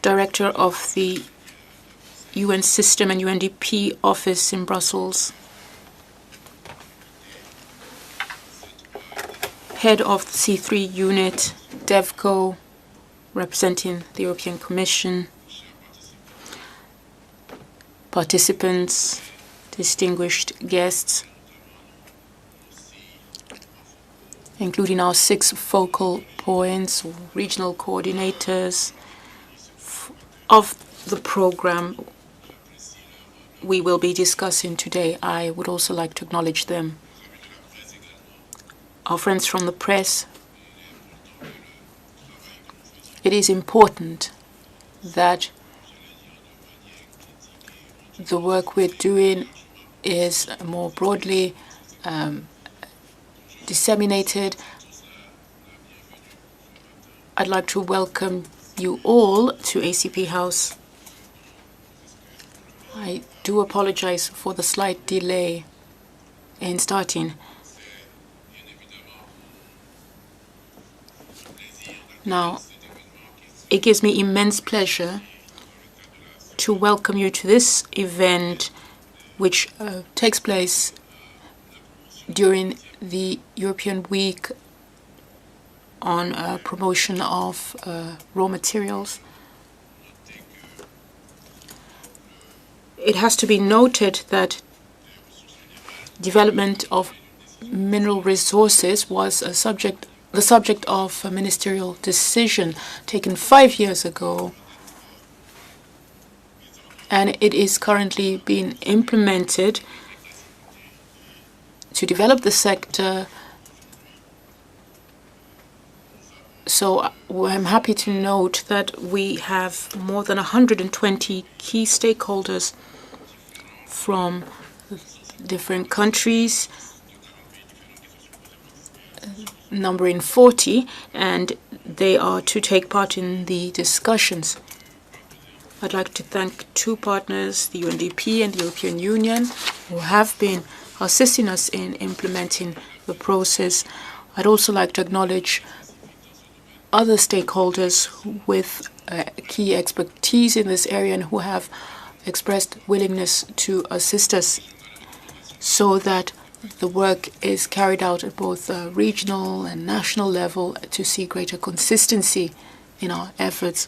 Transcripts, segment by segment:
Director of the UN System and UNDP office in Brussels, Head of the C3 unit, DevCo, representing the European Commission, participants, distinguished guests, including our 6 focal points, regional coordinators of the program we will be discussing today. I would also like to acknowledge them. Our friends from the press. It is important that the work we're doing is more broadly disseminated. I'd like to welcome you all to ACP House. I do apologize for the slight delay in starting. Now, it gives me immense pleasure to welcome you to this event, which takes place during the European Week on promotion of raw materials. It has to be noted that development of mineral resources was the subject of a ministerial decision taken 5 years ago, and it is currently being implemented to develop the sector. So I'm happy to note that we have more than 120 key stakeholders from different countries, numbering 40, and they are to take part in the discussions. I'd like to thank 2 partners, the UNDP and the European Union, who have been assisting us in implementing the process. I'd also like to acknowledge other stakeholders with key expertise in this area and who have expressed willingness to assist us so that the work is carried out at both regional and national level to see greater consistency in our efforts.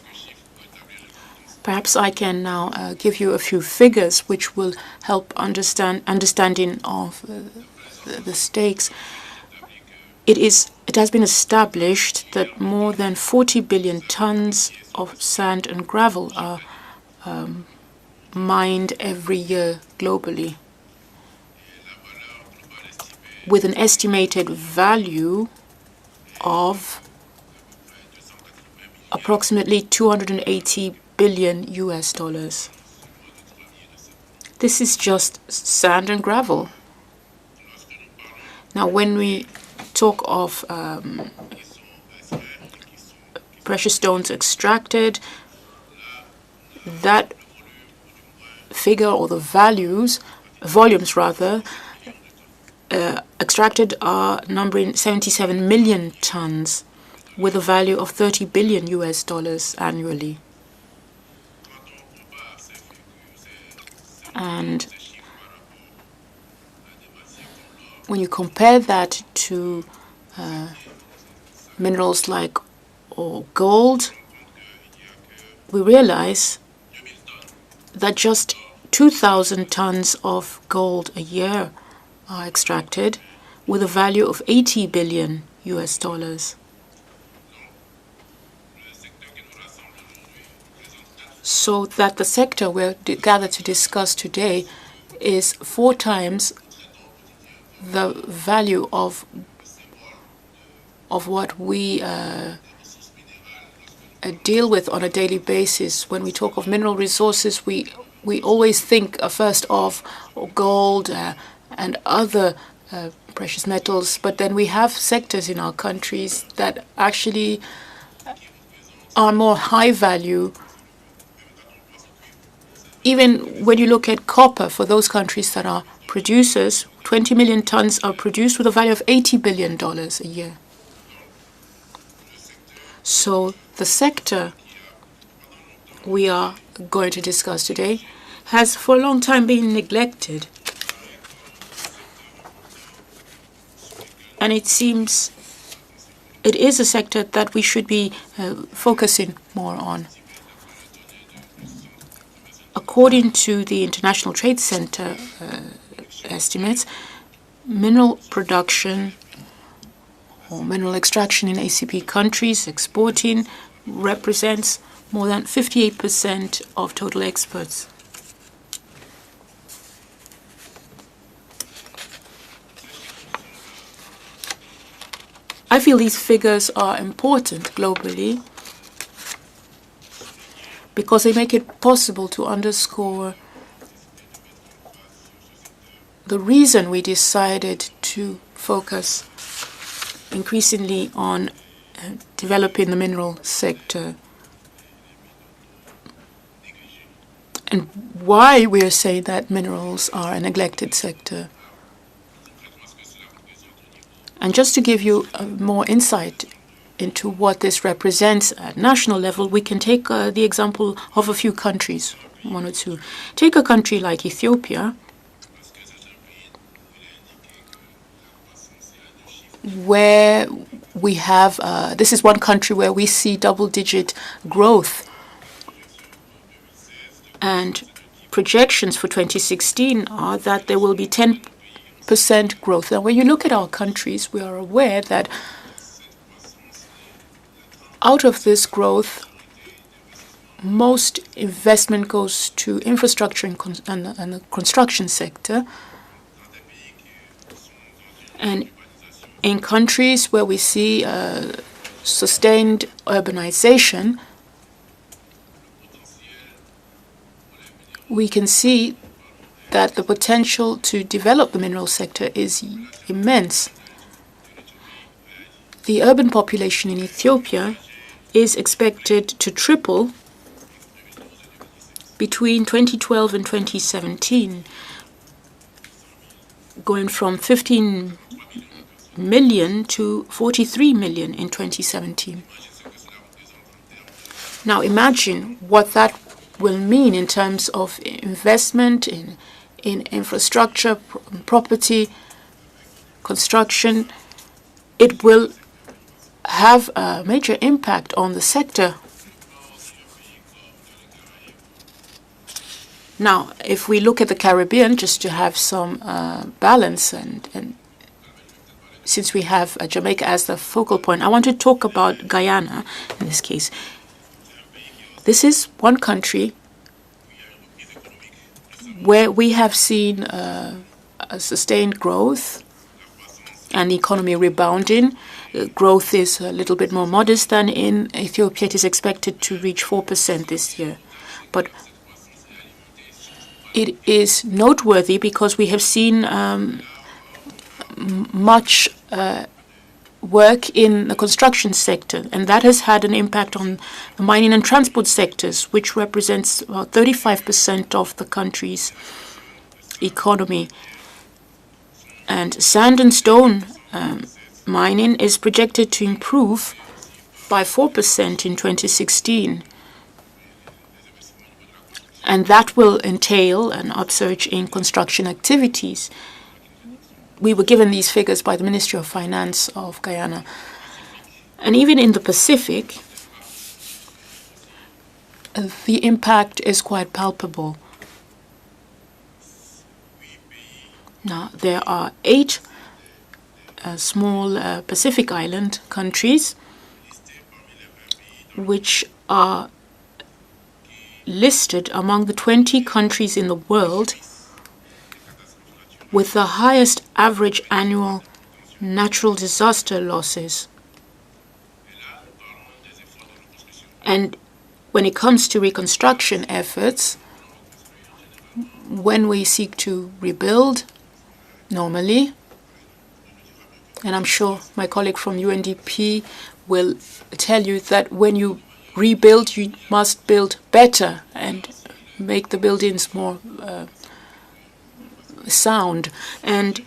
Perhaps I can now give you a few figures which will help understanding of the stakes. It has been established that more than 40 billion tons of sand and gravel are mined every year globally, with an estimated value of approximately $280 billion US. This is just sand and gravel. Now, when we talk of precious stones extracted, that figure, or the volumes rather, extracted are numbering 77 million tons with a value of $30 billion US annually. And when you compare that to minerals like gold, we realize that just 2,000 tons of gold a year are extracted with a value of $80 billion US. So that the sector we're gathered to discuss today is 4 times the value of what we deal with on a daily basis. When we talk of mineral resources, we always think first of gold and other precious metals, but then we have sectors in our countries that actually are more high value. Even when you look at copper, for those countries that are producers, 20 million tons are produced with a value of $80 billion a year. So the sector we are going to discuss today has for a long time been neglected. And it seems it is a sector that we should be focusing more on. According to the International Trade Center estimates, mineral production or mineral extraction in ACP countries exporting represents more than 58% of total exports. I feel these figures are important globally because they make it possible to underscore the reason we decided to focus increasingly on developing the mineral sector and why we are saying that minerals are a neglected sector. And just to give you more insight into what this represents at national level, we can take the example of a few countries, one or two. Take a country like Ethiopia, where we have, this is one country where we see double-digit growth. And projections for 2016 are that there will be 10% growth. Now, when you look at our countries, we are aware that out of this growth, most investment goes to infrastructure and the construction sector. And in countries where we see sustained urbanization, we can see that the potential to develop the mineral sector is immense. The urban population in Ethiopia is expected to triple between 2012 and 2017, going from 15 million to 43 million in 2017. Now imagine what that will mean in terms of investment in infrastructure, property, construction. It will have a major impact on the sector. Now, if we look at the Caribbean, just to have some balance, and since we have Jamaica as the focal point, I want to talk about Guyana in this case. This is one country where we have seen a sustained growth and the economy rebounding. Growth is a little bit more modest than in Ethiopia. It is expected to reach 4% this year. But it is noteworthy because we have seen much work in the construction sector, and that has had an impact on the mining and transport sectors, which represents about 35% of the country's economy. And sand and stone mining is projected to improve by 4% in 2016. And that will entail an upsurge in construction activities. We were given these figures by the Ministry of Finance of Guyana. And even in the Pacific, the impact is quite palpable. Now, there are 8 small Pacific Island countries which are listed among the 20 countries in the world with the highest average annual natural disaster losses. And when it comes to reconstruction efforts, when we seek to rebuild normally, and I'm sure my colleague from UNDP will tell you that when you rebuild, you must build better and make the buildings more sound. And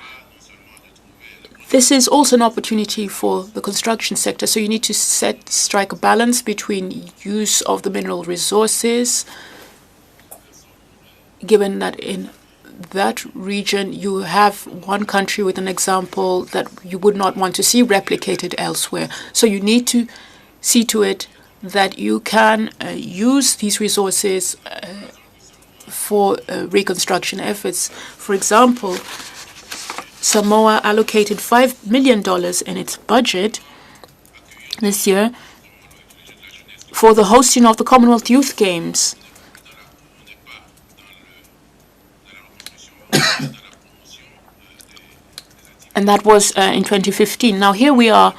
This is also an opportunity for the construction sector. So you need to strike a balance between use of the mineral resources, given that in that region you have one country with an example that you would not want to see replicated elsewhere. So you need to see to it that you can use these resources for reconstruction efforts. For example, Samoa allocated $5 million in its budget this year for the hosting of the Commonwealth Youth Games. And that was in 2015. Now here we are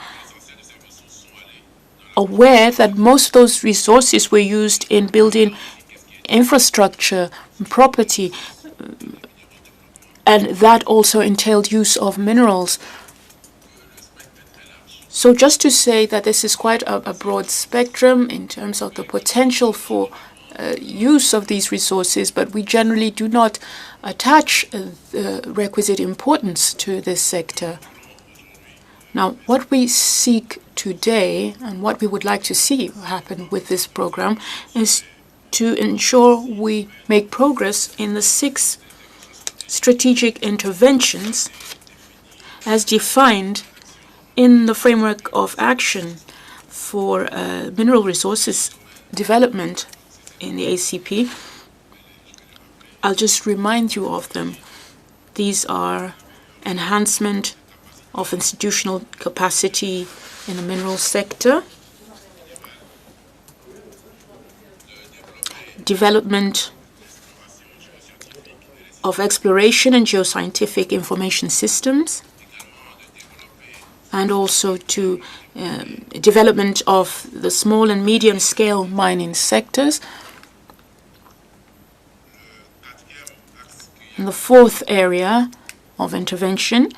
aware that most of those resources were used in building infrastructure, property, and that also entailed use of minerals. So just to say that this is quite a broad spectrum in terms of the potential for use of these resources, but we generally do not attach the requisite importance to this sector. Now, what we seek today and what we would like to see happen with this program is to ensure we make progress in the 6 strategic interventions as defined in the framework of action for mineral resources development in the ACP. I'll just remind you of them. These are enhancement of institutional capacity in the mineral sector, development of exploration and geoscientific information systems, and also to development of the small and medium scale mining sectors. And the 4th area of intervention,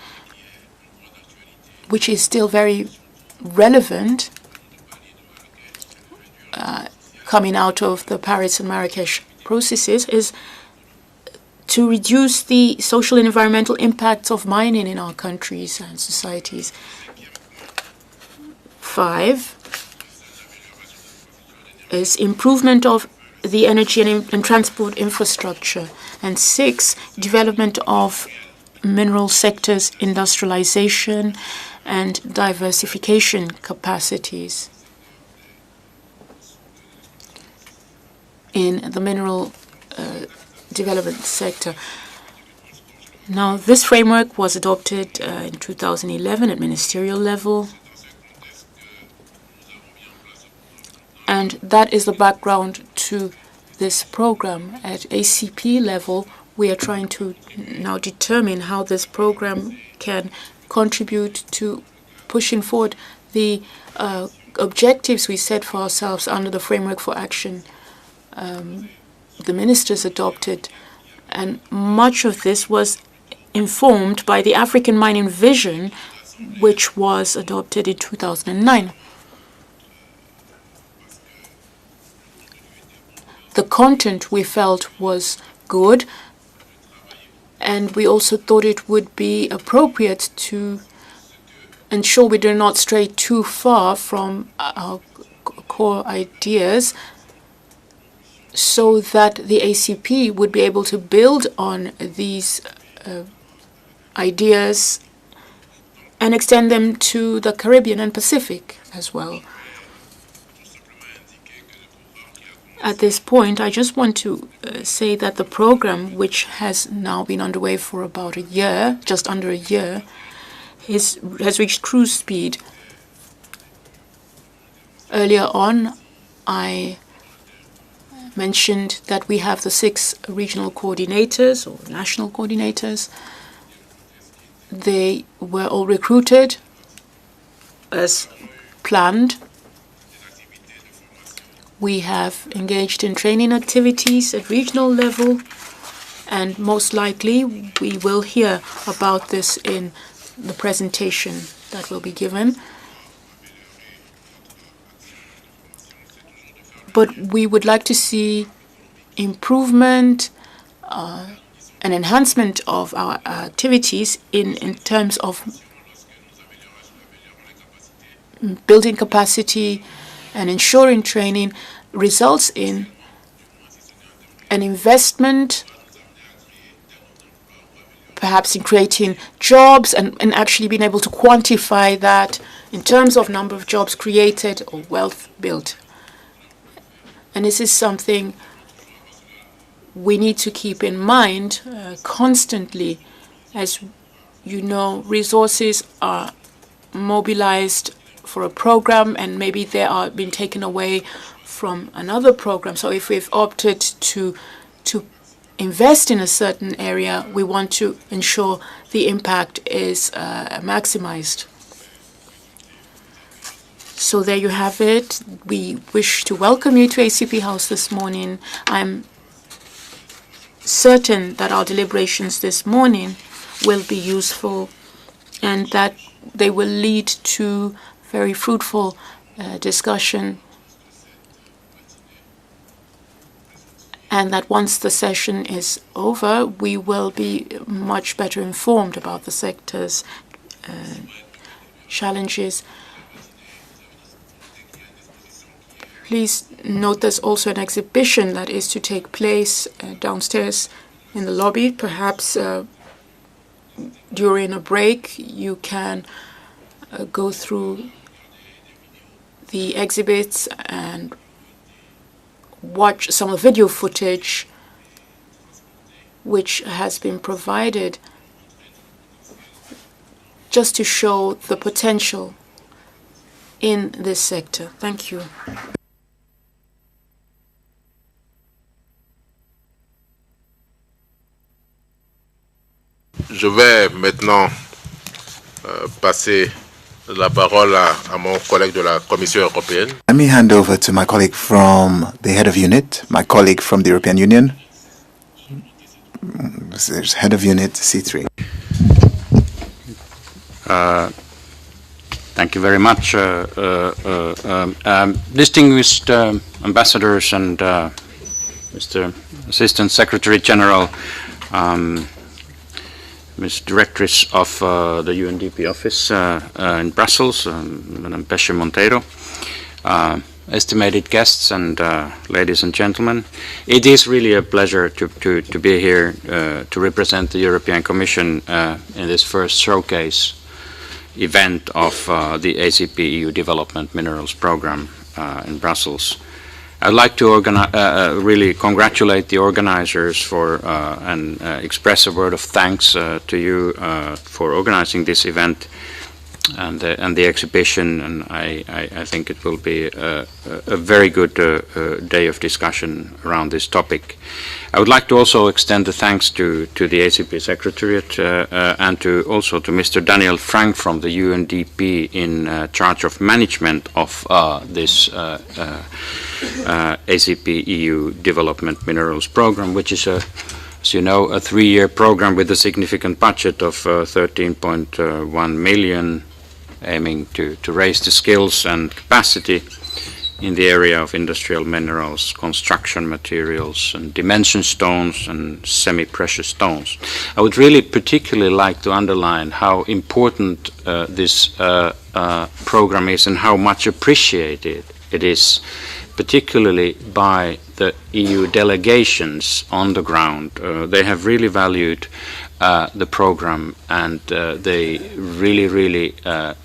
which is still very relevant, coming out of the Paris and Marrakesh processes, is to reduce the social and environmental impacts of mining in our countries and societies. 5 is improvement of the energy and transport infrastructure. And 6, development of mineral sectors, industrialization and diversification capacities in the mineral development sector. Now, this framework was adopted in 2011 at ministerial level, and that is the background to this program. At ACP level, we are trying to now determine how this program can contribute to pushing forward the objectives we set for ourselves under the framework for action the ministers adopted. And much of this was informed by the African Mining Vision, which was adopted in 2009. The content we felt was good, and we also thought it would be appropriate to ensure we do not stray too far from our core ideas, so that the ACP would be able to build on these ideas and extend them to the Caribbean and Pacific as well. At this point, I just want to say that the program, which has now been underway for about a year, just under a year, has reached cruise speed. Earlier on, I mentioned that we have the 6 regional coordinators or national coordinators. They were all recruited as planned. We have engaged in training activities at regional level, and most likely we will hear about this in the presentation that will be given. But we would like to see improvement and enhancement of our activities in terms of building capacity and ensuring training results in an investment, perhaps in creating jobs and actually being able to quantify that in terms of number of jobs created or wealth built. And this is something we need to keep in mind constantly. As you know, resources are mobilized for a program and maybe they are being taken away from another program. So if we've opted to invest in a certain area, we want to ensure the impact is maximized. So there you have it. We wish to welcome you to ACP House this morning. I'm certain that our deliberations this morning will be useful and that they will lead to very fruitful discussion, and that once the session is over, we will be much better informed about the sector's challenges. Please note there's also an exhibition that is to take place downstairs in the lobby. Perhaps during a break you can go through the exhibits and watch some of the video footage which has been provided just to show the potential in this sector. Thank you. Je vais maintenant passer la parole à mon collègue de la Commission européenne. Let me hand over to my colleague from the head of unit, my colleague from the European Union. There's head of unit C3. Thank you very much, distinguished ambassadors and Mr. Assistant Secretary General, Ms. Directress of the UNDP office in Brussels, Madame Pesce Monteiro, estimated guests and ladies and gentlemen. It is really a pleasure to be here to represent the European Commission in this first showcase event of the ACP-EU Development Minerals Programme in Brussels. I'd like to really congratulate the organizers for and express a word of thanks to you for organizing this event and the exhibition, and I think it will be a very good day of discussion around this topic. I would like to also extend the thanks to the ACP Secretariat and also to Mr. Daniel Frank from the UNDP in charge of management of this ACP-EU Development Minerals Programme, which is, as you know, a 3-year program with a significant budget of 13.1 million, aiming to raise the skills and capacity in the area of industrial minerals, construction materials, and dimension stones and semi-precious stones. I would really particularly like to underline how important this program is and how much appreciated it is, particularly by the EU delegations on the ground. They have really valued the program, and they really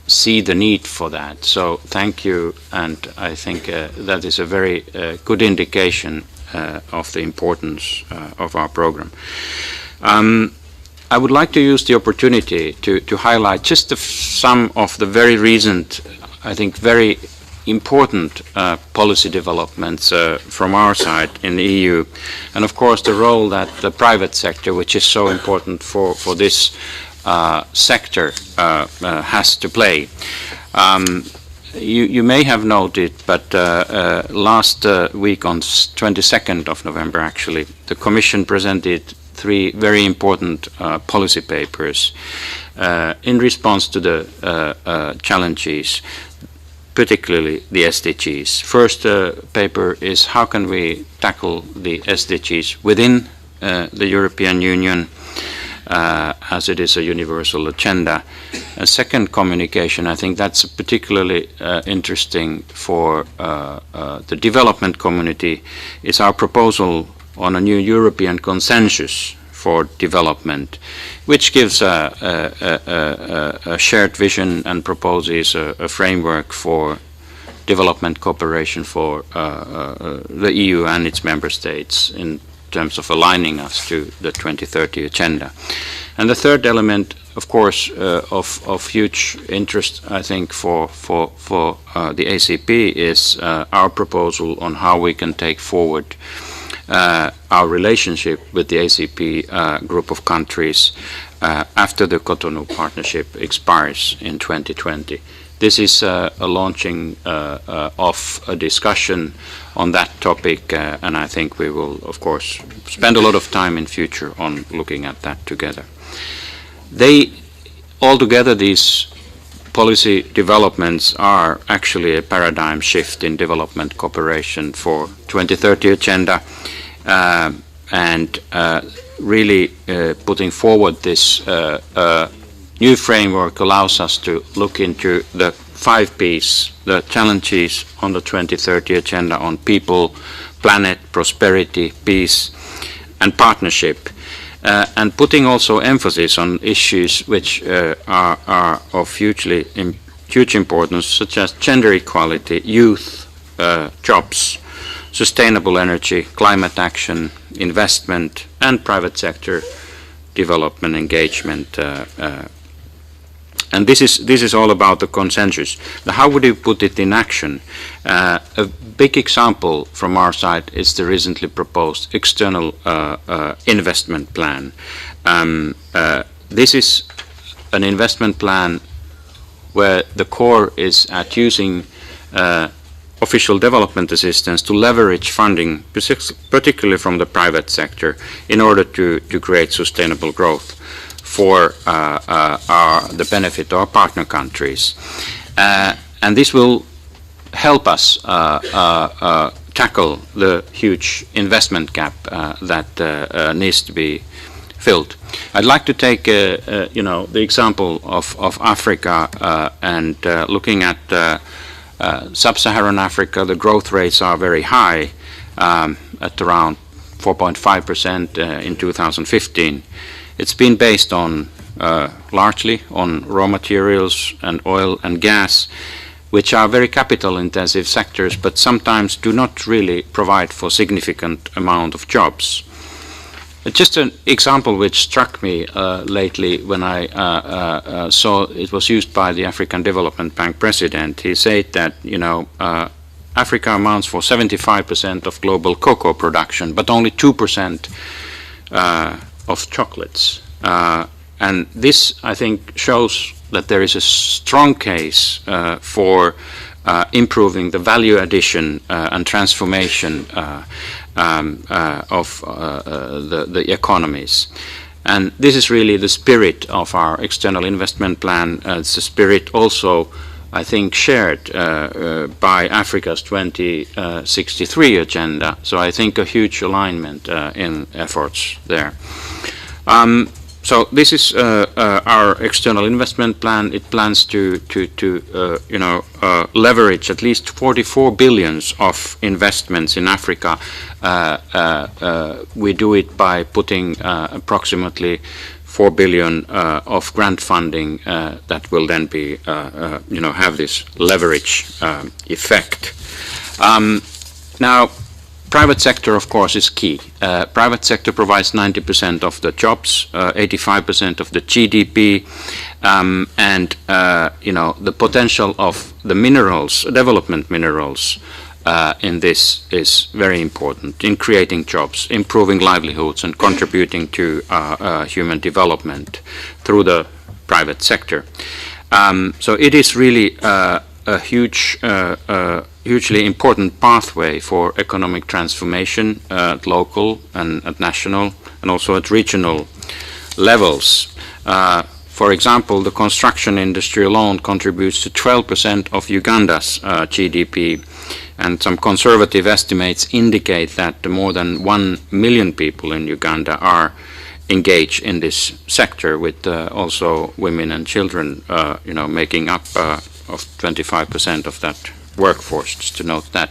see the need for that. So thank you, and I think that is a very good indication of the importance of our program. I would like to use the opportunity to highlight just some of the very recent, I think very important policy developments from our side in the EU, and of course the role that the private sector, which is so important for this sector, has to play. You may have noted, but last week on 22nd of November actually, the Commission presented 3 very important policy papers in response to the challenges, particularly the SDGs. First paper is how can we tackle the SDGs within the European Union, as it is a universal agenda. A second communication, I think that's particularly interesting for the development community, is our proposal on a new European consensus for development, which gives a shared vision and proposes a framework for development cooperation for the EU and its member states in terms of aligning us to the 2030 agenda. And the third element, of course, of huge interest, I think, for the ACP is our proposal on how we can take forward our relationship with the ACP group of countries after the Cotonou partnership expires in 2020. This is a launching of a discussion on that topic, and I think we will, of course, spend a lot of time in future on looking at that together. Altogether, these policy developments are actually a paradigm shift in development cooperation for 2030 agenda, and really putting forward this new framework allows us to look into the 5 Ps, the challenges on the 2030 agenda on people, planet, prosperity, peace, and partnership, and putting also emphasis on issues which are of huge importance, such as gender equality, youth, jobs, sustainable energy, climate action, investment, and private sector development engagement. And this is all about the consensus. How would you put it in action? A big example from our side is the recently proposed external investment plan. This is an investment plan where the core is at using official development assistance to leverage funding, particularly from the private sector, in order to create sustainable growth for the benefit of our partner countries. And this will help us tackle the huge investment gap that needs to be filled. I'd like to take the example of Africa and looking at sub-Saharan Africa. The growth rates are very high, at around 4.5% in 2015. It's been based on largely on raw materials and oil and gas, which are very capital-intensive sectors, but sometimes do not really provide for significant amount of jobs. Just an example which struck me lately when I saw it was used by the African Development Bank president. He said that, Africa amounts for 75% of global cocoa production, but only 2% of chocolates. And this, I think, shows that there is a strong case for improving the value addition and transformation of the economies. And this is really the spirit of our external investment plan. It's the spirit also, I think, shared by Africa's 2063 agenda. So I think a huge alignment in efforts there. So this is our external investment plan. It plans to leverage at least 44 billions of investments in Africa. We do it by putting approximately 4 billion of grant funding that will then be, have this leverage effect. Now, private sector, of course, is key. Private sector provides 90% of the jobs, 85% of the GDP, and the potential of the minerals, development minerals, in this is very important in creating jobs, improving livelihoods, and contributing to human development through the private sector. So it is really a hugely important pathway for economic transformation at local and at national and also at regional levels. For example, the construction industry alone contributes to 12% of Uganda's GDP, and some conservative estimates indicate that more than 1 million people in Uganda are engage in this sector, with also women and children, making up of 25% of that workforce, just to note that.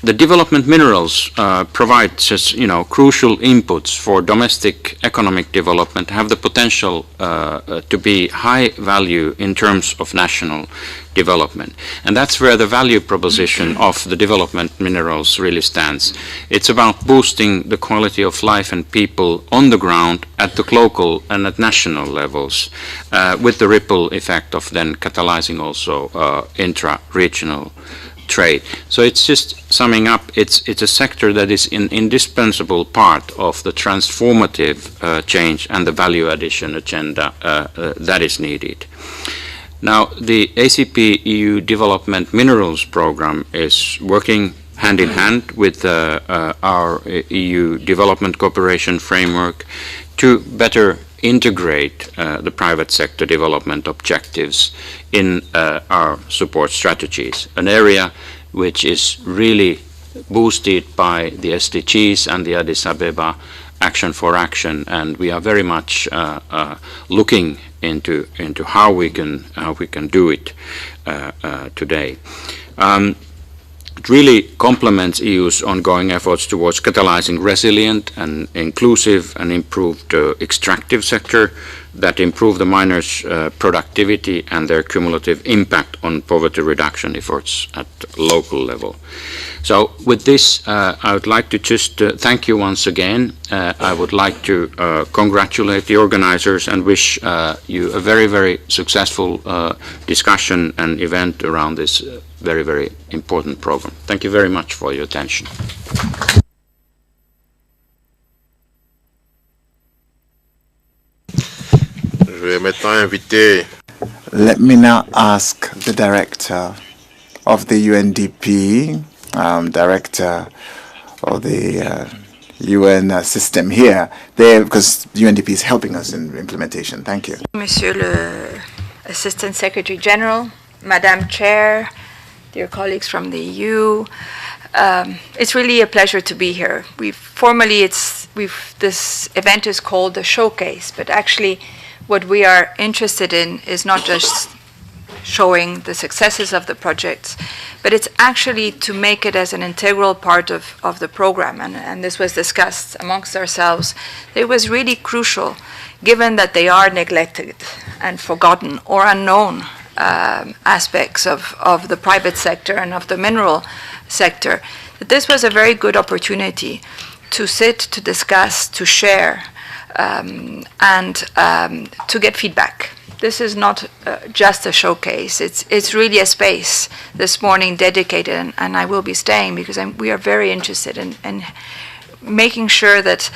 The development minerals provide just, crucial inputs for domestic economic development, have the potential to be high value in terms of national development. And that's where the value proposition of the development minerals really stands. It's about boosting the quality of life and people on the ground at the local and at national levels, with the ripple effect of then catalyzing also intra-regional trade. So it's just summing up, it's a sector that is an indispensable part of the transformative change and the value addition agenda that is needed. Now, the ACP-EU Development Minerals Programme is working hand in hand with our EU Development Cooperation Framework to better integrate the private sector development objectives in our support strategies, an area which is really boosted by the SDGs and the Addis Ababa Action for Action, and we are very much looking into how we can do it today. It really complements EU's ongoing efforts towards catalyzing resilient and inclusive and improved extractive sector that improve the miners' productivity and their cumulative impact on poverty reduction efforts at local level. So with this, I would like to just thank you once again. I would like to congratulate the organizers and wish you a very, very successful discussion and event around this very, very important program. Thank you very much for your attention. Let me now ask the director of the UNDP, director of the UN system here, there, because UNDP is helping us in implementation. Thank you. Monsieur le Assistant Secretary General, Madam Chair, dear colleagues from the EU, it's really a pleasure to be here. This event is called the Showcase, but actually what we are interested in is not just showing the successes of the projects, but it's actually to make it as an integral part of the program. And this was discussed amongst ourselves. It was really crucial, given that they are neglected and forgotten or unknown aspects of the private sector and of the mineral sector, that this was a very good opportunity to sit, to discuss, to share, and to get feedback. This is not just a showcase. It's really a space this morning dedicated, and I will be staying because we are very interested in making sure that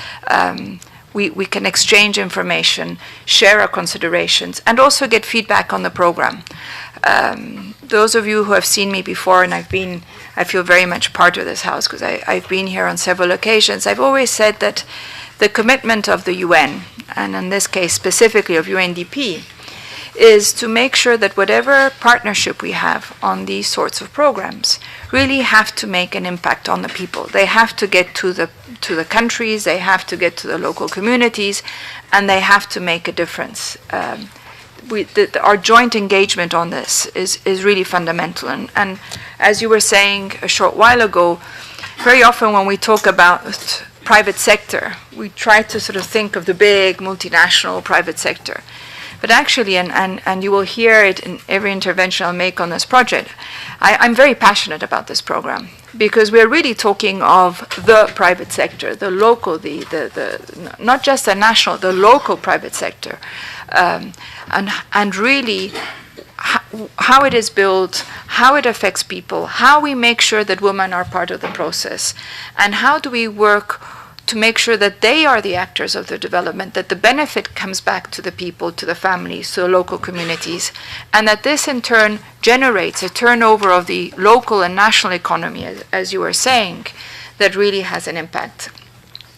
we can exchange information, share our considerations, and also get feedback on the program. Those of you who have seen me before, and I feel very much part of this house because I've been here on several occasions, I've always said that the commitment of the UN, and in this case specifically of UNDP, is to make sure that whatever partnership we have on these sorts of programs really have to make an impact on the people. They have to get to the countries, they have to get to the local communities, and they have to make a difference. Our joint engagement on this is really fundamental. And as you were saying a short while ago, very often when we talk about private sector, we try to sort of think of the big multinational private sector. But actually, and you will hear it in every intervention I'll make on this project, I'm very passionate about this program because we're really talking of the private sector, the local, the not just the national, the local private sector, and really how it is built, how it affects people, how we make sure that women are part of the process, and how do we work to make sure that they are the actors of the development, that the benefit comes back to the people, to the families, to the local communities, and that this in turn generates a turnover of the local and national economy, as you were saying, that really has an impact.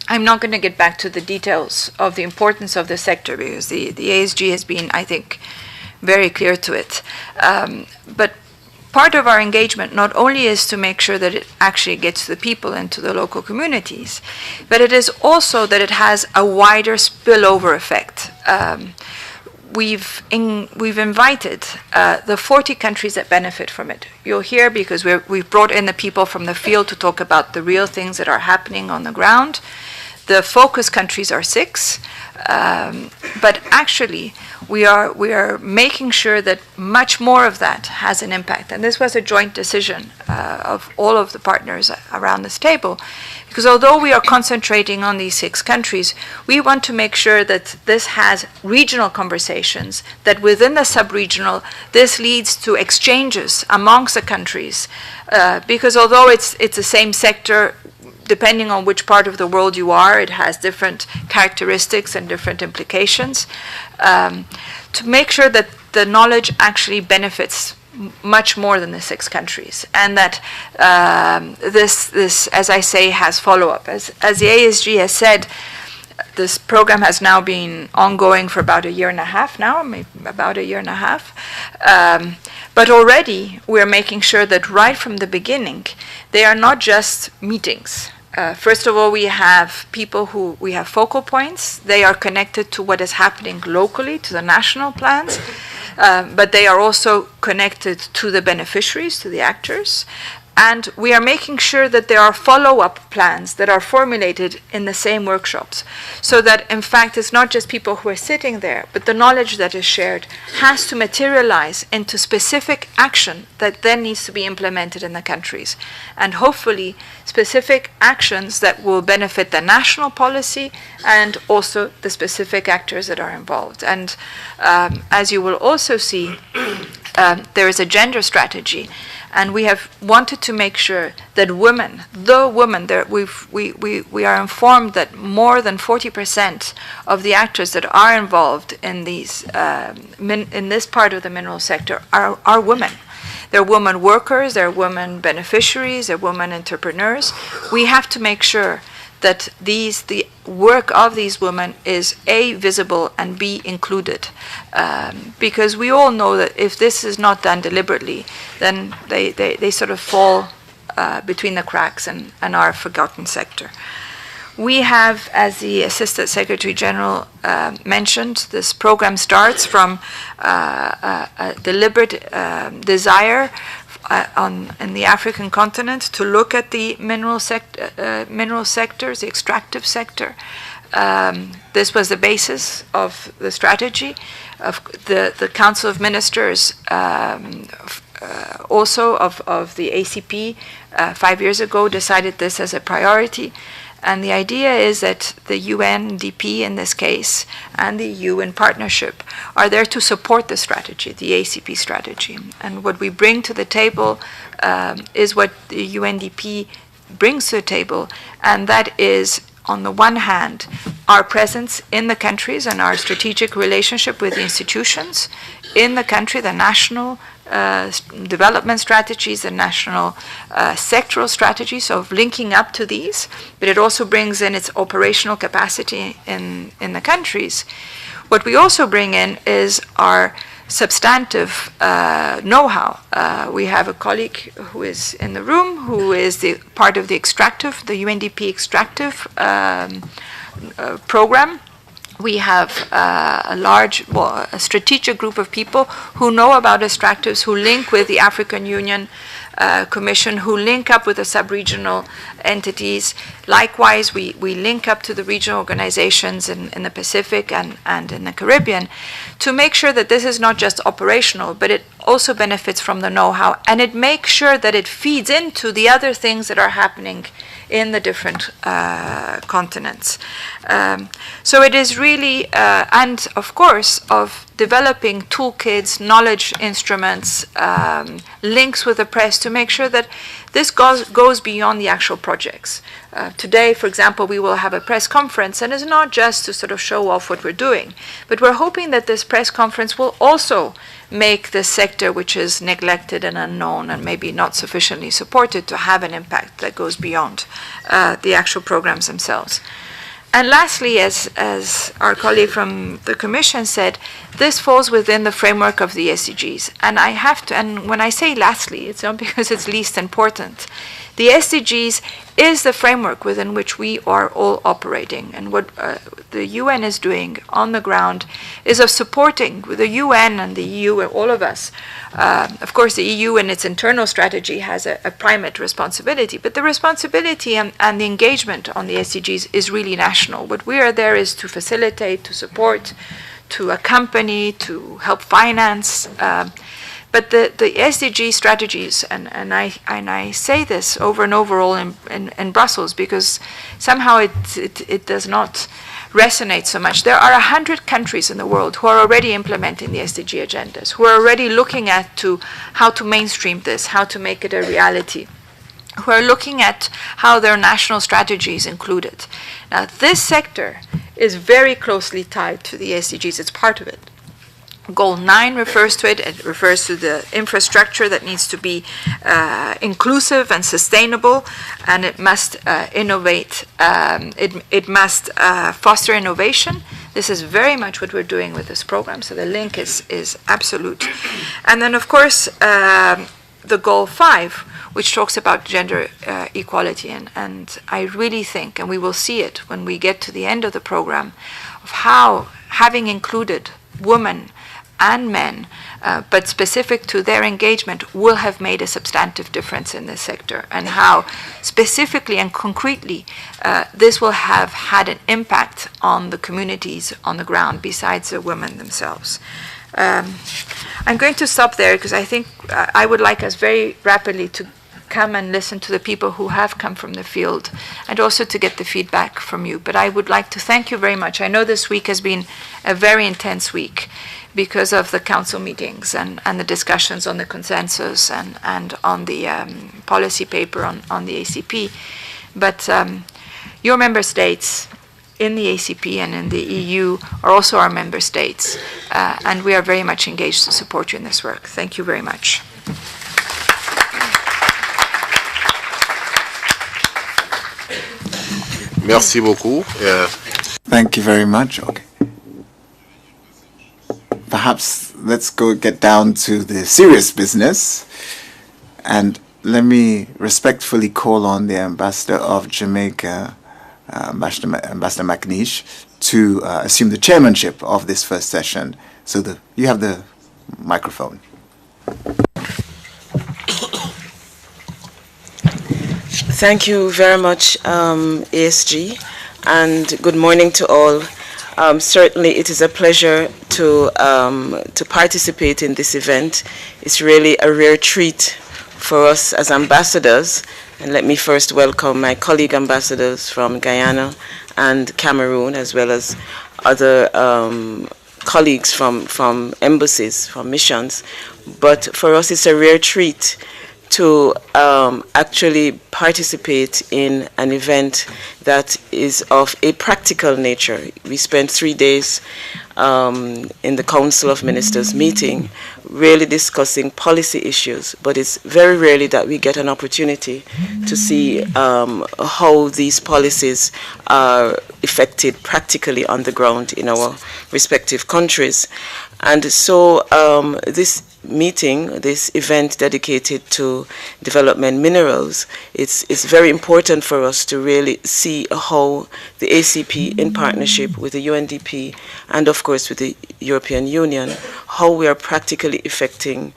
I'm not going to get back to the details of the importance of the sector because the ASG has been, I think, very clear to it. But part of our engagement not only is to make sure that it actually gets to the people and to the local communities, but it is also that it has a wider spillover effect. We've invited the 40 countries that benefit from it. You'll hear, because we've brought in the people from the field to talk about the real things that are happening on the ground. The focus countries are 6, but actually we are making sure that much more of that has an impact. And this was a joint decision of all of the partners around this table, because although we are concentrating on these 6 countries, we want to make sure that this has regional conversations, that within the sub-regional, this leads to exchanges amongst the countries, because although it's the same sector, depending on which part of the world you are, it has different characteristics and different implications, to make sure that the knowledge actually benefits much more than the 6 countries, and that this, as I say, has follow-up. As the ASG has said, this program has now been ongoing for about 1.5 years now, maybe about 1.5 years. But already we're making sure that right from the beginning, they are not just meetings. First of all, we have people we have focal points. They are connected to what is happening locally, to the national plans, but they are also connected to the beneficiaries, to the actors. And we are making sure that there are follow-up plans that are formulated in the same workshops, so that in fact it's not just people who are sitting there, but the knowledge that is shared has to materialize into specific action that then needs to be implemented in the countries. And hopefully specific actions that will benefit the national policy and also the specific actors that are involved. And as you will also see, there is a gender strategy. And we have wanted to make sure that women, we are informed that more than 40% of the actors that are involved in these in this part of the mineral sector are women. They're women workers, they're women beneficiaries, they're women entrepreneurs. We have to make sure that the work of these women is A, visible, and B, included. Because we all know that if this is not done deliberately, then they sort of fall between the cracks and are a forgotten sector. We have, as the Assistant Secretary General mentioned, this program starts from a deliberate desire in the African continent to look at the mineral sectors, the extractive sector. This was the basis of the strategy of the Council of Ministers, also of the ACP 5 years ago, decided this as a priority. And the idea is that the UNDP in this case and the EU in partnership are there to support the strategy, the ACP strategy. And what we bring to the table is what the UNDP brings to the table, and that is, on the one hand, our presence in the countries and our strategic relationship with the institutions in the country, the national development strategies, the national sectoral strategies of linking up to these, but it also brings in its operational capacity in the countries. What we also bring in is our substantive know-how. We have a colleague who is in the room who is the part of the extractive, the UNDP extractive program. We have a strategic group of people who know about extractives, who link with the African Union Commission, who link up with the sub-regional entities. Likewise, we link up to the regional organizations in the Pacific and in the Caribbean to make sure that this is not just operational, but it also benefits from the know-how, and it makes sure that it feeds into the other things that are happening in the different continents. So it is really, and of course, of developing toolkits, knowledge instruments, links with the press to make sure that this goes beyond the actual projects. Today, for example, we will have a press conference, and it's not just to sort of show off what we're doing, but we're hoping that this press conference will also make this sector, which is neglected and unknown and maybe not sufficiently supported, to have an impact that goes beyond the actual programs themselves. And lastly, as our colleague from the Commission said, this falls within the framework of the SDGs. And I have to, and when I say lastly, it's not because it's least important. The SDGs is the framework within which we are all operating. And what the UN is doing on the ground is of supporting with the UN and the EU and all of us. Of course, the EU in its internal strategy has a primate responsibility, but the responsibility and the engagement on the SDGs is really national. What we are there is to facilitate, to support, to accompany, to help finance. But the SDG strategies, and I say this over and over all in Brussels, because somehow it does not resonate so much. There are 100 countries in the world who are already implementing the SDG agendas, who are already looking at how to mainstream this, how to make it a reality, who are looking at how their national strategies include it. Now, this sector is very closely tied to the SDGs. It's part of it. Goal 9 refers to it. It refers to the infrastructure that needs to be inclusive and sustainable, and it must innovate. It must foster innovation. This is very much what we're doing with this program, so the link is absolute. And then, of course, the Goal 5, which talks about gender equality, and I really think, and we will see it when we get to the end of the program, of how having included women and men, but specific to their engagement, will have made a substantive difference in this sector, and how specifically and concretely this will have had an impact on the communities on the ground besides the women themselves. I'm going to stop there because I think I would like us very rapidly to come and listen to the people who have come from the field, and also to get the feedback from you. But I would like to thank you very much. I know this week has been a very intense week because of the council meetings and the discussions on the consensus and on the policy paper on the ACP. But your member states in the ACP and in the EU are also our member states, and we are very much engaged to support you in this work. Thank you very much. Merci beaucoup. Thank you very much. Okay. Perhaps let's get down to the serious business, and let me respectfully call on the Ambassador of Jamaica, Ambassador McNeish, to assume the chairmanship of this first session. So you have the microphone. Thank you very much, ASG, and good morning to all. Certainly, it is a pleasure to participate in this event. It's really a rare treat for us as ambassadors. And let me first welcome my colleague ambassadors from Guyana and Cameroon, as well as other colleagues from embassies, from missions. But for us, it's a rare treat to actually participate in an event that is of a practical nature. We spent 3 days in the Council of Ministers meeting, really discussing policy issues, but it's very rarely that we get an opportunity to see how these policies are effected practically on the ground in our respective countries. And so this meeting, this event dedicated to development minerals, it's very important for us to really see how the ACP, in partnership with the UNDP and of course with the European Union, how we are practically affecting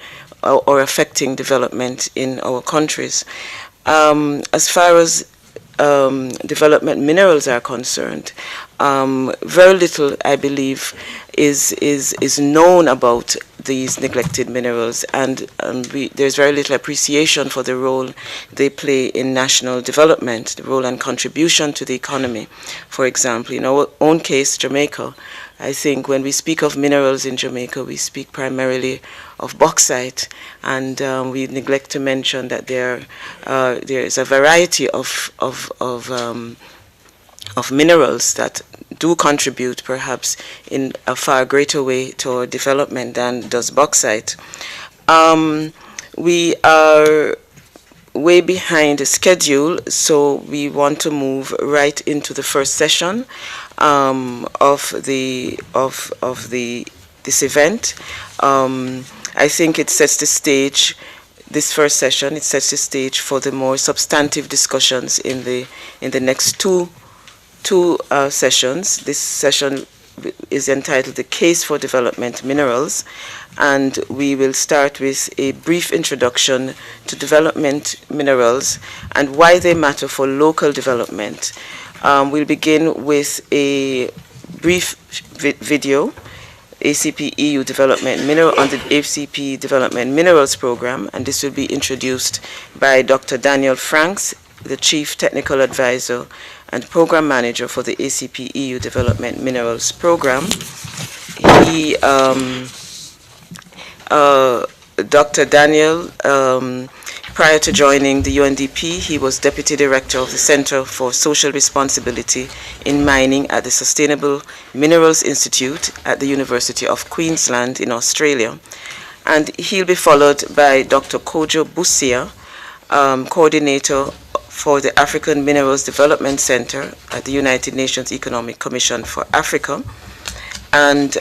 development in our countries. As far as development minerals are concerned, very little, I believe, is known about these neglected minerals, and there's very little appreciation for the role they play in national development, the role and contribution to the economy. For example, in our own case, Jamaica, I think when we speak of minerals in Jamaica, we speak primarily of bauxite, and we neglect to mention that there is a variety of minerals that do contribute perhaps in a far greater way to our development than does bauxite. We are way behind schedule, so we want to move right into the first session of this event. I think it sets the stage. This first session, it sets the stage for the more substantive discussions in the next two sessions. This session is entitled "The Case for Development Minerals," and we will start with a brief introduction to development minerals and why they matter for local development. We'll begin with a brief video, ACP-EU Development on the ACP Development Minerals Programme, and this will be introduced by Dr. Daniel Franks, the Chief Technical Advisor and Program Manager for the ACP-EU Development Minerals Programme. Dr. Daniel, prior to joining the UNDP, he was Deputy Director of the Center for Social Responsibility in Mining at the Sustainable Minerals Institute at the University of Queensland in Australia. And he'll be followed by Dr. Kojo Busia, Coordinator for the African Minerals Development Center at the United Nations Economic Commission for Africa. And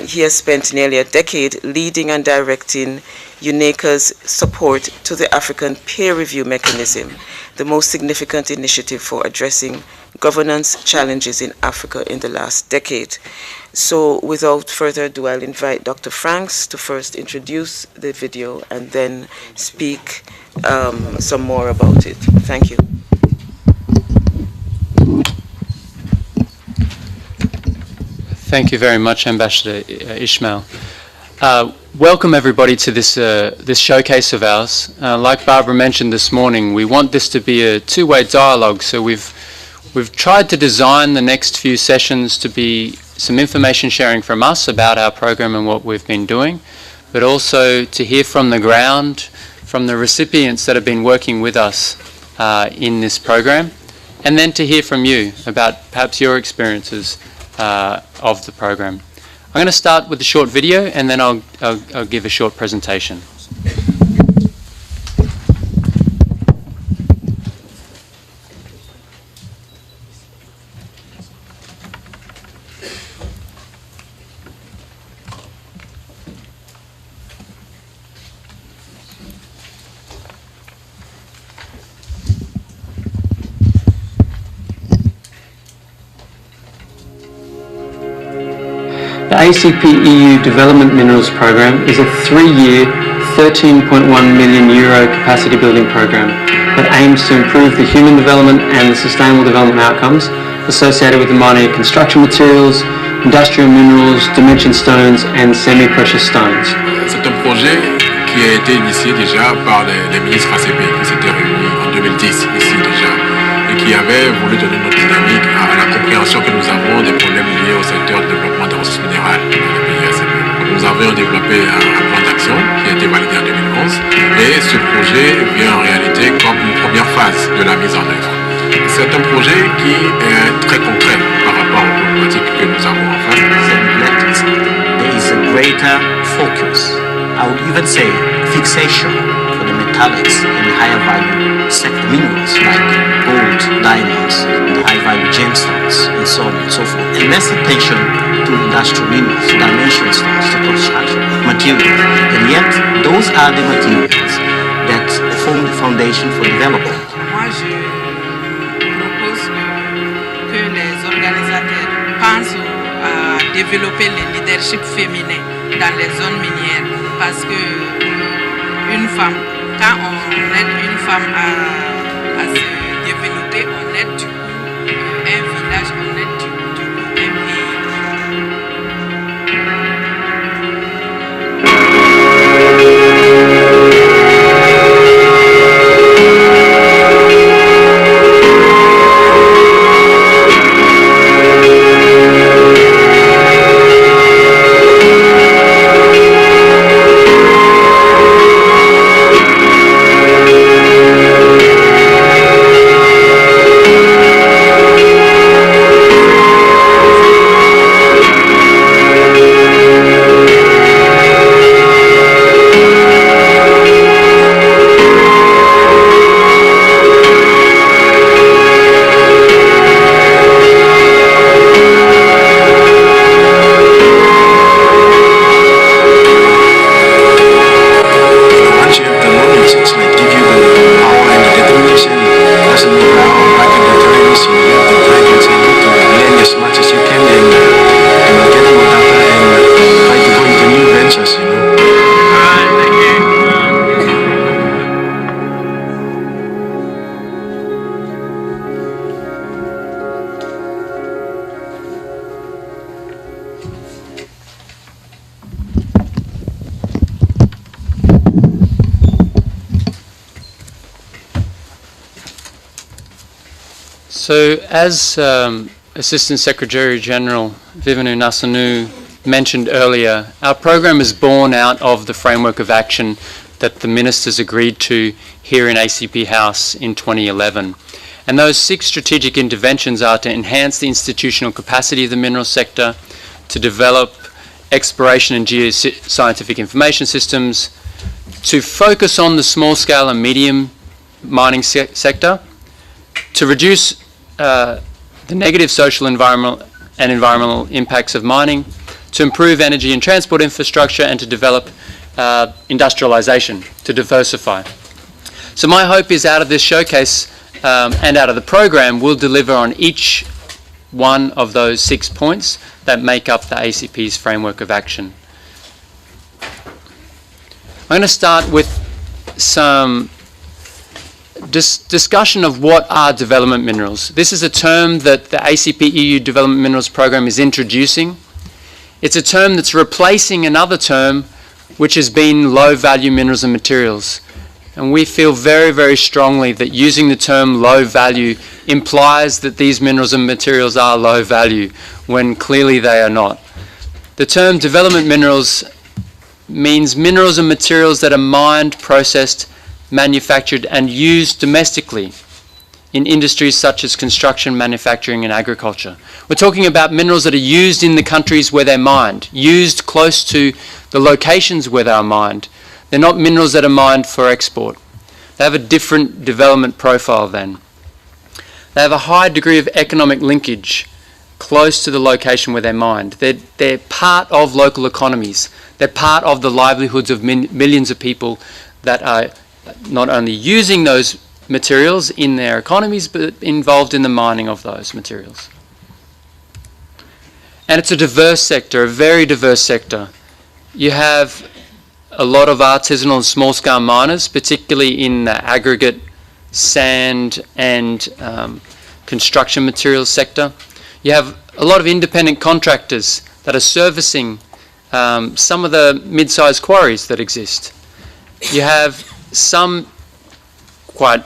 he has spent nearly a decade leading and directing UNECA's support to the African Peer Review Mechanism, the most significant initiative for addressing governance challenges in Africa in the last decade. So without further ado, I'll invite Dr. Franks to first introduce the video and then speak some more about it. Thank you. Thank you very much, Ambassador Ismail. Welcome everybody to this showcase of ours. Like Barbara mentioned this morning, we want this to be a two-way dialogue, so we've tried to design the next few sessions to be some information sharing from us about our program and what we've been doing, but also to hear from the ground, from the recipients that have been working with us in this program, and then to hear from you about perhaps your experiences of the program. I'm going to start with a short video and then I'll give a short presentation. The ACP-EU Development Minerals Programme is a 3-year, €13.1 million capacity building programme that aims to improve the human development and the sustainable development outcomes associated with the mining of construction materials, industrial minerals, dimension stones and semi-precious stones. C'est un projet qui a été initié déjà par les ministres ACP qui s'étaient réunis en 2010 ici déjà et qui avaient voulu donner notre dynamique à la compréhension que nous avons des problèmes liés au secteur du développement des ressources minérales dans les pays ACP. Nous avions développé un plan d'action qui a été validé en 2011 et ce projet vient en réalité comme une première phase de la mise en œuvre. C'est un projet qui est très concret par rapport aux problématiques que nous avons en face. There is a greater focus, I would even say fixation, for the metallics and higher value sector minerals like gold, diamonds, and high value gemstones, and so on and so forth. And less attention to industrial minerals, dimension stones, to construction materials. And yet, those are the materials that form the foundation for development. Moi, je propose que les organisateurs pensent à développer le leadership féminin dans les zones minières, parce que une femme, quand on aide une femme à se développer, on aide du coup un village, on aide du coup un pays. So as Assistant Secretary General Vivanu Nasanu mentioned earlier, our program is born out of the framework of action that the ministers agreed to here in ACP House in 2011. And those 6 strategic interventions are to enhance the institutional capacity of the mineral sector, to develop exploration and geoscientific information systems, to focus on the small scale and medium mining sector, to reduce the negative social environmental impacts of mining, to improve energy and transport infrastructure, and to develop industrialization, to diversify. So my hope is out of this showcase and out of the program, we'll deliver on each one of those 6 points that make up the ACP's framework of action. I'm going to start with some discussion of what are development minerals. This is a term that the ACP-EU Development Minerals Programme is introducing. It's a term that's replacing another term which has been low-value minerals and materials. And we feel very, very strongly that using the term low value implies that these minerals and materials are low value, when clearly they are not. The term development minerals means minerals and materials that are mined, processed, manufactured and used domestically in industries such as construction, manufacturing and agriculture. We're talking about minerals that are used in the countries where they're mined, used close to the locations where they are mined. They're not minerals that are mined for export. They have a different development profile then. They have a high degree of economic linkage close to the location where they're mined. They're part of local economies. They're part of the livelihoods of millions of people that are not only using those materials in their economies, but involved in the mining of those materials. And it's a diverse sector, a very diverse sector. You have a lot of artisanal and small-scale miners, particularly in the aggregate, sand and construction materials sector. You have a lot of independent contractors that are servicing some of the mid-sized quarries that exist. You have some quite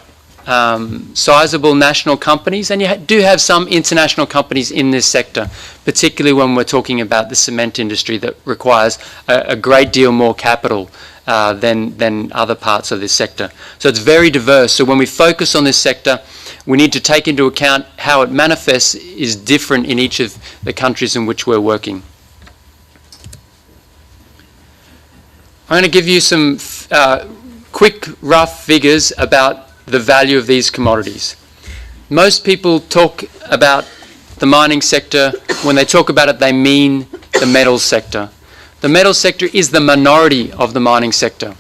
sizable national companies, and you do have some international companies in this sector, particularly when we're talking about the cement industry that requires a great deal more capital than other parts of this sector. So it's very diverse. So when we focus on this sector, we need to take into account how it manifests is different in each of the countries in which we're working. I'm going to give you some quick, rough figures about the value of these commodities. Most people talk about the mining sector. When they talk about it, they mean the metals sector. The metals sector is the minority of the mining sector.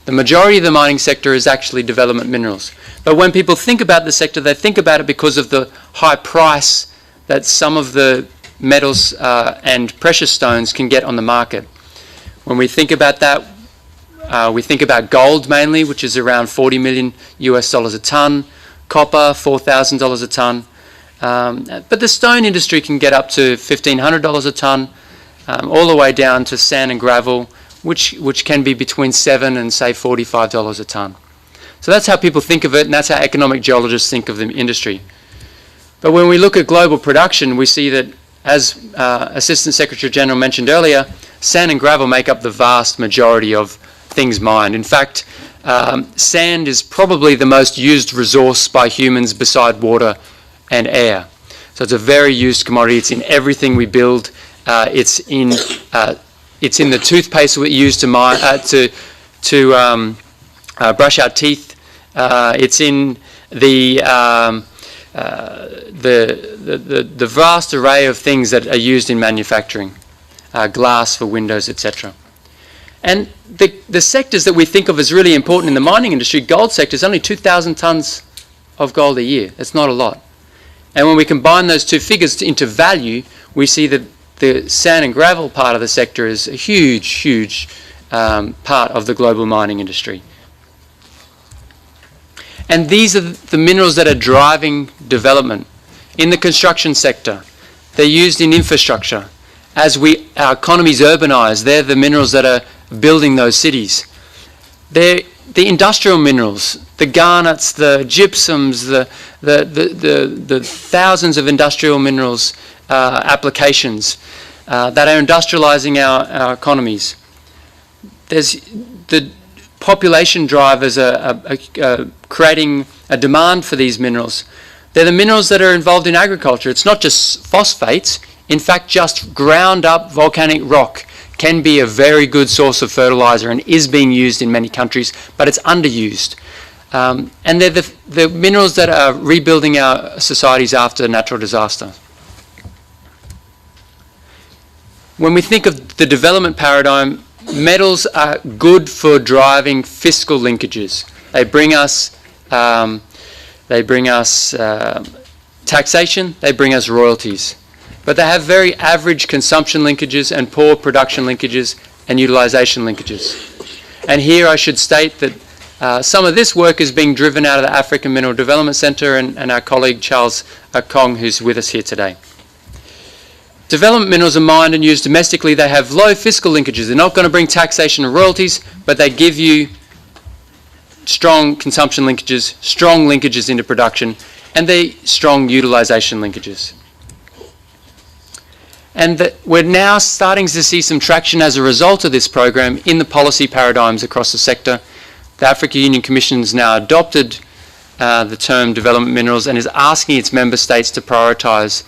The majority of the mining sector is actually development minerals. But when people think about the sector, they think about it because of the high price that some of the metals and precious stones can get on the market. When we think about that, we think about gold mainly, which is around $40 million a tonne, copper $4,000 a tonne, but the stone industry can get up to $1,500 a tonne, all the way down to sand and gravel, which can be between $7 and say $45 a tonne. So that's how people think of it, and that's how economic geologists think of the industry. But when we look at global production, we see that, as Assistant Secretary General mentioned earlier, sand and gravel make up the vast majority of things mined. In fact, sand is probably the most used resource by humans beside water and air. So it's a very used commodity. It's in everything we build. It's in the toothpaste we use to brush our teeth. It's in the vast array of things that are used in manufacturing, glass for windows, etc. And the sectors that we think of as really important in the mining industry, gold sector is only 2,000 tonnes of gold a year. That's not a lot. And when we combine those two figures into value, we see that the sand and gravel part of the sector is a huge, huge part of the global mining industry. And these are the minerals that are driving development. In the construction sector, they're used in infrastructure. As our economies urbanise, they're the minerals that are building those cities. They're the industrial minerals, the garnets, the gypsums, the thousands of industrial minerals applications that are industrializing our economies. There's the population drivers are creating a demand for these minerals. They're the minerals that are involved in agriculture. It's not just phosphates. In fact, just ground up volcanic rock can be a very good source of fertilizer and is being used in many countries, but it's underused. And they're the minerals that are rebuilding our societies after natural disaster. When we think of the development paradigm, metals are good for driving fiscal linkages. They bring us taxation, they bring us royalties. But they have very average consumption linkages and poor production linkages and utilisation linkages. And here I should state that some of this work is being driven out of the African Mineral Development Centre and our colleague Charles Kong, who's with us here today. Development minerals are mined and used domestically. They have low fiscal linkages. They're not going to bring taxation or royalties, but they give you strong consumption linkages, strong linkages into production, and they strong utilisation linkages. And we're now starting to see some traction as a result of this program in the policy paradigms across the sector. The African Union Commission has now adopted the term development minerals and is asking its member states to prioritise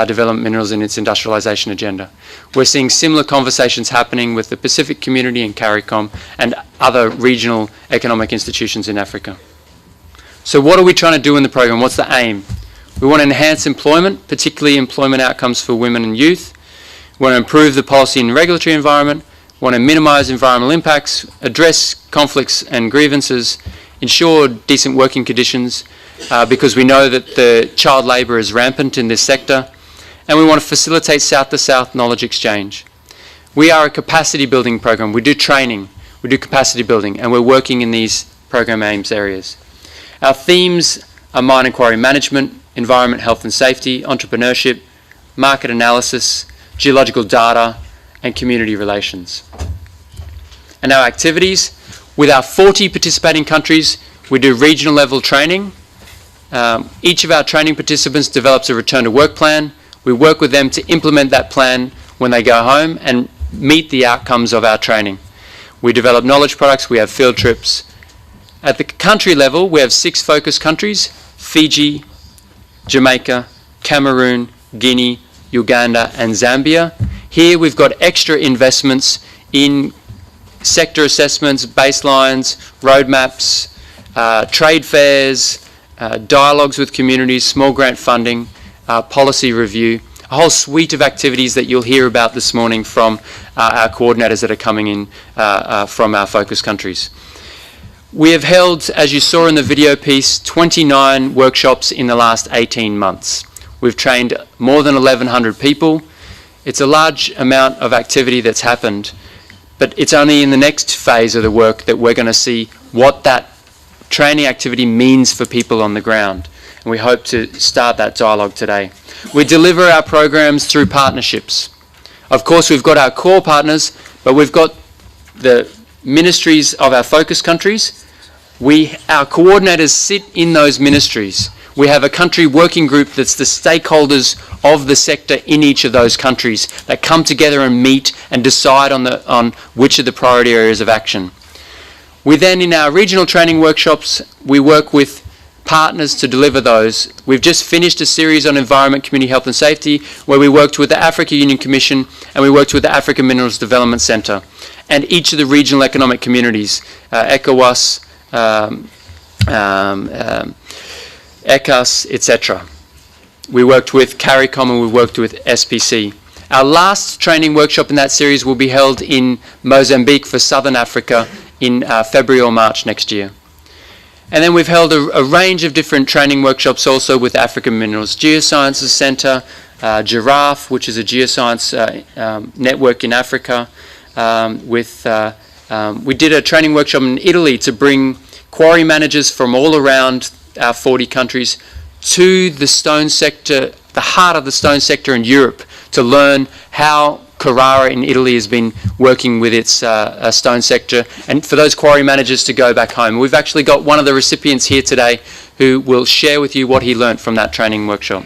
development minerals in its industrialisation agenda. We're seeing similar conversations happening with the Pacific Community and CARICOM and other regional economic institutions in Africa. So what are we trying to do in the program? What's the aim? We want to enhance employment, particularly employment outcomes for women and youth. We want to improve the policy and regulatory environment. We want to minimise environmental impacts, address conflicts and grievances, ensure decent working conditions, because we know that the child labour is rampant in this sector, and we want to facilitate south-to-south knowledge exchange. We are a capacity building program. We do training, we do capacity building, and we're working in these program aims areas. Our themes are mine and quarry management, environment, health and safety, entrepreneurship, market analysis, geological data, and community relations. And our activities, with our 40 participating countries, we do regional level training. Each of our training participants develops a return to work plan. We work with them to implement that plan when they go home and meet the outcomes of our training. We develop knowledge products, we have field trips. At the country level, we have 6 focus countries: Fiji, Jamaica, Cameroon, Guinea, Uganda and Zambia. Here we've got extra investments in sector assessments, baselines, roadmaps, trade fairs, dialogues with communities, small grant funding, policy review, a whole suite of activities that you'll hear about this morning from our coordinators that are coming in from our focus countries. We have held, as you saw in the video piece, 29 workshops in the last 18 months. We've trained more than 1,100 people. It's a large amount of activity that's happened, but it's only in the next phase of the work that we're going to see what that training activity means for people on the ground. And we hope to start that dialogue today. We deliver our programs through partnerships. Of course, we've got our core partners, but we've got the ministries of our focus countries. Our coordinators sit in those ministries. We have a country working group that's the stakeholders of the sector in each of those countries that come together and meet and decide on which are the priority areas of action. We then, in our regional training workshops, we work with partners to deliver those. We've just finished a series on environment, community health and safety, where we worked with the African Union Commission and we worked with the African Minerals Development Centre and each of the regional economic communities, ECOWAS, ECAS, etc. We worked with CARICOM and we worked with SPC. Our last training workshop in that series will be held in Mozambique for Southern Africa in February or March next year. And then we've held a range of different training workshops also with African Minerals Geosciences Centre, Giraffe, which is a geoscience network in Africa. We did a training workshop in Italy to bring quarry managers from all around our 40 countries to the stone sector, the heart of the stone sector in Europe, to learn how Carrara in Italy has been working with its stone sector, and for those quarry managers to go back home. We've actually got one of the recipients here today who will share with you what he learnt from that training workshop.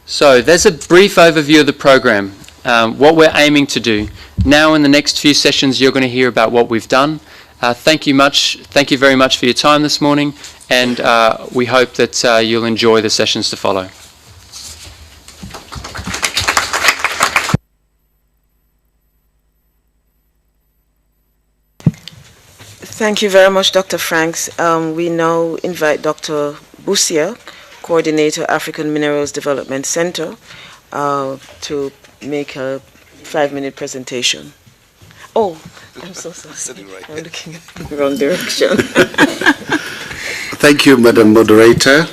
So there's a brief overview of the program, what we're aiming to do. Now in the next few sessions you're going to hear about what we've done. Thank you very much for your time this morning, and we hope that you'll enjoy the sessions to follow. Thank you very much, Dr. Franks. We now invite Dr. Busia, Coordinator, African Minerals Development Center, to make a 5-minute presentation. Oh, I'm so sorry. I'm looking in the wrong direction. Thank you, Madam Moderator.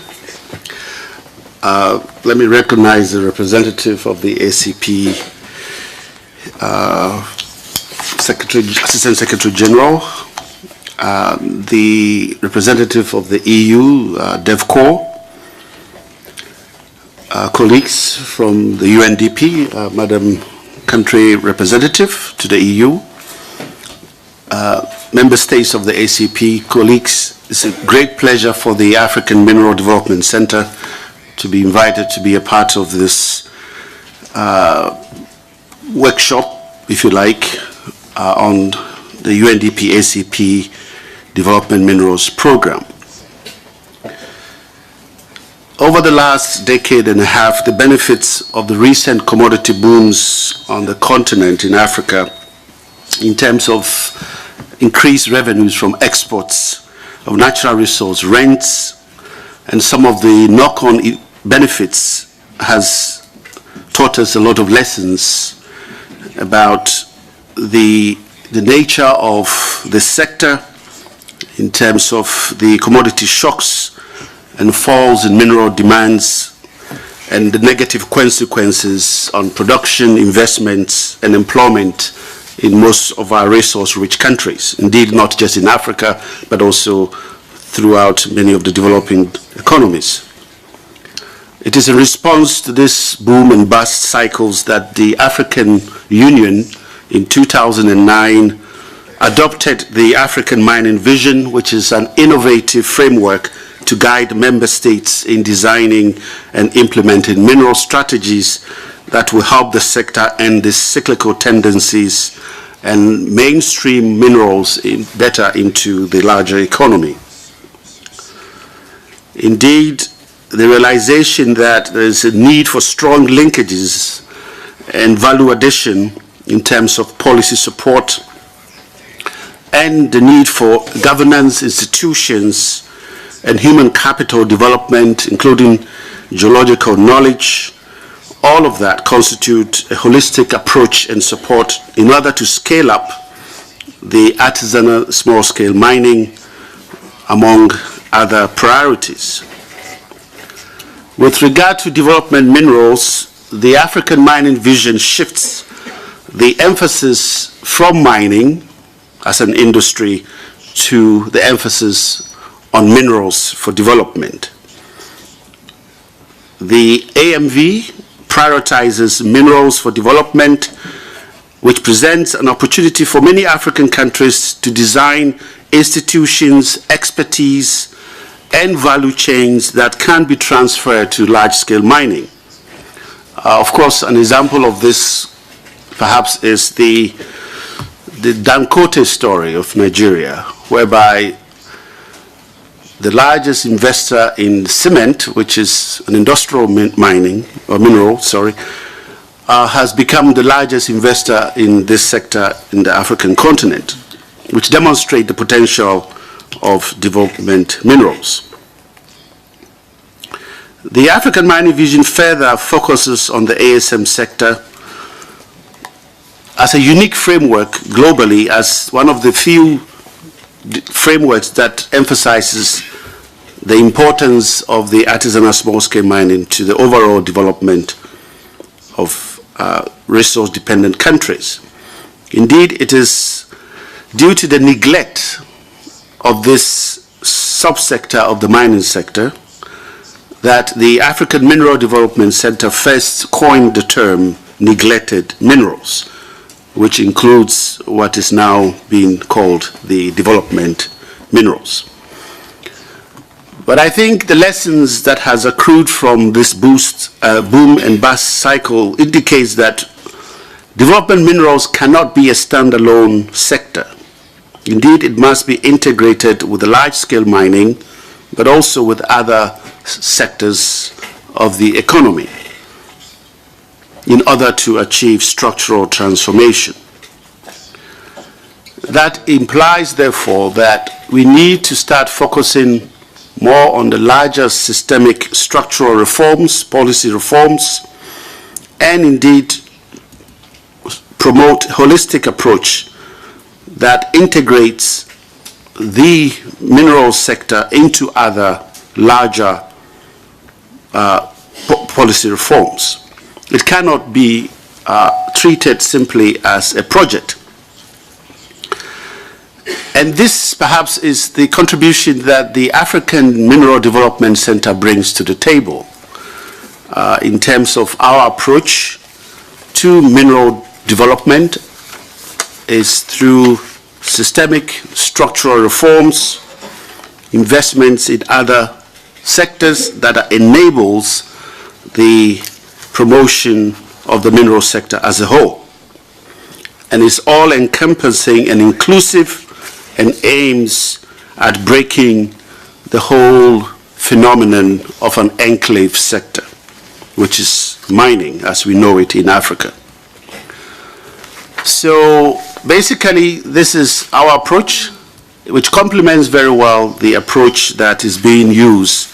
Let me recognize the representative of the ACP, Assistant Secretary General, the representative of the EU, DevCo, colleagues from the UNDP, Madam Country Representative to the EU, member states of the ACP, colleagues. It's a great pleasure for the African Mineral Development Center to be invited to be a part of this workshop, if you like, on the UNDP ACP Development Minerals Programme. Over the last decade and a half, the benefits of the recent commodity booms on the continent in Africa in terms of increased revenues from exports of natural resource rents and some of the knock-on benefits has taught us a lot of lessons about the nature of the sector in terms of the commodity shocks and falls in mineral demands and the negative consequences on production, investments, and employment in most of our resource-rich countries. Indeed, not just in Africa, but also throughout many of the developing economies. It is in response to this boom and bust cycles that the African Union in 2009 adopted the African Mining Vision, which is an innovative framework to guide member states in designing and implementing mineral strategies that will help the sector end the cyclical tendencies and mainstream minerals better into the larger economy. Indeed, the realization that there is a need for strong linkages and value addition in terms of policy support and the need for governance, institutions, and human capital development, including geological knowledge, all of that constitute a holistic approach and support in order to scale up the artisanal small-scale mining, among other priorities. With regard to development minerals, the African Mining Vision shifts the emphasis from mining as an industry to the emphasis on minerals for development. The AMV prioritizes minerals for development, which presents an opportunity for many African countries to design institutions, expertise, and value chains that can be transferred to large-scale mining. Of course, an example of this perhaps is the Dangote story of Nigeria, whereby the largest investor in cement, which is an industrial mineral, has become the largest investor in this sector in the African continent, which demonstrate the potential of development minerals. The African Mining Vision further focuses on the ASM sector as a unique framework globally, as one of the few frameworks that emphasizes the importance of the artisanal small-scale mining to the overall development of resource-dependent countries. Indeed, it is due to the neglect of this subsector of the mining sector that the African Mineral Development Center first coined the term neglected minerals, which includes what is now being called the development minerals. But I think the lessons that has accrued from this boom and bust cycle indicates that development minerals cannot be a standalone sector. Indeed, it must be integrated with the large-scale mining, but also with other sectors of the economy in order to achieve structural transformation. That implies, therefore, that we need to start focusing more on the larger systemic structural reforms, policy reforms, and indeed promote a holistic approach that integrates the mineral sector into other larger policy reforms. It cannot be treated simply as a project. And this perhaps is the contribution that the African Mineral Development Center brings to the table in terms of our approach to mineral development is through systemic structural reforms, investments in other sectors that enables the promotion of the mineral sector as a whole. And it's all encompassing and inclusive and aims at breaking the whole phenomenon of an enclave sector, which is mining as we know it in Africa. So basically, this is our approach, which complements very well the approach that is being used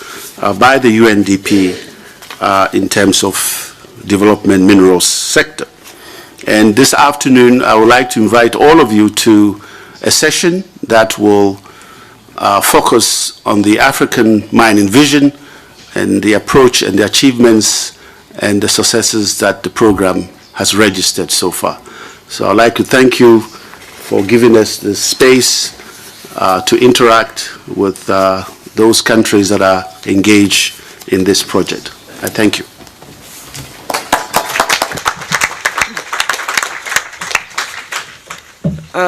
by the UNDP in terms of development minerals sector. And this afternoon, I would like to invite all of you to a session that will focus on the African mining vision and the approach and the achievements and the successes that the program has registered so far. So I'd like to thank you for giving us the space to interact with those countries that are engaged in this project. I thank you.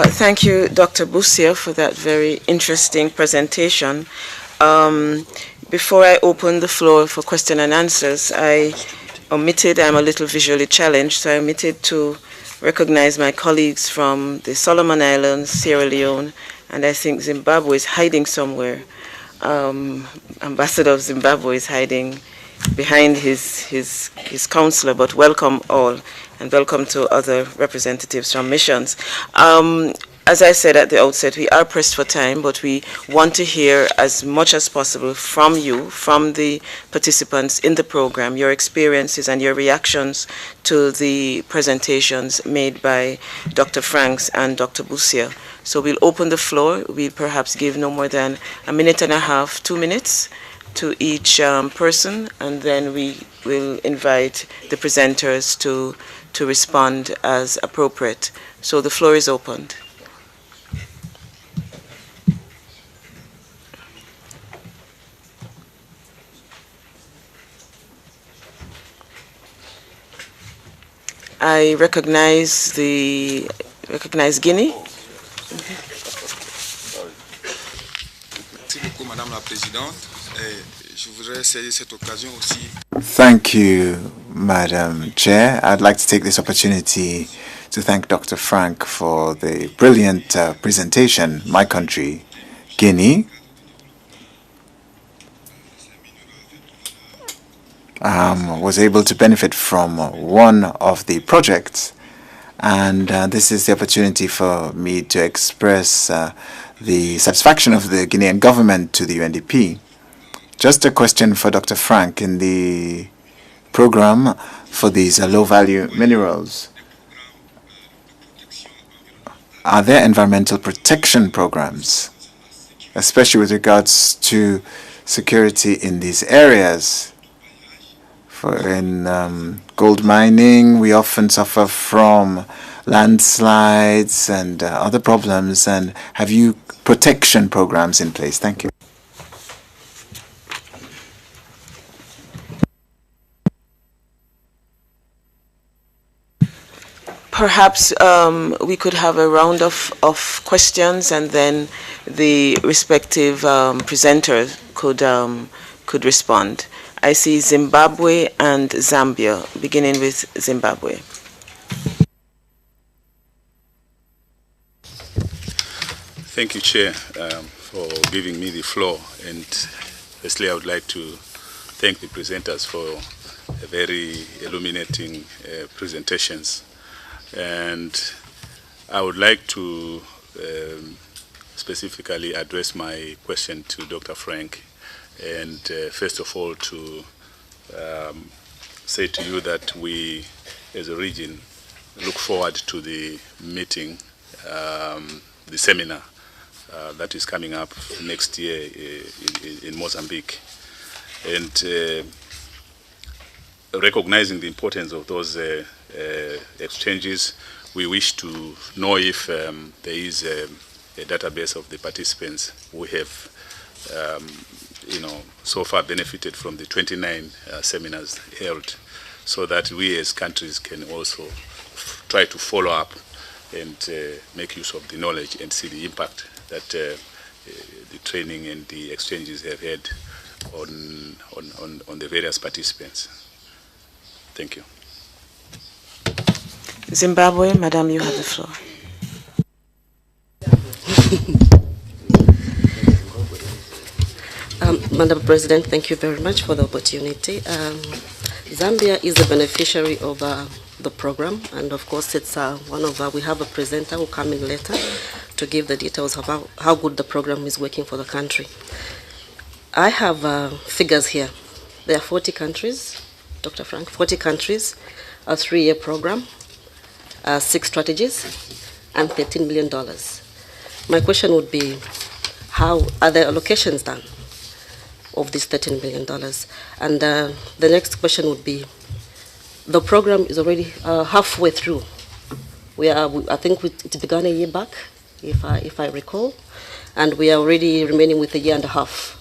Thank you, Dr. Busia, for that very interesting presentation. Before I open the floor for question and answers, I'm a little visually challenged, so I omitted to recognize my colleagues from the Solomon Islands, Sierra Leone, and I think Zimbabwe is hiding somewhere. Ambassador of Zimbabwe is hiding behind his counselor, but welcome all, and welcome to other representatives from missions. As I said at the outset, we are pressed for time, but we want to hear as much as possible from you, from the participants in the program, your experiences and your reactions to the presentations made by Dr. Franks and Dr. Busia. So we'll open the floor. We'll perhaps give no more than a minute and a half, 2 minutes to each person, and then we will invite the presenters to respond as appropriate. So the floor is opened. I recognize Guinea. Merci beaucoup, Madame la Présidente. Je voudrais saisir cette occasion aussi. Thank you, Madam Chair. I'd like to take this opportunity to thank Dr. Frank for the brilliant presentation. My country, Guinea, was able to benefit from one of the projects, and this is the opportunity for me to express the satisfaction of the Guinean government to the UNDP. Just a question for Dr. Frank. In the program for these low-value minerals, are there environmental protection programs, especially with regards to security in these areas? In gold mining, we often suffer from landslides and other problems. And have you protection programs in place? Thank you. Perhaps we could have a round of questions, and then the respective presenters could respond. I see Zimbabwe and Zambia, beginning with Zimbabwe. Thank you, Chair, for giving me the floor. And firstly, I would like to thank the presenters for very illuminating presentations. And I would like to specifically address my question to Dr. Frank. And first of all, to say to you that we, as a region, look forward to the meeting, the seminar that is coming up next year in Mozambique. And recognizing the importance of those exchanges, we wish to know if there is a database of the participants who have so far benefited from the 29 seminars held, so that we as countries can also try to follow up and make use of the knowledge and see the impact that the training and the exchanges have had on the various participants. Thank you. Zimbabwe, Madam, you have the floor. Madam President, thank you very much for the opportunity. Zambia is the beneficiary of the program, and of course it's one of we have a presenter who will come in later to give the details of how good the program is working for the country. I have figures here. There are 40 countries, Dr. Frank, 40 countries, a 3-year program, 6 strategies, and $13 million. My question would be, how are the allocations done of this $13 million? And the next question would be, the program is already halfway through. I think it began a year back, if I recall, and we are already remaining with a year and a half.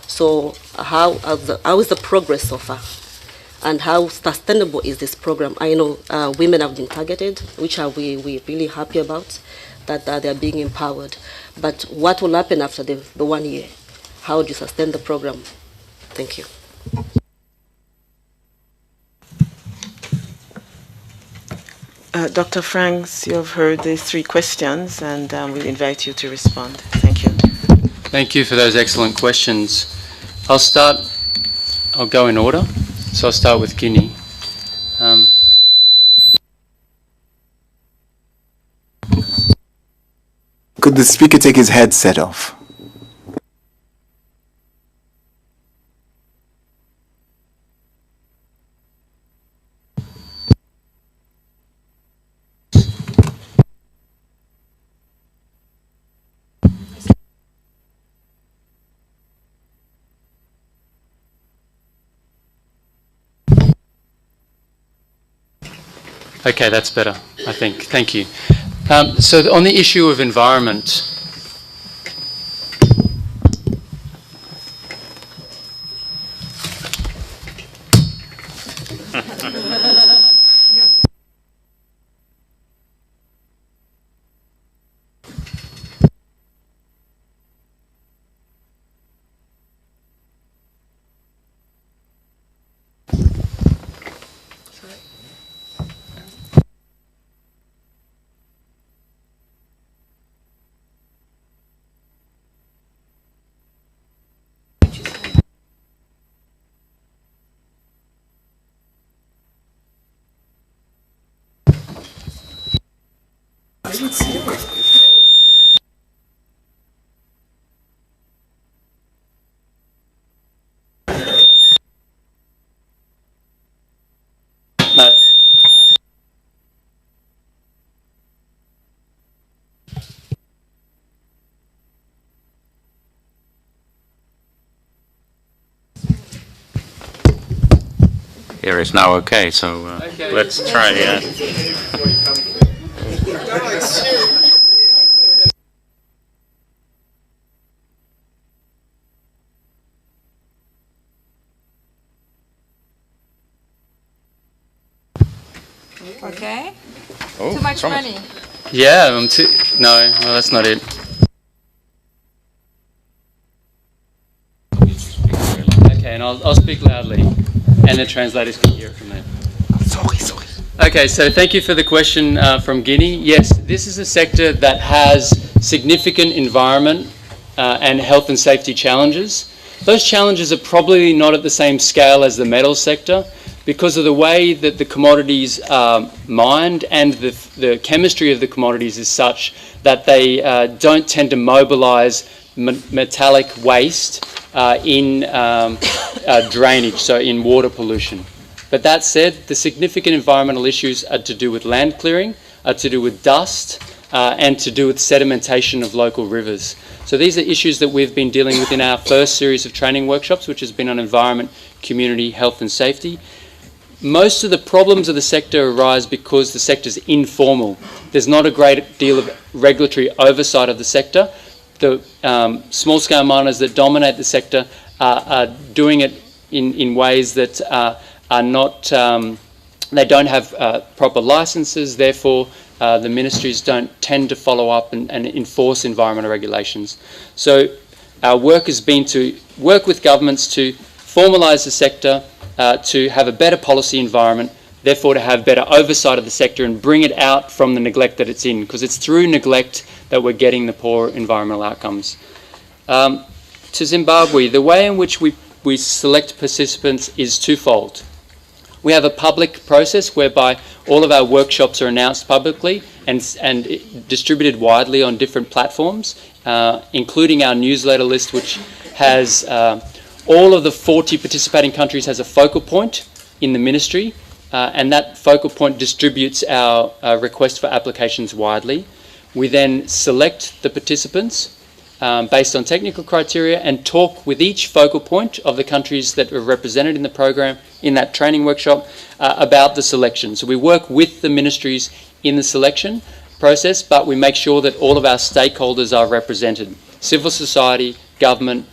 So how is the progress so far? And how sustainable is this program? I know women have been targeted, which we're really happy about, that they're being empowered. But what will happen after the 1 year? How do you sustain the program? Thank you. Dr. Franks, you have heard the 3 questions, and we'll invite you to respond. Thank you. Thank you for those excellent questions. I'll go in order. So I'll start with Guinea. Could the speaker take his headset off? Okay, that's better, I think. Thank you. So on the issue of environment, Here is now okay, so let's try. Okay. Oh, too much promise. money. Yeah, no, well, that's not it. Okay, and I'll speak loudly, and the translators can hear it from there. Sorry. Okay, so thank you for the question from Guinea. Yes, this is a sector that has significant environment and health and safety challenges. Those challenges are probably not at the same scale as the metals sector because of the way that the commodities are mined, and the chemistry of the commodities is such that they don't tend to mobilise metallic waste in drainage, so in water pollution. But that said, the significant environmental issues are to do with land clearing, are to do with dust, and to do with sedimentation of local rivers. So these are issues that we've been dealing with in our first series of training workshops, which has been on environment, community, health and safety. Most of the problems of the sector arise because the sector is informal. There's not a great deal of regulatory oversight of the sector. The small-scale miners that dominate the sector are doing it in ways that are not, they don't have proper licenses, therefore the ministries don't tend to follow up and enforce environmental regulations. So our work has been to work with governments to formalise the sector, to have a better policy environment, therefore to have better oversight of the sector and bring it out from the neglect that it's in, because it's through neglect that we're getting the poor environmental outcomes. To Zimbabwe, the way in which we select participants is twofold. We have a public process whereby all of our workshops are announced publicly and distributed widely on different platforms, including our newsletter list, which has all of the 40 participating countries has a focal point in the ministry, and that focal point distributes our request for applications widely. We then select the participants based on technical criteria and talk with each focal point of the countries that are represented in the program in that training workshop about the selection. So we work with the ministries in the selection process, but we make sure that all of our stakeholders are represented: civil society, government,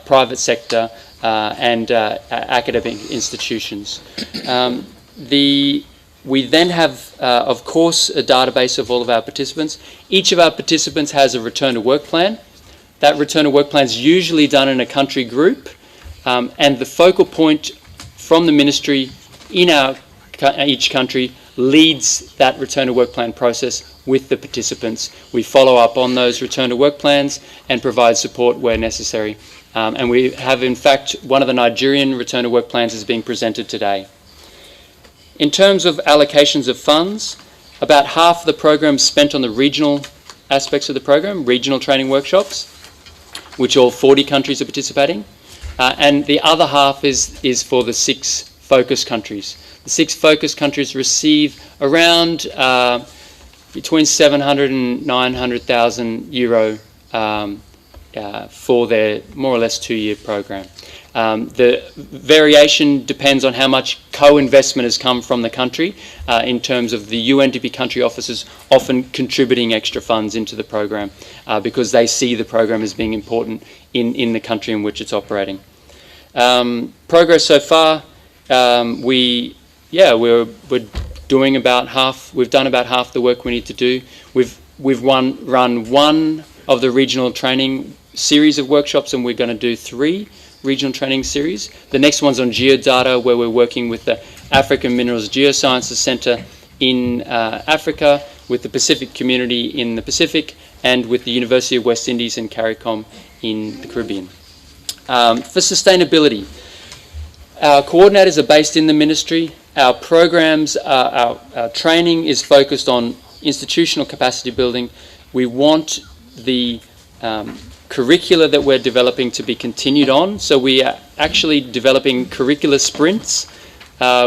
private sector, and academic institutions. We then have, of course, a database of all of our participants. Each of our participants has a return to work plan. That return to work plan is usually done in a country group, and the focal point from the ministry in each country leads that return to work plan process with the participants. We follow up on those return to work plans and provide support where necessary. And we have, in fact, one of the Nigerian return to work plans is being presented today. In terms of allocations of funds, about half of the program is spent on the regional aspects of the program, regional training workshops, which all 40 countries are participating, and the other half is for the 6 focus countries. The 6 focus countries receive around between 700 and 900,000 euro for their more or less 2-year program. The variation depends on how much co-investment has come from the country in terms of the UNDP country officers often contributing extra funds into the program because they see the program as being important in the country in which it's operating. Progress so far, we're doing about half. We've done about half the work we need to do. We've run one of the regional training series of workshops, and we're going to do 3 regional training series. The next one's on geodata, where we're working with the African Minerals Geosciences Centre in Africa, with the Pacific Community in the Pacific, and with the University of West Indies and CARICOM in the Caribbean. For sustainability, our coordinators are based in the ministry. Our programs, our training is focused on institutional capacity building. We want the curricula that we're developing to be continued on. So we are actually developing curricula sprints,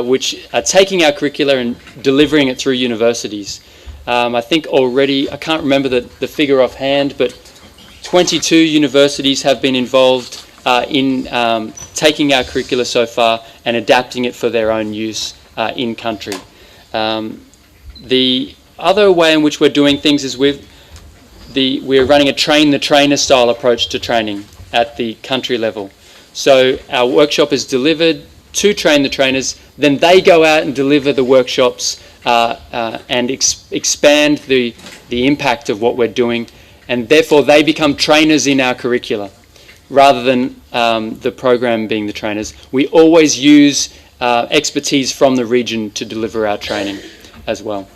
which are taking our curricula and delivering it through universities. I think already, I can't remember the figure offhand, but 22 universities have been involved in taking our curricula so far and adapting it for their own use in country. The other way in which we're doing things is we're running a train-the-trainer style approach to training at the country level. So our workshop is delivered to train the trainers, then they go out and deliver the workshops and expand the impact of what we're doing, and therefore they become trainers in our curricula rather than the program being the trainers. We always use expertise from the region to deliver our training as well.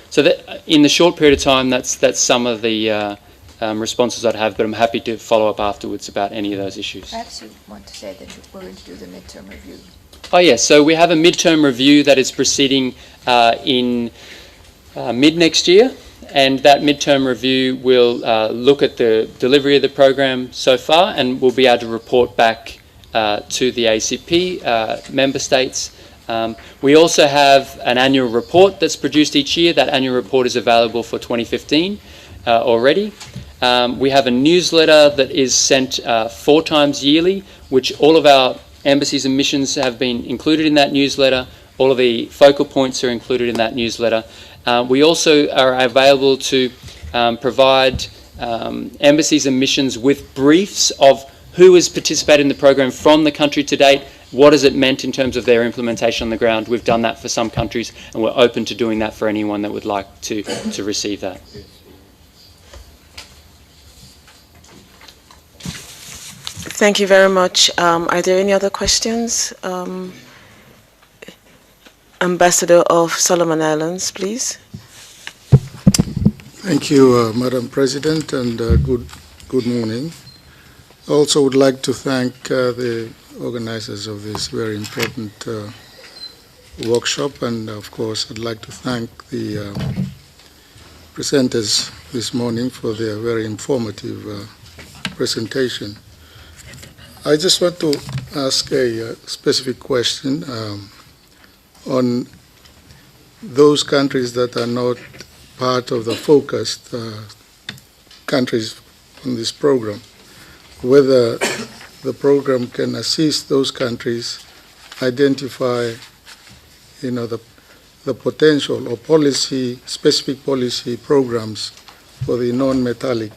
So that in the short period of time, that's some of the responses I'd have, but I'm happy to follow up afterwards about any of those issues. Perhaps you want to say that we're going to do the midterm review. Oh yes, so we have a midterm review that is proceeding in mid next year, and that midterm review will look at the delivery of the program so far, and we'll be able to report back to the ACP member states. We also have an annual report that's produced each year. That annual report is available for 2015 already. We have a newsletter that is sent 4 times yearly, which all of our embassies and missions have been included in that newsletter. All of the focal points are included in that newsletter. We also are available to provide embassies and missions with briefs of who has participated in the program from the country to date, what has it meant in terms of their implementation on the ground. We've done that for some countries, and we're open to doing that for anyone that would like to receive that. Thank you very much. Are there any other questions? Ambassador of Solomon Islands, please. Thank you, Madam President, and good morning. I also would like to thank the organizers of this very important workshop, and of course I'd like to thank the presenters this morning for their very informative presentation. I just want to ask a specific question on those countries that are not part of the focused countries on this program, whether the program can assist those countries identify, the potential or specific policy programs for the non-metallic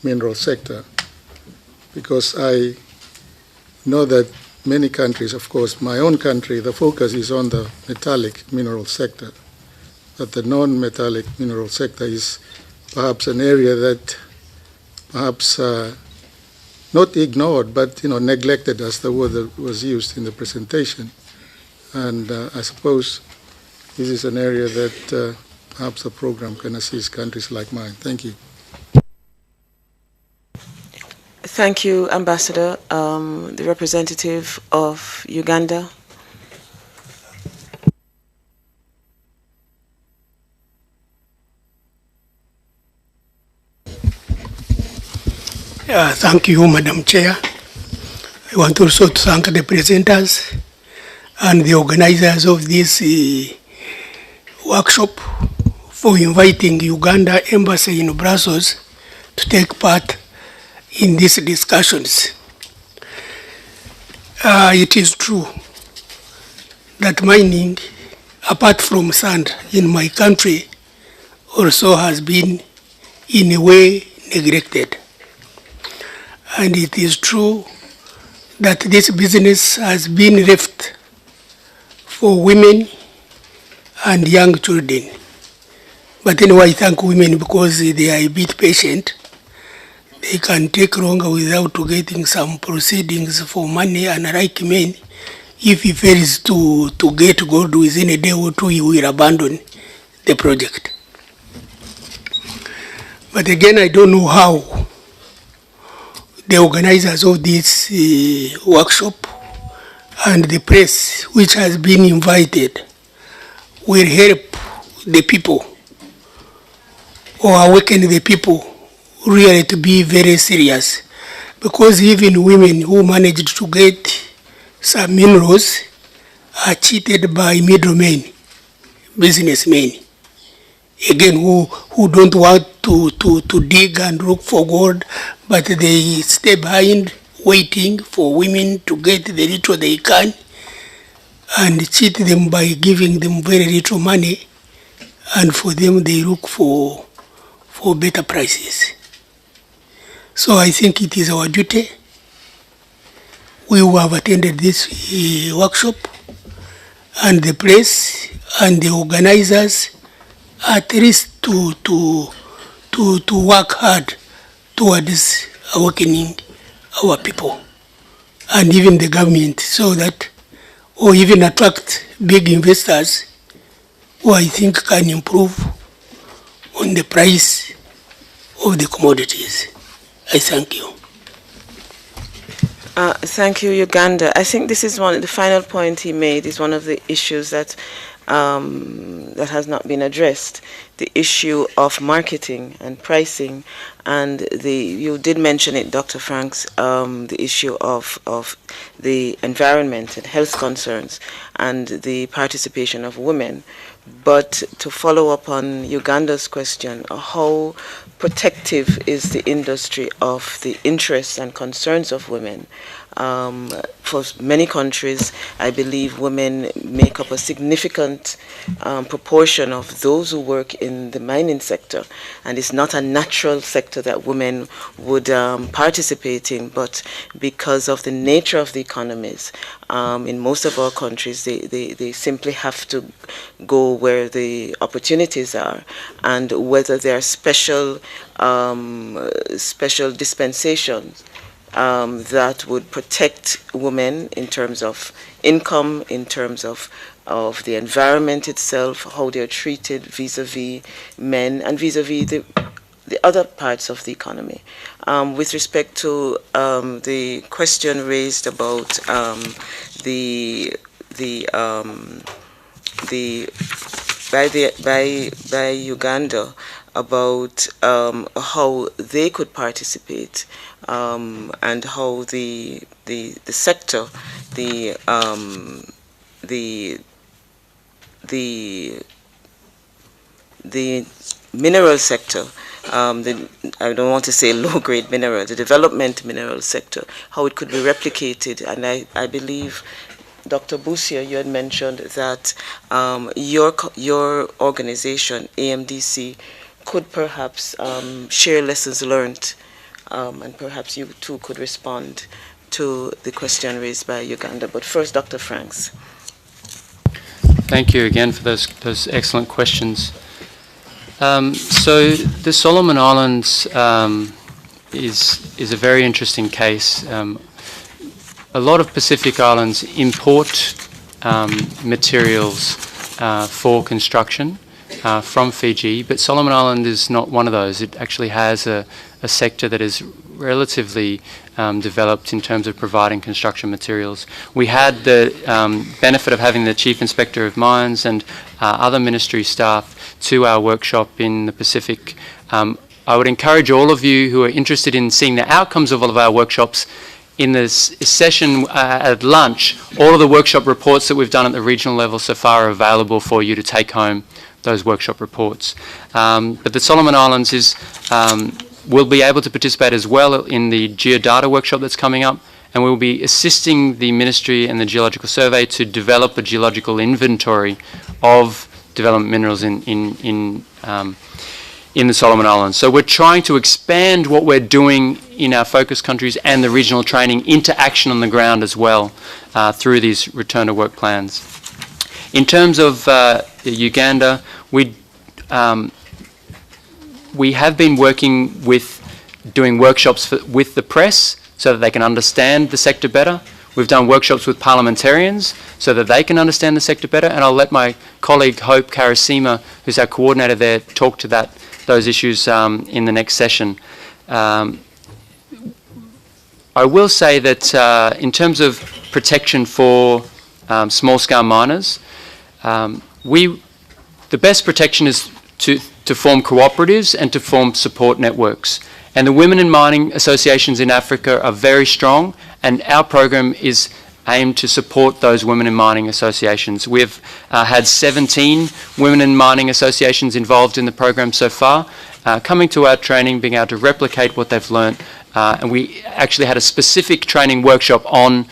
mineral sector. Because I know that many countries, of course, my own country, the focus is on the metallic mineral sector. But the non-metallic mineral sector is perhaps an area that perhaps not ignored, but neglected, as the word that was used in the presentation. And I suppose this is an area that perhaps the program can assist countries like mine. Thank you. Thank you, Ambassador. The representative of Uganda. Thank you, Madam Chair. I want also to thank the presenters and the organizers of this workshop for inviting Uganda Embassy in Brussels to take part in these discussions. It is true that mining, apart from sand in my country, also has been in a way neglected. And it is true that this business has been left for women and young children. But anyway, I thank women because they are a bit patient. They can take longer without getting some proceedings for money, and like men, if he fails to get gold within a day or two, he will abandon the project. But again, I don't know how the organizers of this workshop and the press, which has been invited, will help the people or awaken the people really to be very serious. Because even women who managed to get some minerals are cheated by middlemen, businessmen, again, who don't want to dig and look for gold, but they stay behind waiting for women to get the little they can and cheat them by giving them very little money, and for them they look for better prices. So I think it is our duty, we who have attended this workshop, and the press and the organizers at least to work hard towards awakening our people and even the government, so that, or even attract big investors who I think can improve on the price of the commodities. I thank you. Thank you, Uganda. I think this is the final point he made is one of the issues that that has not been addressed, the issue of marketing and pricing, and you did mention it, Dr. Franks, the issue of the environment and health concerns and the participation of women. But to follow up on Uganda's question, how protective is the industry of the interests and concerns of women? For many countries, I believe women make up a significant proportion of those who work in the mining sector, and it's not a natural sector that women would participate in, but because of the nature of the economies, in most of our countries, they simply have to go where the opportunities are, and whether there are special dispensations that would protect women in terms of income, in terms of the environment itself, how they're treated vis-a-vis men and vis-a-vis the other parts of the economy. With respect to the question raised about by Uganda about how they could participate and how the sector, the mineral sector, I don't want to say low-grade mineral, the development mineral sector, how it could be replicated. And I believe, Dr. Busia, you had mentioned that your organization, AMDC, could perhaps share lessons learned, and perhaps you too could respond to the question raised by Uganda. But first, Dr. Franks. Thank you again for those excellent questions. So the Solomon Islands is a very interesting case. A lot of Pacific Islands import materials for construction from Fiji, but Solomon Island is not one of those. It actually has a sector that is relatively developed in terms of providing construction materials. We had the benefit of having the Chief Inspector of Mines and other ministry staff to our workshop in the Pacific. I would encourage all of you who are interested in seeing the outcomes of all of our workshops in this session at lunch. All of the workshop reports that we've done at the regional level so far are available for you to take home, those workshop reports. But the Solomon Islands will be able to participate as well in the geodata workshop that's coming up, and we'll be assisting the Ministry and the Geological Survey to develop a geological inventory of development minerals in the Solomon Islands. So we're trying to expand what we're doing in our focus countries and the regional training into action on the ground as well through these return to work plans. In terms of Uganda, we have been working with doing workshops with the press so that they can understand the sector better. We've done workshops with parliamentarians so that they can understand the sector better, and I'll let my colleague Hope Karasima, who's our coordinator there, talk to those issues in the next session. I will say that in terms of protection for small-scale miners, the best protection is to form cooperatives and to form support networks. And the women in mining associations in Africa are very strong, and our program is aimed to support those women in mining associations. We've had 17 women in mining associations involved in the program so far, coming to our training, being able to replicate what they've learnt, and we actually had a specific training workshop on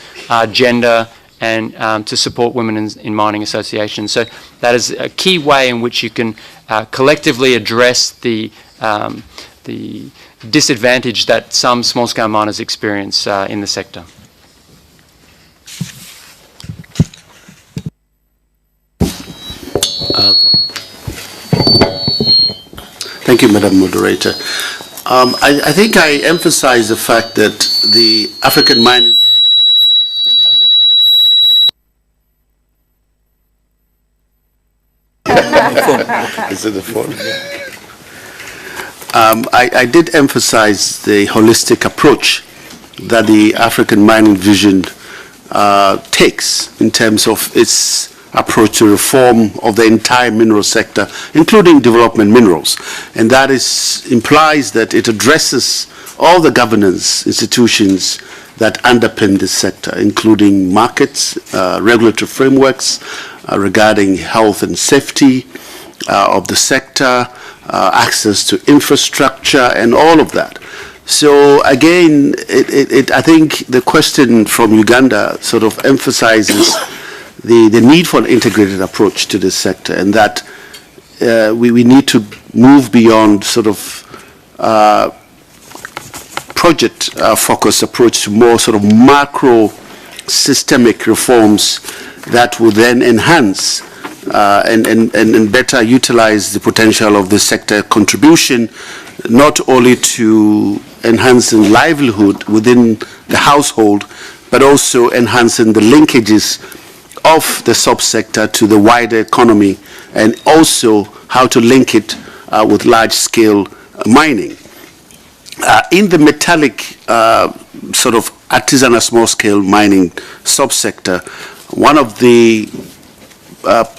gender and to support women in mining associations. So that is a key way in which you can collectively address the disadvantage that some small-scale miners experience in the sector. Thank you, Madam Moderator. I think I emphasize the fact that the African mining Is it the phone? I did emphasize the holistic approach that the African mining vision takes in terms of its approach to reform of the entire mineral sector, including development minerals. And that implies that it addresses all the governance institutions that underpin this sector, including markets, regulatory frameworks regarding health and safety of the sector, access to infrastructure, and all of that. So again, I think the question from Uganda sort of emphasizes the need for an integrated approach to this sector, and that we need to move beyond sort of project-focused approach to more sort of macro systemic reforms that will then enhance and better utilize the potential of the sector contribution, not only to enhancing livelihood within the household, but also enhancing the linkages of the subsector to the wider economy, and also how to link it with large-scale mining. In the metallic sort of artisanal small-scale mining subsector, one of the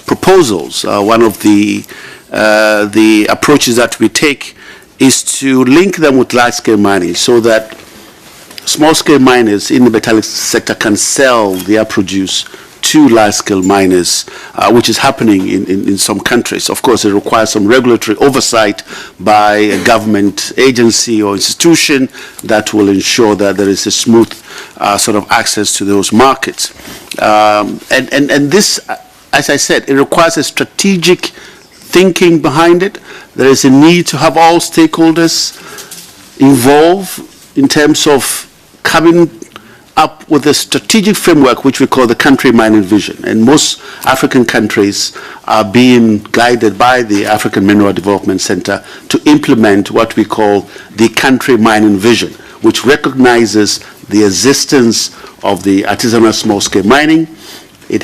proposals, one of the approaches that we take is to link them with large-scale mining, so that small-scale miners in the metallic sector can sell their produce to large-scale miners, which is happening in some countries. Of course, it requires some regulatory oversight by a government agency or institution that will ensure that there is a smooth sort of access to those markets. And this, as I said, it requires a strategic thinking behind it. There is a need to have all stakeholders involved in terms of coming up with a strategic framework which we call the country mining vision. And most African countries are being guided by the African Mineral Development Center to implement what we call the country mining vision, which recognizes the existence of the artisanal small-scale mining. It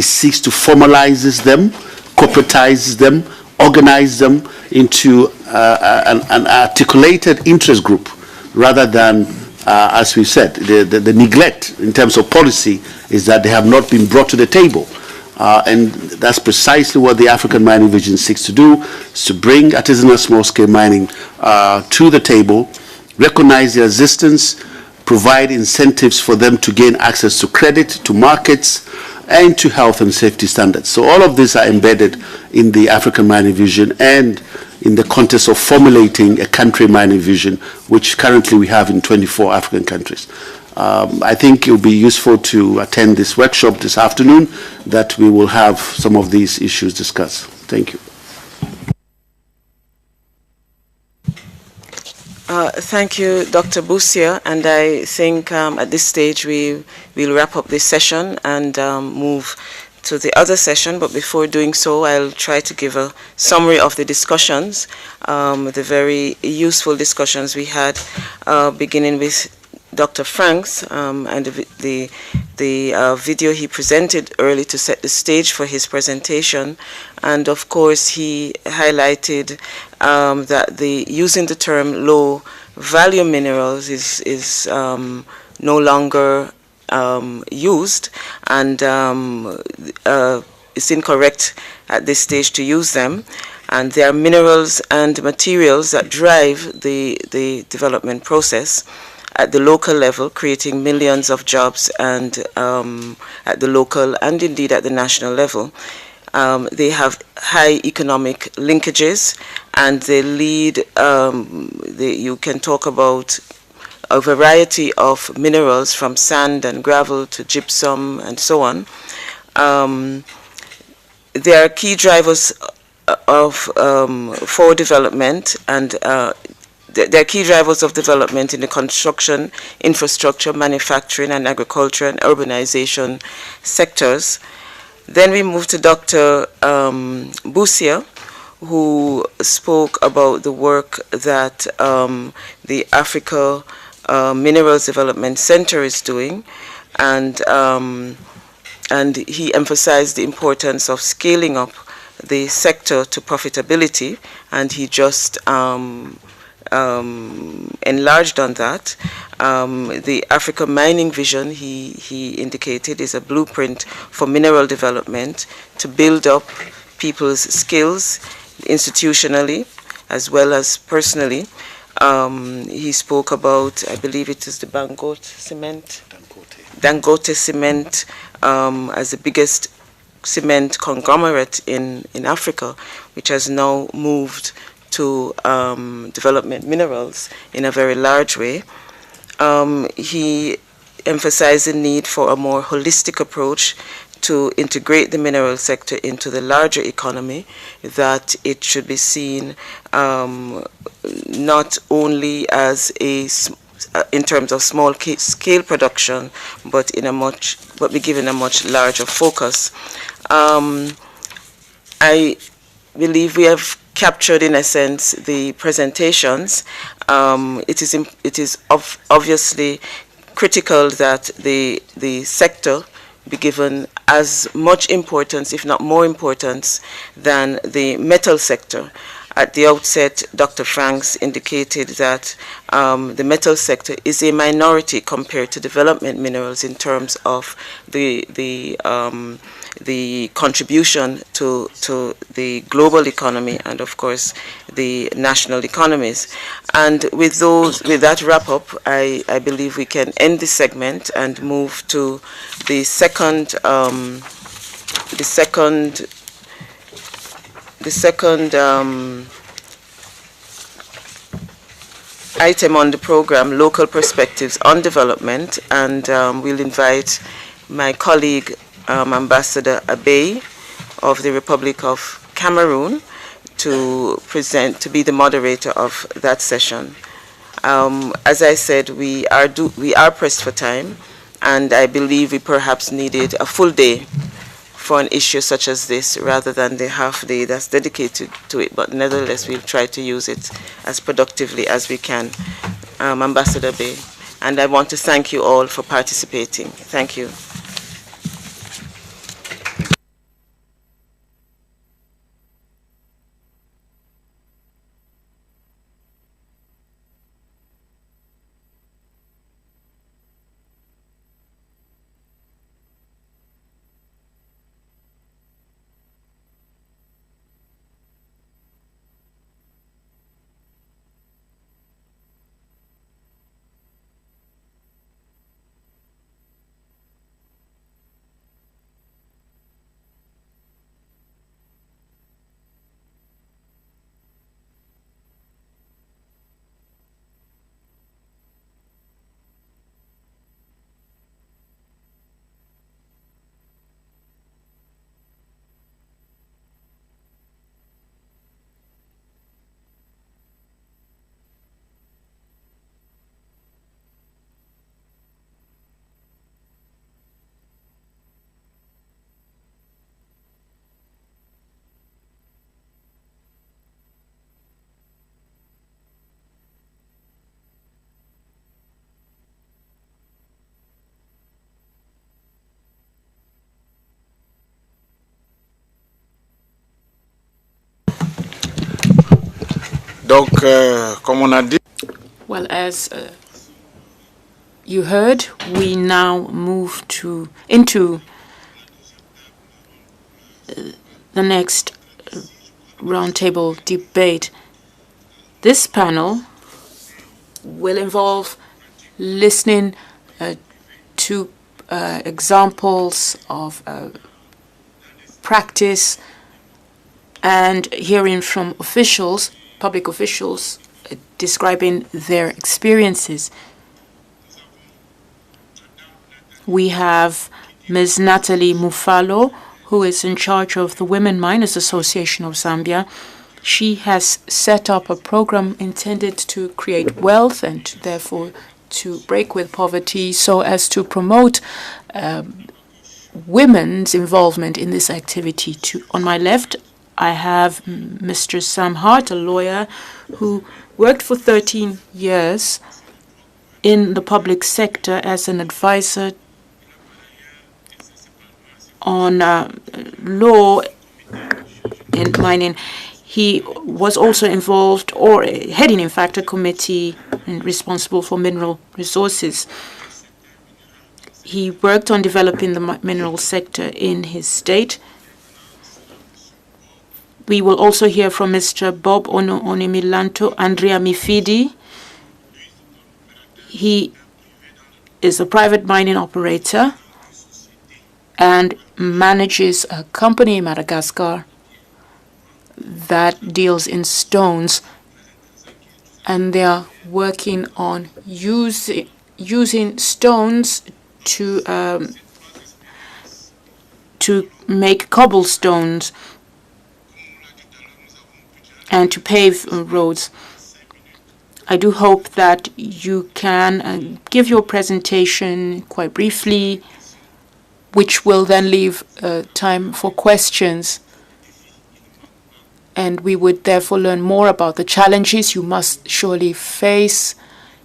seeks to formalize them, corporatize them, organize them into an articulated interest group, rather than as we said, the neglect in terms of policy is that they have not been brought to the table. And that's precisely what the African Mining Vision seeks to do, is to bring artisanal small-scale mining to the table, recognize their existence, provide incentives for them to gain access to credit, to markets, and to health and safety standards. So all of these are embedded in the African Mining Vision and in the context of formulating a country mining vision, which currently we have in 24 African countries. I think it will be useful to attend this workshop this afternoon, that we will have some of these issues discussed. Thank you. Thank you, Dr. Busia, and I think at this stage we will wrap up this session and move to the other session. But before doing so, I'll try to give a summary of the discussions, the very useful discussions we had, beginning with Dr. Franks and the video he presented early to set the stage for his presentation. And of course, he highlighted that using the term low value minerals is no longer used, and it's incorrect at this stage to use them. And there are minerals and materials that drive the development process at the local level, creating millions of jobs, and at the local and indeed at the national level. They have high economic linkages, and they lead, you can talk about a variety of minerals, from sand and gravel to gypsum and so on. They are key drivers for development, and they're key drivers of development in the construction, infrastructure, manufacturing, and agriculture and urbanization sectors. Then we move to Dr. Busia, who spoke about the work that the Africa Minerals Development Center is doing, and he emphasized the importance of scaling up the sector to profitability, and he just enlarged on that. The Africa Mining Vision, he indicated, is a blueprint for mineral development to build up people's skills institutionally as well as personally. He spoke about, I believe it is the Dangote Cement as the biggest cement conglomerate in Africa, which has now moved to development minerals in a very large way. He emphasized the need for a more holistic approach to integrate the mineral sector into the larger economy, that it should be seen not only as in terms of small scale production, but be given a much larger focus. I believe we have captured, in a sense, the presentations. It is obviously critical that the sector be given as much importance, if not more importance, than the metal sector. At the outset, Dr. Franks indicated that the metal sector is a minority compared to development minerals in terms of the contribution to the global economy and, of course, the national economies. And with that wrap up, I believe we can end this segment and move to the second item on the program, Local Perspectives on Development, and we'll invite my colleague, Ambassador Abe of the Republic of Cameroon, to be the moderator of that session. As I said, we are pressed for time, and I believe we perhaps needed a full day for an issue such as this rather than the half day that's dedicated to it, but nevertheless we'll try to use it as productively as we can. Ambassador Bay, and I want to thank you all for participating. Thank you. Donc, comme on a dit, well, as you heard, we now move into the next roundtable debate. This panel will involve listening to examples of practice and hearing from officials, public officials, describing their experiences. We have Ms. Natalie Mufalo, who is in charge of the Women Miners Association of Zambia. She has set up a program intended to create wealth and therefore to break with poverty so as to promote women's involvement in this activity. On my left, I have Mr. Sam Hart, a lawyer who worked for 13 years in the public sector as an advisor on law in mining. He was also involved, or heading in fact, a committee responsible for mineral resources. He worked on developing the mineral sector in his state. We will also hear from Mr. Bob Onemilanto Andrea Mifidi. He is a private mining operator and manages a company in Madagascar that deals in stones, and they are working on using stones to make cobblestones and to pave roads. I do hope that you can give your presentation quite briefly, which will then leave time for questions. And we would therefore learn more about the challenges you must surely face,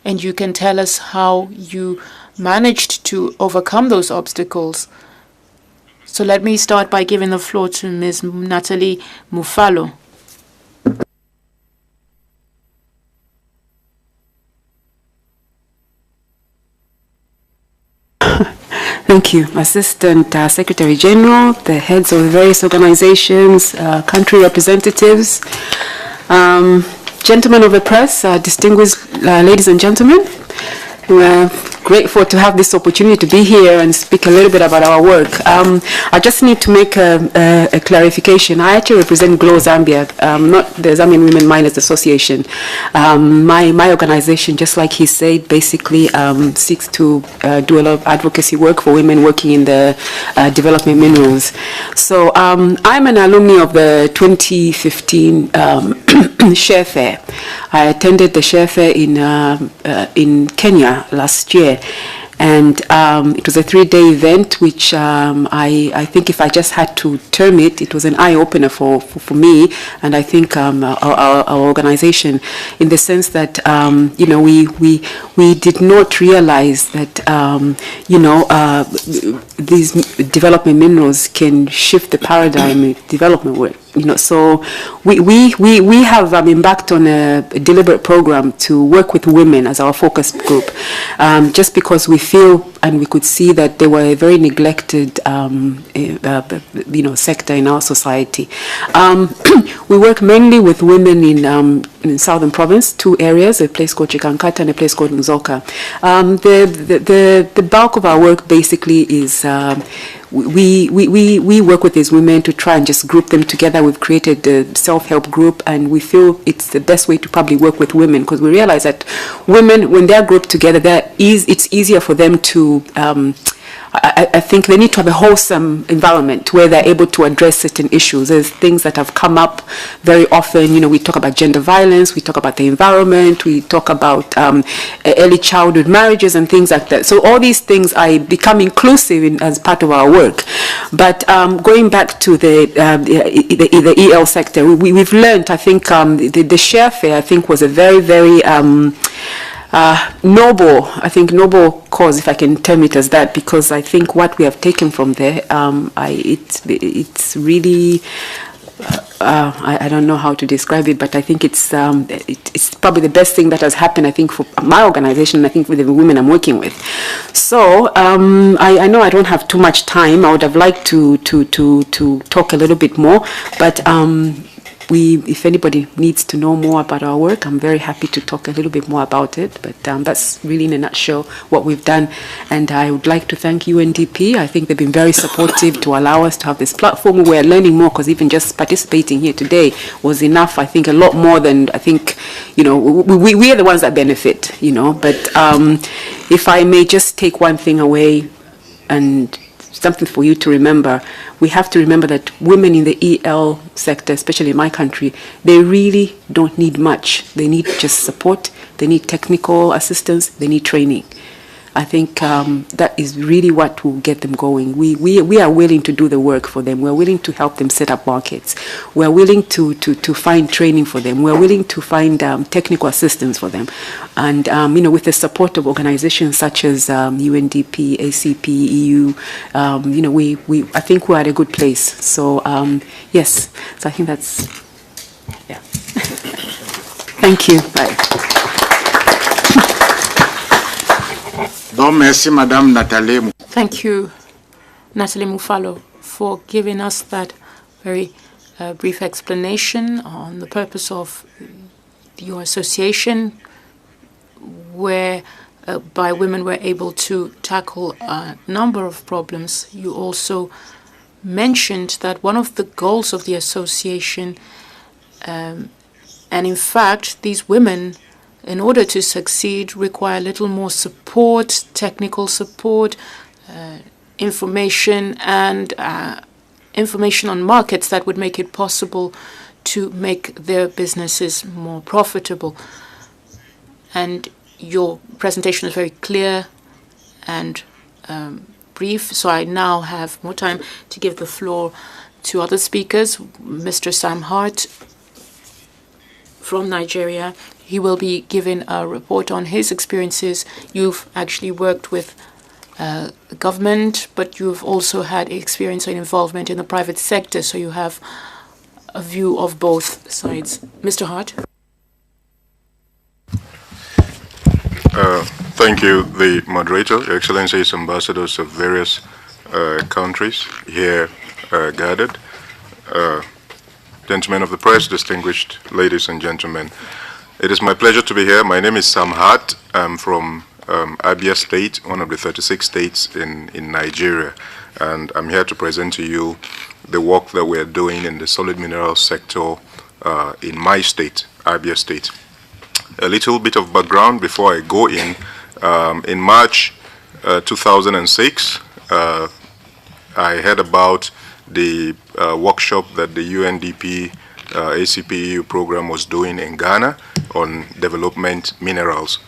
and you can tell us how you managed to overcome those obstacles. So let me start by giving the floor to Ms. Natalie Mufalo. Thank you. Assistant Secretary General, the heads of various organizations, country representatives, gentlemen of the press, distinguished ladies and gentlemen. We're grateful to have this opportunity to be here and speak a little bit about our work. I just need to make a clarification. I actually represent GLOW Zambia, not the Zambian Women Miners Association. My organization, just like he said, basically seeks to do a lot of advocacy work for women working in the development minerals. So I'm an alumni of the 2015 Share Fair. I attended the Share Fair in Kenya last year, and it was a 3-day event, which I think if I just had to term it, it was an eye-opener for me, and I think our organization, in the sense that we did not realize that these development minerals can shift the paradigm in development work. So we have embarked on a deliberate program to work with women as our focus group, just because we feel and we could see that they were a very neglected, sector in our society. We work mainly with women in Southern Province, 2 areas, a place called Chikankata and a place called Nzoka. The bulk of our work basically is we work with these women to try and just group them together. We've created a self-help group, and we feel it's the best way to probably work with women, because we realize that women, when they're grouped together, it's easier for them to I think they need to have a wholesome environment where they're able to address certain issues. There's things that have come up very often. We talk about gender violence, we talk about the environment, we talk about early childhood marriages and things like that. So all these things are become inclusive as part of our work. But going back to the EL sector, we've learned, I think, the Share Fair, I think, was a very, very noble cause, if I can term it as that, because I think what we have taken from there, it's really, I don't know how to describe it, but I think it's probably the best thing that has happened, I think, for my organization, and I think for the women I'm working with. So I know I don't have too much time. I would have liked to talk a little bit more, but if anybody needs to know more about our work, I'm very happy to talk a little bit more about it. But that's really, in a nutshell, what we've done. And I would like to thank UNDP. I think they've been very supportive to allow us to have this platform. We're learning more, because even just participating here today was enough. I think a lot more than, I think, we are the ones that benefit, But if I may just take one thing away, and something for you to remember, we have to remember that women in the EL sector, especially in my country, they really don't need much. They need just support, they need technical assistance, they need training. I think that is really what will get them going. We are willing to do the work for them. We're willing to help them set up markets. We're willing to find training for them. We're willing to find technical assistance for them. And, with the support of organizations such as UNDP, ACP-EU, I think we're at a good place. So, yes, so I think that's, yeah. Thank you. Bye. Thank you, Nathalie Mufalo, for giving us that very brief explanation on the purpose of your association, whereby women were able to tackle a number of problems. You also mentioned that one of the goals of the association, and in fact, these women, in order to succeed, require a little more support, technical support, information, and information on markets that would make it possible to make their businesses more profitable. And your presentation is very clear and brief, so I now have more time to give the floor to other speakers. Mr. Sam Hart from Nigeria. He will be giving a report on his experiences. You've actually worked with the government, but you've also had experience and involvement in the private sector, so you have a view of both sides. Mr. Hart? Thank you, the moderator, Your Excellencies, ambassadors of various countries here gathered, gentlemen of the press, distinguished ladies and gentlemen. It is my pleasure to be here. My name is Sam Hart. I'm from Abia State, one of the 36 states in Nigeria, and I'm here to present to you the work that we're doing in the solid minerals sector in my state, Abia State. A little bit of background before I go in. In March 2006, I heard about the workshop that the UNDP ACP-EU program was doing in Ghana on development minerals.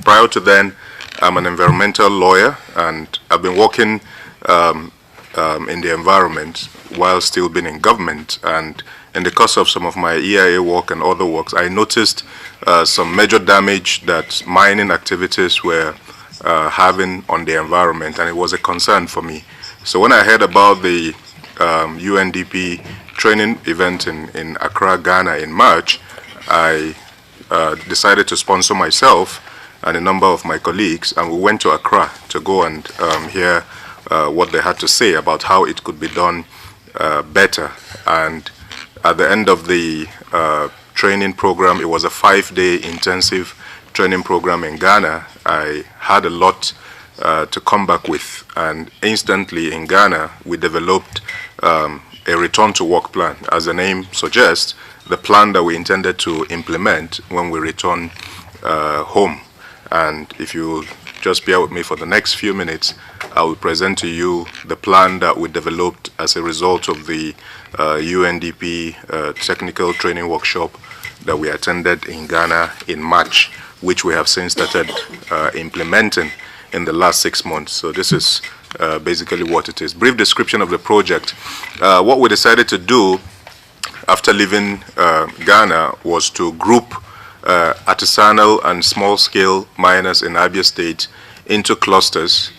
Prior to then, I'm an environmental lawyer, and I've been working in the environment while still being in government. And in the course of some of my EIA work and other works, I noticed some major damage that mining activities were having on the environment, and it was a concern for me. So when I heard about the UNDP training event in Accra, Ghana in March, I decided to sponsor myself and a number of my colleagues, and we went to Accra to go and hear what they had to say about how it could be done better. And at the end of the training program, it was a 5-day intensive training program in Ghana. I had a lot to come back with, and instantly in Ghana we developed a return to work plan. As the name suggests, the plan that we intended to implement when we return home. And if you just bear with me for the next few minutes, I will present to you the plan that we developed as a result of the UNDP technical training workshop that we attended in Ghana in March, which we have since started implementing in the last 6 months. So this is basically what it is. Brief description of the project. What we decided to do after leaving Ghana was to group artisanal and small-scale miners in Abia State into clusters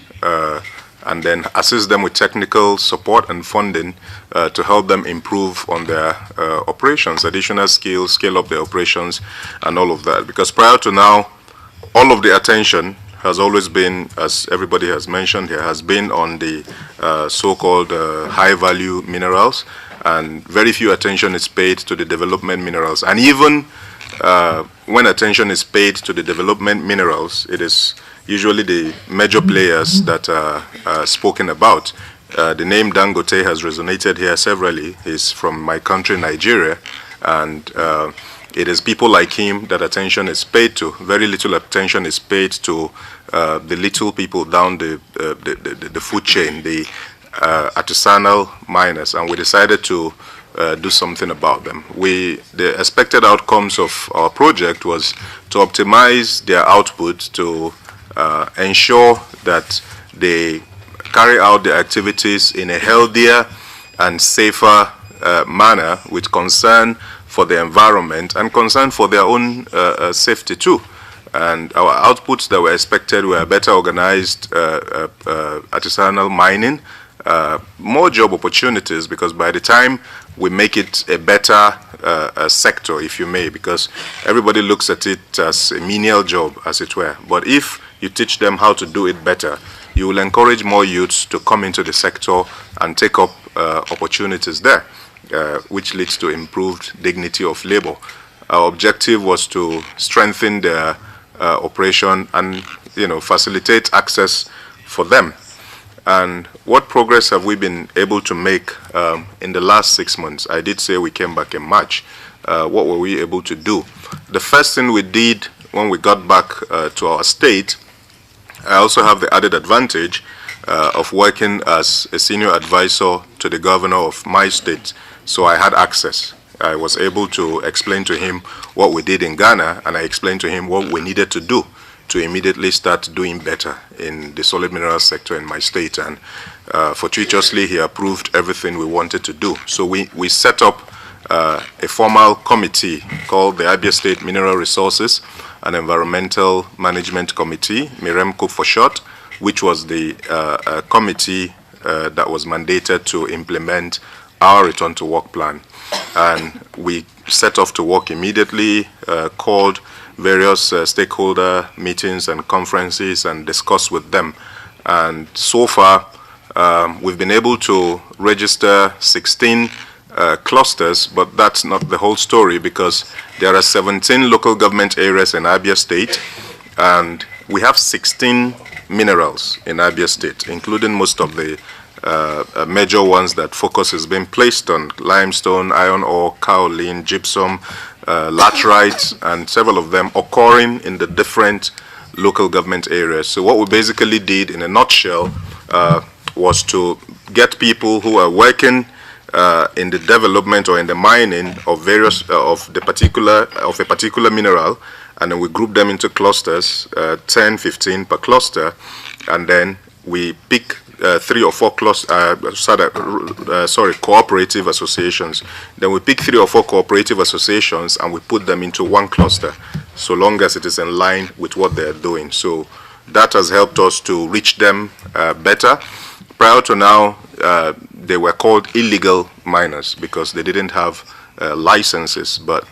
and then assist them with technical support and funding to help them improve on their operations, additional skills, scale up their operations, and all of that. Because prior to now, all of the attention has always been, as everybody has mentioned here, has been on the so-called high-value minerals, and very few attention is paid to the development minerals. And even when attention is paid to the development minerals, it is usually the major players that are spoken about. The name Dangote has resonated here severally. He's from my country, Nigeria, and it is people like him that attention is paid to. Very little attention is paid to the little people down the food chain, the artisanal miners, and we decided to do something about them. The expected outcomes of our project was to optimize their output to ensure that they carry out the activities in a healthier and safer manner, with concern for the environment and concern for their own safety too. And our outputs that were expected were better organized artisanal mining, more job opportunities, because by the time we make it a better sector, if you may, because everybody looks at it as a menial job, as it were. But if you teach them how to do it better, you will encourage more youths to come into the sector and take up opportunities there, which leads to improved dignity of labor. Our objective was to strengthen their operation and, facilitate access for them. And what progress have we been able to make in the last 6 months? I did say we came back in March. What were we able to do? The first thing we did when we got back to our state, I also have the added advantage of working as a senior advisor to the governor of my state. So I had access. I was able to explain to him what we did in Ghana, and I explained to him what we needed to do to immediately start doing better in the solid mineral sector in my state. And fortuitously, he approved everything we wanted to do. So we set up a formal committee called the Abia State Mineral Resources and Environmental Management Committee, MIREMCO for short, which was the committee that was mandated to implement our return to work plan. And we set off to work immediately, called various stakeholder meetings and conferences and discussed with them. And so far, we've been able to register 16 clusters, but that's not the whole story, because there are 17 local government areas in Abia State, and we have 16 minerals in Abia State, including most of the major ones that focus has been placed on: limestone, iron ore, kaolin, gypsum, laterite, and several of them occurring in the different local government areas. So what we basically did in a nutshell was to get people who are working in the development or in the mining of various of a particular mineral, and then we group them into clusters, 10, 15 per cluster, and then we pick 3 or 4 cooperative associations. Then we pick 3 or 4 cooperative associations and we put them into one cluster, so long as it is in line with what they are doing. So that has helped us to reach them better. Prior to now, they were called illegal miners because they didn't have licenses, but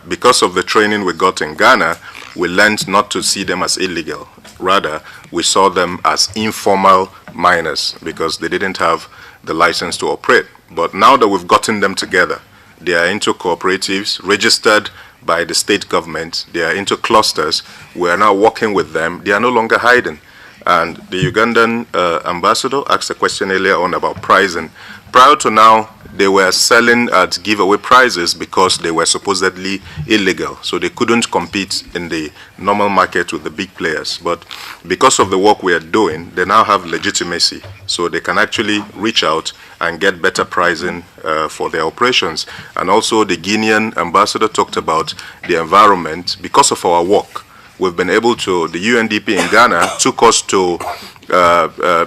because of the training we got in Ghana, we learned not to see them as illegal. Rather, we saw them as informal miners because they didn't have the license to operate. But now that we've gotten them together, they are into cooperatives registered by the state government, they are into clusters, we are now working with them, they are no longer hiding. And the Ugandan ambassador asked a question earlier on about pricing. Prior to now, they were selling at giveaway prices because they were supposedly illegal. So they couldn't compete in the normal market with the big players. But because of the work we are doing, they now have legitimacy. So they can actually reach out and get better pricing for their operations. And also the Guinean ambassador talked about the environment. Because of our work, we've been able to, the UNDP in Ghana took us to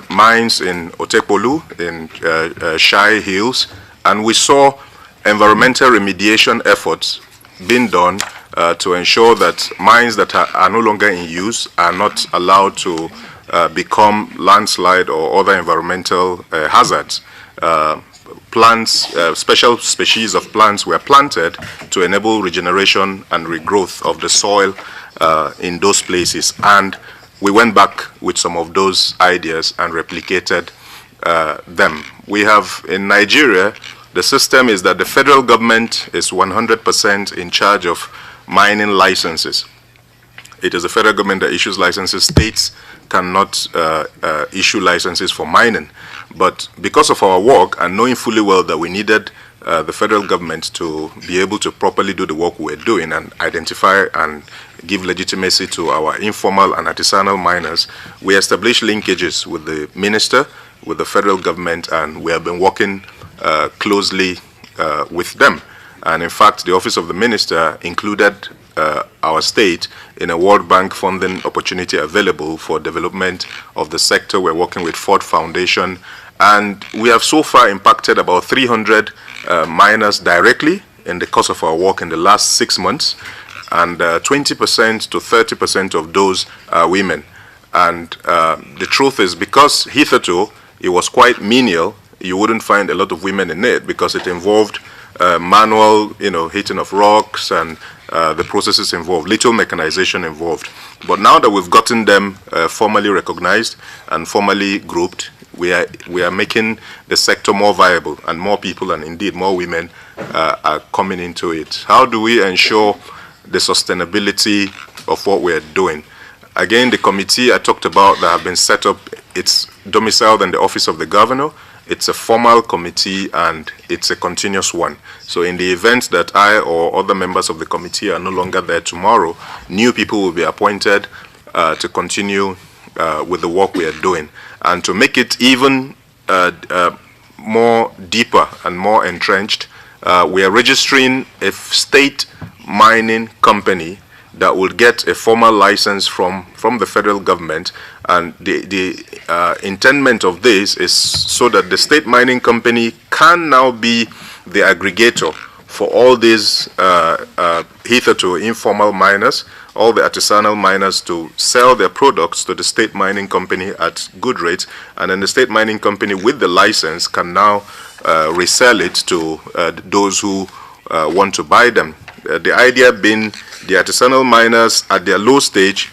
mines in Otekpolu, in Shai Hills, and we saw environmental remediation efforts being done to ensure that mines that are no longer in use are not allowed to become landslide or other environmental hazards. Plants, special species of plants were planted to enable regeneration and regrowth of the soil in those places, and we went back with some of those ideas and replicated them. We have in Nigeria, the system is that the federal government is 100% in charge of mining licenses. It is the federal government that issues licenses. States cannot issue licenses for mining. But because of our work and knowing fully well that we needed the federal government to be able to properly do the work we're doing and identify and give legitimacy to our informal and artisanal miners, we established linkages with the minister, with the federal government, and we have been working closely with them. And in fact, the office of the minister included our state in a World Bank funding opportunity available for development of the sector. We're working with Ford Foundation, and we have so far impacted about 300 miners directly in the course of our work in the last 6 months, and 20% to 30% of those are women. And the truth is, because hitherto it was quite menial, you wouldn't find a lot of women in it because it involved manual, hitting of rocks, and the processes involved, little mechanization involved. But now that we've gotten them formally recognized and formally grouped, we are making the sector more viable, and more people, and indeed more women, are coming into it. How do we ensure the sustainability of what we're doing? Again, the committee I talked about that have been set up, it's domiciled in the office of the governor. It's a formal committee and it's a continuous one. So in the event that I or other members of the committee are no longer there tomorrow, new people will be appointed to continue with the work we are doing. And to make it even more deeper and more entrenched, we are registering a state mining company that will get a formal license from the federal government. And the intendment of this is so that the state mining company can now be the aggregator for all these hitherto informal miners, all the artisanal miners, to sell their products to the state mining company at good rates, and then the state mining company with the license can now resell it to those who want to buy them. The idea being the artisanal miners at their low stage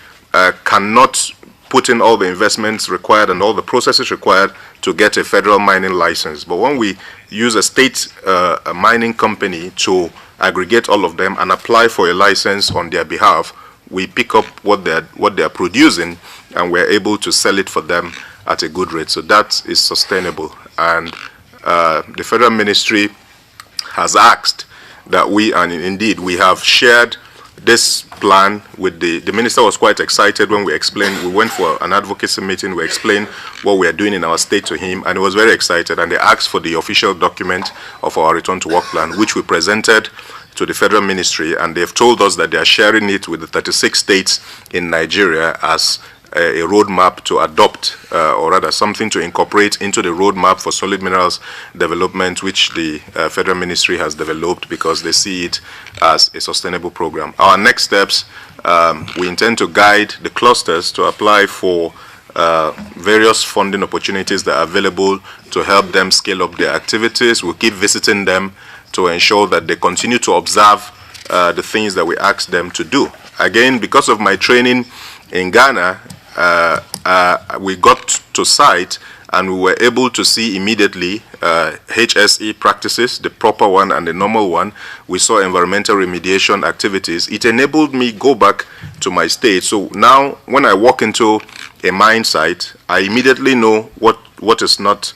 cannot put in all the investments required and all the processes required to get a federal mining license. But when we use a state a mining company to aggregate all of them and apply for a license on their behalf, we pick up what they are producing and we're able to sell it for them at a good rate. So that is sustainable. And the federal ministry has asked that we, and indeed we have shared this plan with the minister. Was quite excited when we explained. We went for an advocacy meeting, we explained what we are doing in our state to him, and he was very excited, and they asked for the official document of our return to work plan, which we presented to the federal ministry, and they've told us that they are sharing it with the 36 states in Nigeria as a roadmap to adopt, or rather something to incorporate into the roadmap for solid minerals development, which the federal ministry has developed because they see it as a sustainable program. Our next steps, we intend to guide the clusters to apply for various funding opportunities that are available to help them scale up their activities. We'll keep visiting them to ensure that they continue to observe the things that we ask them to do. Again, because of my training in Ghana, we got to site and we were able to see immediately HSE practices, the proper one and the normal one. We saw environmental remediation activities. It enabled me go back to my state. So now when I walk into a mine site, I immediately know what is not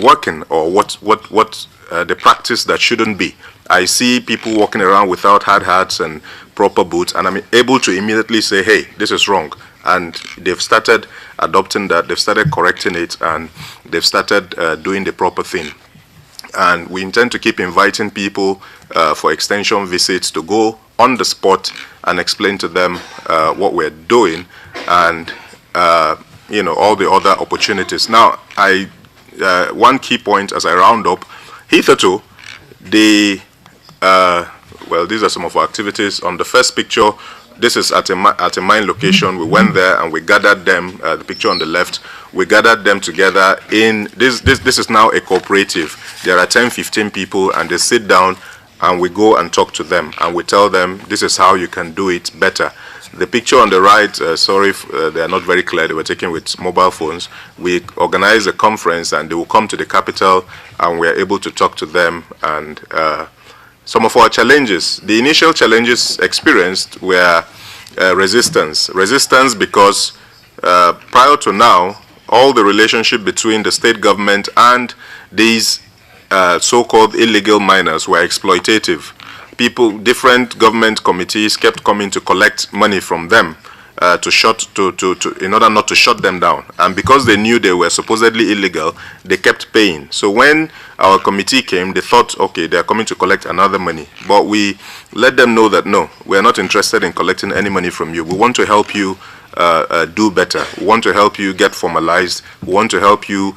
working, or what the practice that shouldn't be. I see people walking around without hard hats and proper boots, and I'm able to immediately say, hey, this is wrong. And they've started adopting that, they've started correcting it, and they've started doing the proper thing. And we intend to keep inviting people for extension visits to go on the spot and explain to them what we're doing, and all the other opportunities. Now, one key point as I round up, hitherto, well, these are some of our activities. On the first picture, this is at a mine location. We went there and we gathered them, the picture on the left, we gathered them together in, this is now a cooperative. There are 10, 15 people, and they sit down and we go and talk to them and we tell them this is how you can do it better. The picture on the right, sorry if they are not very clear, they were taken with mobile phones. We organize a conference and they will come to the capital and we are able to talk to them. And some of our challenges, the initial challenges experienced were resistance. Resistance because prior to now, all the relationship between the state government and these so-called illegal miners were exploitative. People, different government committees kept coming to collect money from them. in order not to shut them down. And because they knew they were supposedly illegal, they kept paying. So when our committee came, they thought, okay, they are coming to collect another money. But we let them know that no, we are not interested in collecting any money from you. We want to help you do better. We want to help you get formalized. We want to help you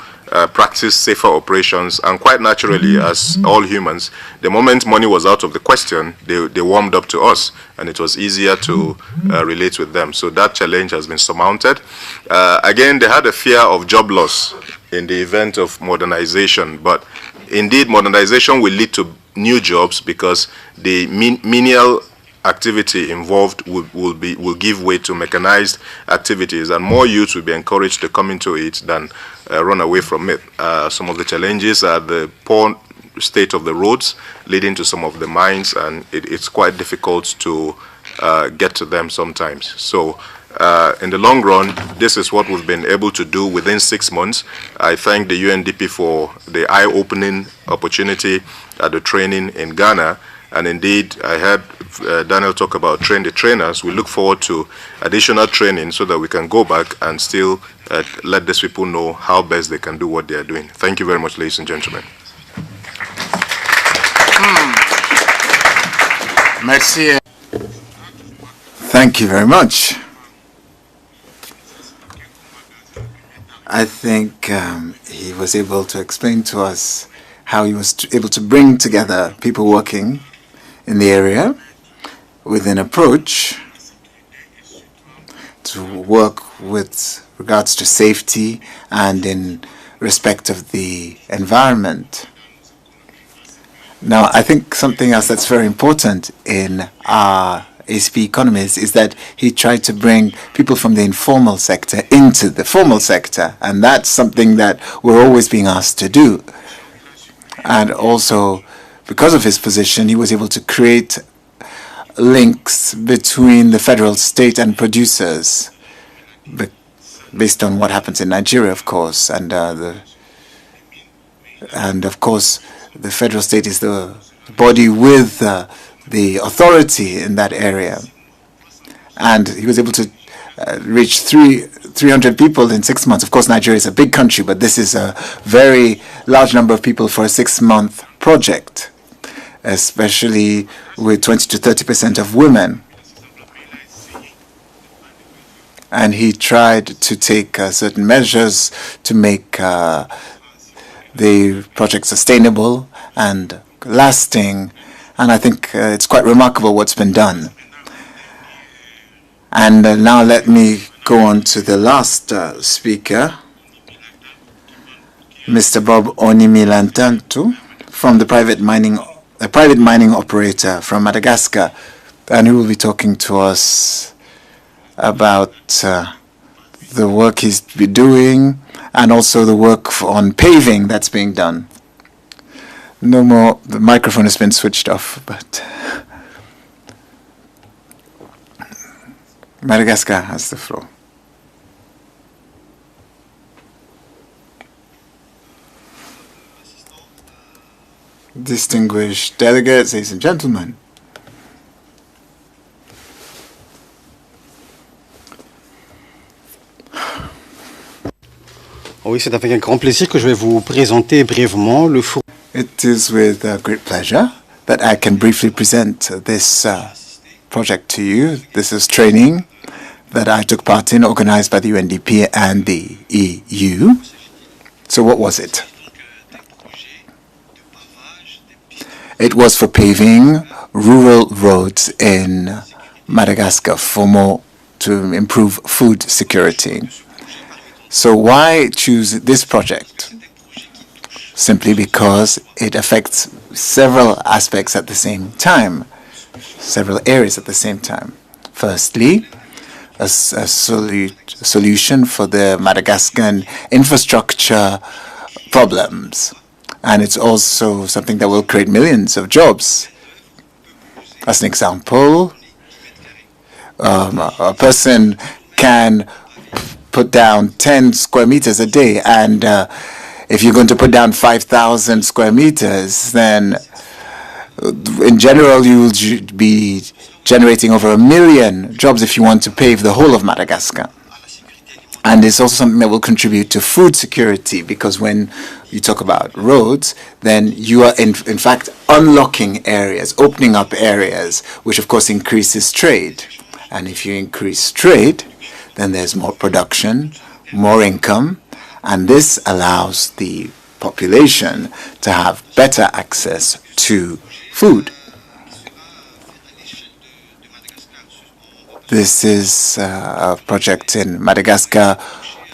practice safer operations. And quite naturally, as all humans, the moment money was out of the question, they warmed up to us, and it was easier to relate with them. So that challenge has been surmounted. Again, they had a fear of job loss in the event of modernization, but indeed modernization will lead to new jobs because the menial activity involved will give way to mechanized activities, and more youth will be encouraged to come into it than run away from it. Some of the challenges are the poor state of the roads leading to some of the mines, and it's quite difficult to get to them sometimes. So in the long run, this is what we've been able to do within 6 months. I thank the UNDP for the eye-opening opportunity at the training in Ghana. And indeed, I heard Daniel talk about train the trainers. We look forward to additional training so that we can go back and still let these people know how best they can do what they are doing. Thank you very much, ladies and gentlemen. Merci. Thank you very much. I think he was able to explain to us how he was able to bring together people working in the area with an approach to work with regards to safety and in respect of the environment. Now, I think something else that's very important in our ACP economies is that he tried to bring people from the informal sector into the formal sector, and that's something that we're always being asked to do. And also, because of his position, he was able to create links between the federal state and producers, based on what happens in Nigeria, of course. And of course, the federal state is the body with the authority in that area. And he was able to reach 300 people in 6 months. Of course, Nigeria is a big country, but this is a very large number of people for a 6-month project, especially with 20 to 30% of women. And he tried to take certain measures to make the project sustainable and lasting. And I think it's quite remarkable what's been done. And now let me go on to the last speaker, Mr. Bob Onimilantantu, from the private mining operator from Madagascar, and he will be talking to us about the work he's been doing and also the work on paving that's being done. No more, the microphone has been switched off, but Madagascar has the floor. Distinguished delegates, ladies and gentlemen. Oui, c'est avec un grand plaisir que je vais vous présenter brièvement le four. It is with great pleasure that I can briefly present this project to you. This is training that I took part in, organized by the UNDP and the EU. So what was it? It was for paving rural roads in Madagascar to improve food security. So why choose this project? Simply because it affects several aspects at the same time, several areas at the same time. Firstly, a solution for the Madagascan infrastructure problems. And it's also something that will create millions of jobs. As an example, a person can put down 10 square meters a day, and if you're going to put down 5,000 square meters, then in general you will be generating over 1 million jobs if you want to pave the whole of Madagascar. And it's also something that will contribute to food security, because when you talk about roads, then you are in fact unlocking areas, opening up areas, which of course increases trade. And if you increase trade, then there's more production, more income, and this allows the population to have better access to food. This is a project in Madagascar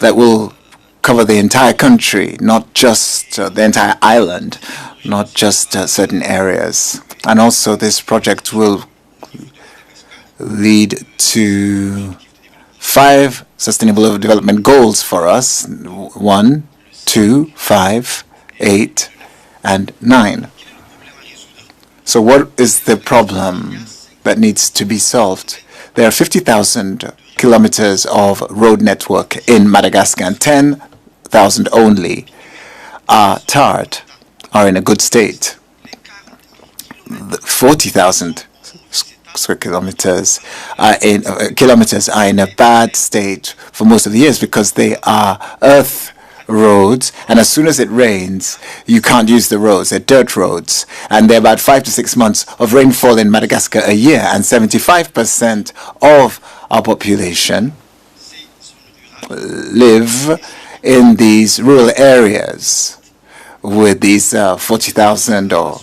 that will cover the entire country, not just the entire island, not just certain areas. And also this project will lead to 5 Sustainable Development Goals for us: 1, 2, 5, 8, and 9. So what is the problem that needs to be solved? There are 50,000 kilometers of road network in Madagascar, and 10,000 only are tarred, are in a good state. 40,000 square kilometers are in a bad state for most of the years because they are earth roads, and as soon as it rains, you can't use the roads. They're dirt roads, and there are about 5 to 6 months of rainfall in Madagascar a year, and 75% of our population live in these rural areas with these 40,000 or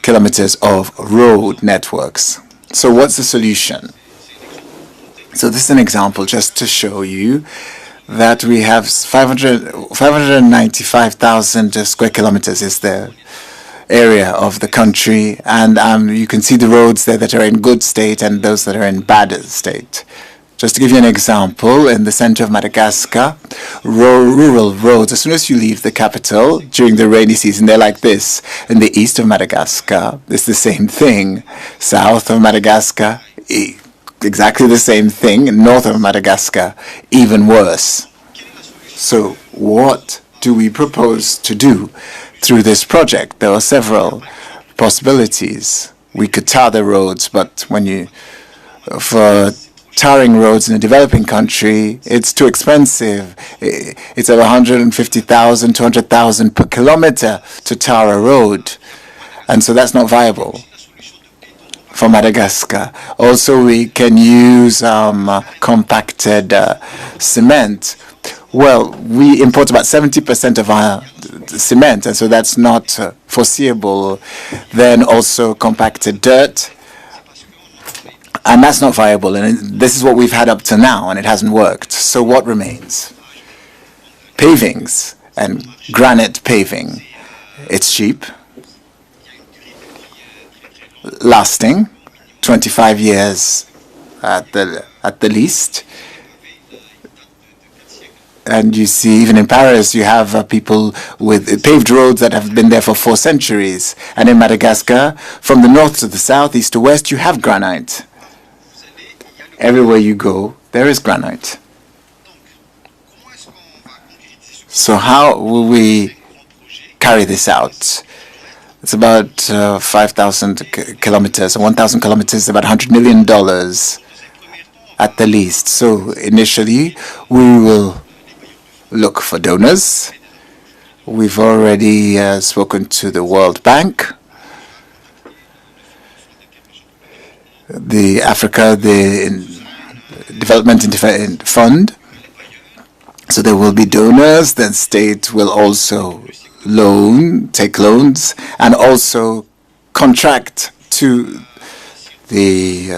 kilometers of road networks. So what's the solution? So this is an example just to show you that we have 595,000 square kilometers is the area of the country, and you can see the roads there that are in good state and those that are in bad state. Just to give you an example, in the center of Madagascar, rural roads, as soon as you leave the capital during the rainy season, they're like this. In the east of Madagascar, it's the same thing. South of Madagascar, exactly the same thing. North of Madagascar, even worse. So what do we propose to do through this project? There are several possibilities. We could tar the roads, but for tarring roads in a developing country, it's too expensive. It's at 150,000, 200,000 per kilometer to tar a road. And so that's not viable for Madagascar. Also, we can use compacted cement. Well, we import about 70% of our cement, and so that's not foreseeable. Then also compacted dirt, and that's not viable. And this is what we've had up to now, and it hasn't worked. So what remains? Pavings and granite paving. It's cheap, lasting, 25 years at the least. And you see, even in Paris, you have people with paved roads that have been there for 4 centuries. And in Madagascar, from the north to the south, east to west, you have granite. Everywhere you go, there is granite. So how will we carry this out? It's about 5,000 kilometers, 1,000 kilometers, about $100 million at the least. So initially, we will look for donors. We've already spoken to the World Bank, the Development Fund. So there will be donors. Then state will also take loans, and also contract to the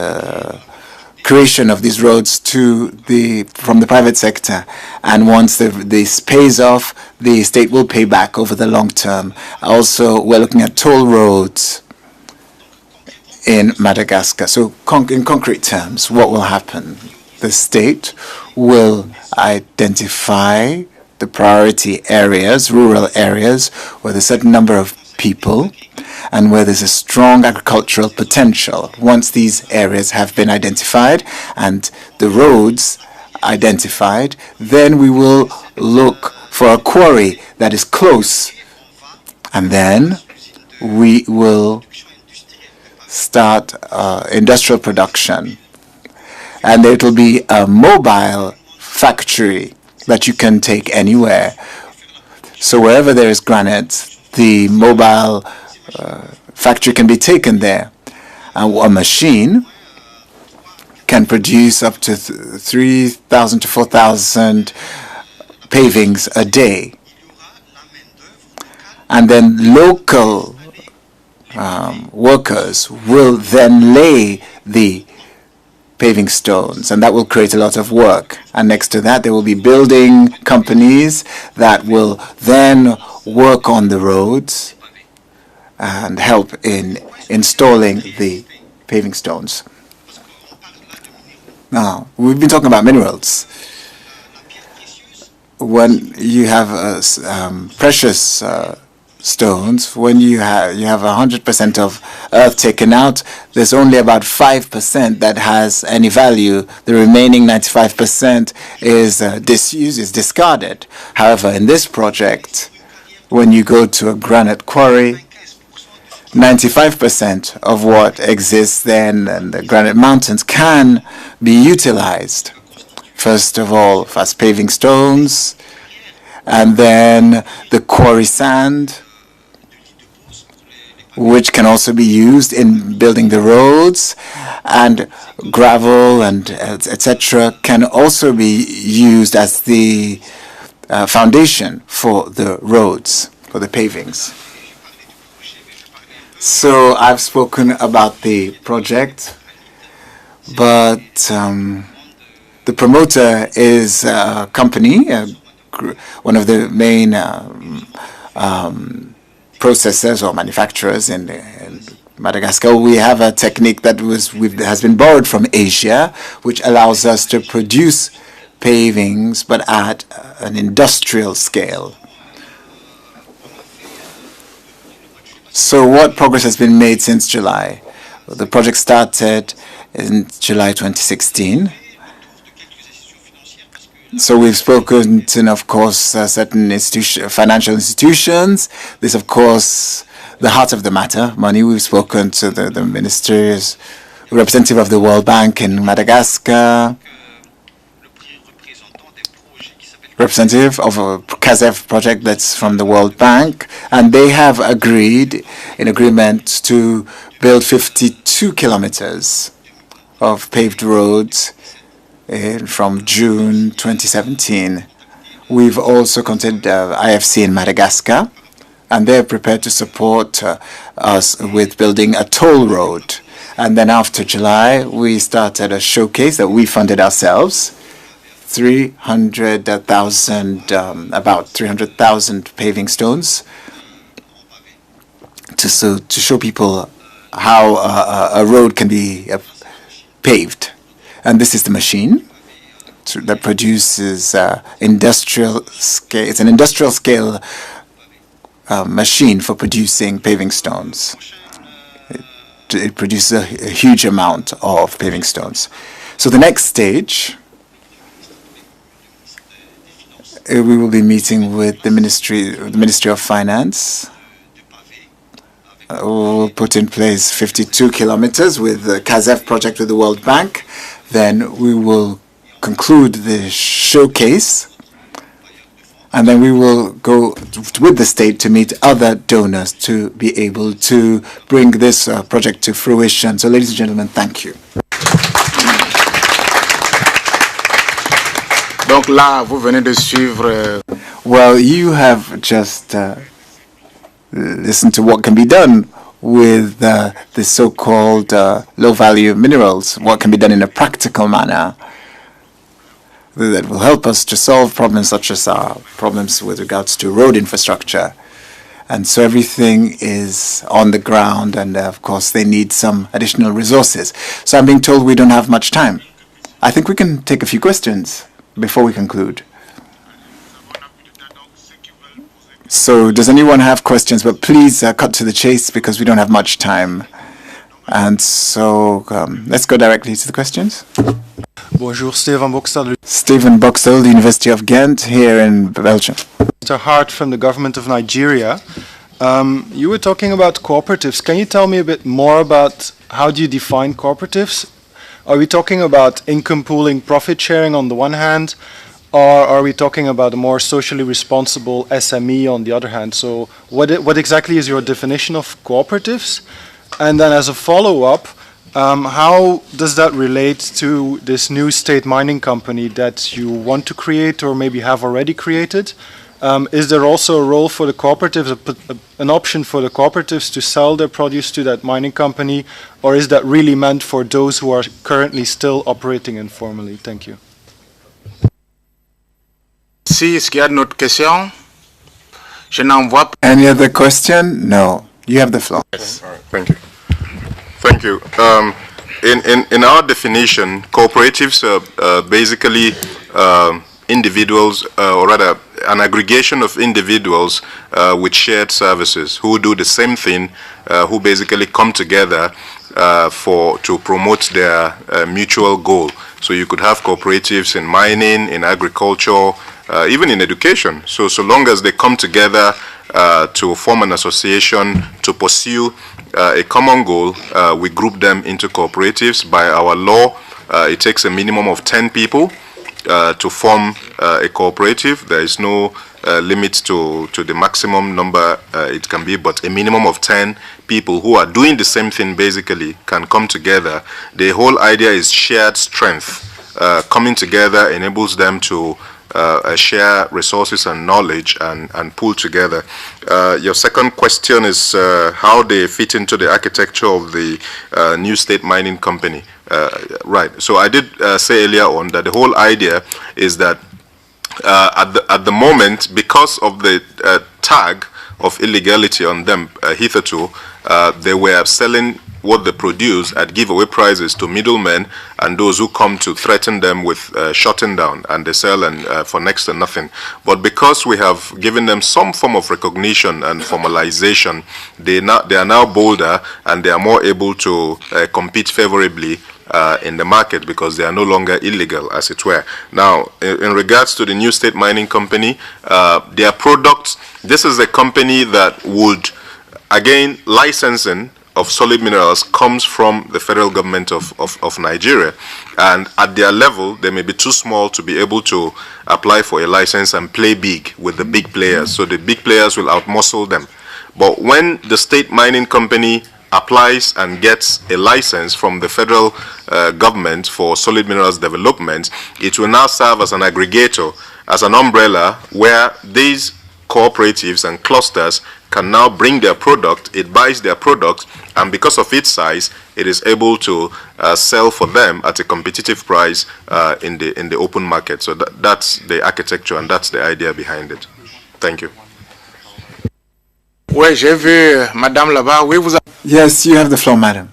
creation of these roads from the private sector. And once this pays off, the state will pay back over the long term. Also, we're looking at toll roads in Madagascar. So in concrete terms, what will happen? The state will identify the priority areas, rural areas, where there's a certain number of people and where there's a strong agricultural potential. Once these areas have been identified and the roads identified, then we will look for a quarry that is close, and then we will start industrial production. And it will be a mobile factory that you can take anywhere. So wherever there is granite, the mobile factory can be taken there. And a machine can produce up to 3,000 to 4,000 pavings a day. And then local workers will then lay the paving stones, and that will create a lot of work. And next to that, there will be building companies that will then work on the roads and help in installing the paving stones. Now, we've been talking about minerals. When you have precious stones, when you have 100% of earth taken out, there's only about 5% that has any value. The remaining 95% is disused, is discarded. However, in this project, when you go to a granite quarry, 95% of what exists there in the granite mountains can be utilized. First of all, fast paving stones, and then the quarry sand, which can also be used in building the roads, and gravel and etc. can also be used as the foundation for the roads, for the pavings. So I've spoken about the project, but the promoter is a company, one of the main processors or manufacturers in Madagascar. We have a technique that has been borrowed from Asia, which allows us to produce pavings, but at an industrial scale. So what progress has been made since July? Well, the project started in July 2016. So we've spoken to, of course, certain financial institutions. This, of course, the heart of the matter, money. We've spoken to the ministers, representative of the World Bank in Madagascar, representative of a KAZEV project that's from the World Bank, and they have agreed in agreement to build 52 kilometers of paved roads from June 2017. We've also contacted IFC in Madagascar, and they're prepared to support us with building a toll road. And then after July, we started a showcase that we funded ourselves, 300,000, about 300,000 paving stones, to show people how a road can be paved. And this is the machine that produces industrial scale. It's an industrial scale machine for producing paving stones. It produces a huge amount of paving stones. So the next stage, we will be meeting with the Ministry of Finance. We'll put in place 52 kilometers with the KAZEV project with the World Bank. Then we will conclude the showcase, and then we will go with the state to meet other donors to be able to bring this project to fruition. So, ladies and gentlemen, thank you. Donc là, vous venez de suivre. Well, you have just listened to what can be done with the so-called low-value minerals, what can be done in a practical manner that will help us to solve problems such as problems with regards to road infrastructure. And so everything is on the ground, and of course they need some additional resources. So I'm being told we don't have much time. I think we can take a few questions before we conclude. So does anyone have questions? But please cut to the chase because we don't have much time. And so let's go directly to the questions. Bonjour, Steven Bokstel. Steven Bokstel, the University of Ghent here in Belgium. Mr. Hart from the government of Nigeria. You were talking about cooperatives. Can you tell me a bit more about how do you define cooperatives? Are we talking about income pooling, profit sharing on the one hand, or are we talking about a more socially responsible SME on the other hand? So what exactly is your definition of cooperatives? And then as a follow-up, how does that relate to this new state mining company that you want to create or maybe have already created? Is there also a role for the cooperatives, an option for the cooperatives to sell their produce to that mining company, or is that really meant for those who are currently still operating informally? Thank you. Est-ce qu'il y a d'autres questions? Je n'en vois pas. Any other question? No. You have the floor. Yes. All right. Thank you. Thank you. In our definition, cooperatives are basically individuals, or rather an aggregation of individuals with shared services who do the same thing, who basically come together to promote their mutual goal. So you could have cooperatives in mining, in agriculture, even in education. So long as they come together to form an association to pursue a common goal, we group them into cooperatives. By our law, it takes a minimum of 10 people to form a cooperative. There is no limit to the maximum number it can be, but a minimum of 10 people who are doing the same thing basically can come together. The whole idea is shared strength. Coming together enables them to share resources and knowledge and pull together. Your second question is how they fit into the architecture of the new state mining company. Right. So I did say earlier on that the whole idea is that at the moment, because of the tag of illegality on them hitherto, they were selling what they produce at giveaway prices to middlemen and those who come to threaten them with shutting down, and they sell for next to nothing. But because we have given them some form of recognition and formalization, they are now bolder and they are more able to compete favorably in the market because they are no longer illegal, as it were. Now, in regards to the new state mining company, their products, this is a company that would, again, licensing of solid minerals comes from the federal government of Nigeria, and at their level they may be too small to be able to apply for a license and play big with the big players, so the big players will outmuscle them. But when the state mining company applies and gets a license from the federal government for solid minerals development, it will now serve as an aggregator, as an umbrella, where these cooperatives and clusters can now bring their product, it buys their product, and because of its size, it is able to sell for them at a competitive price in the open market. So that's the architecture and that's the idea behind it. Thank you. Oui, j'ai vu Madame là-bas. Oui, vous. Yes, you have the floor, madam.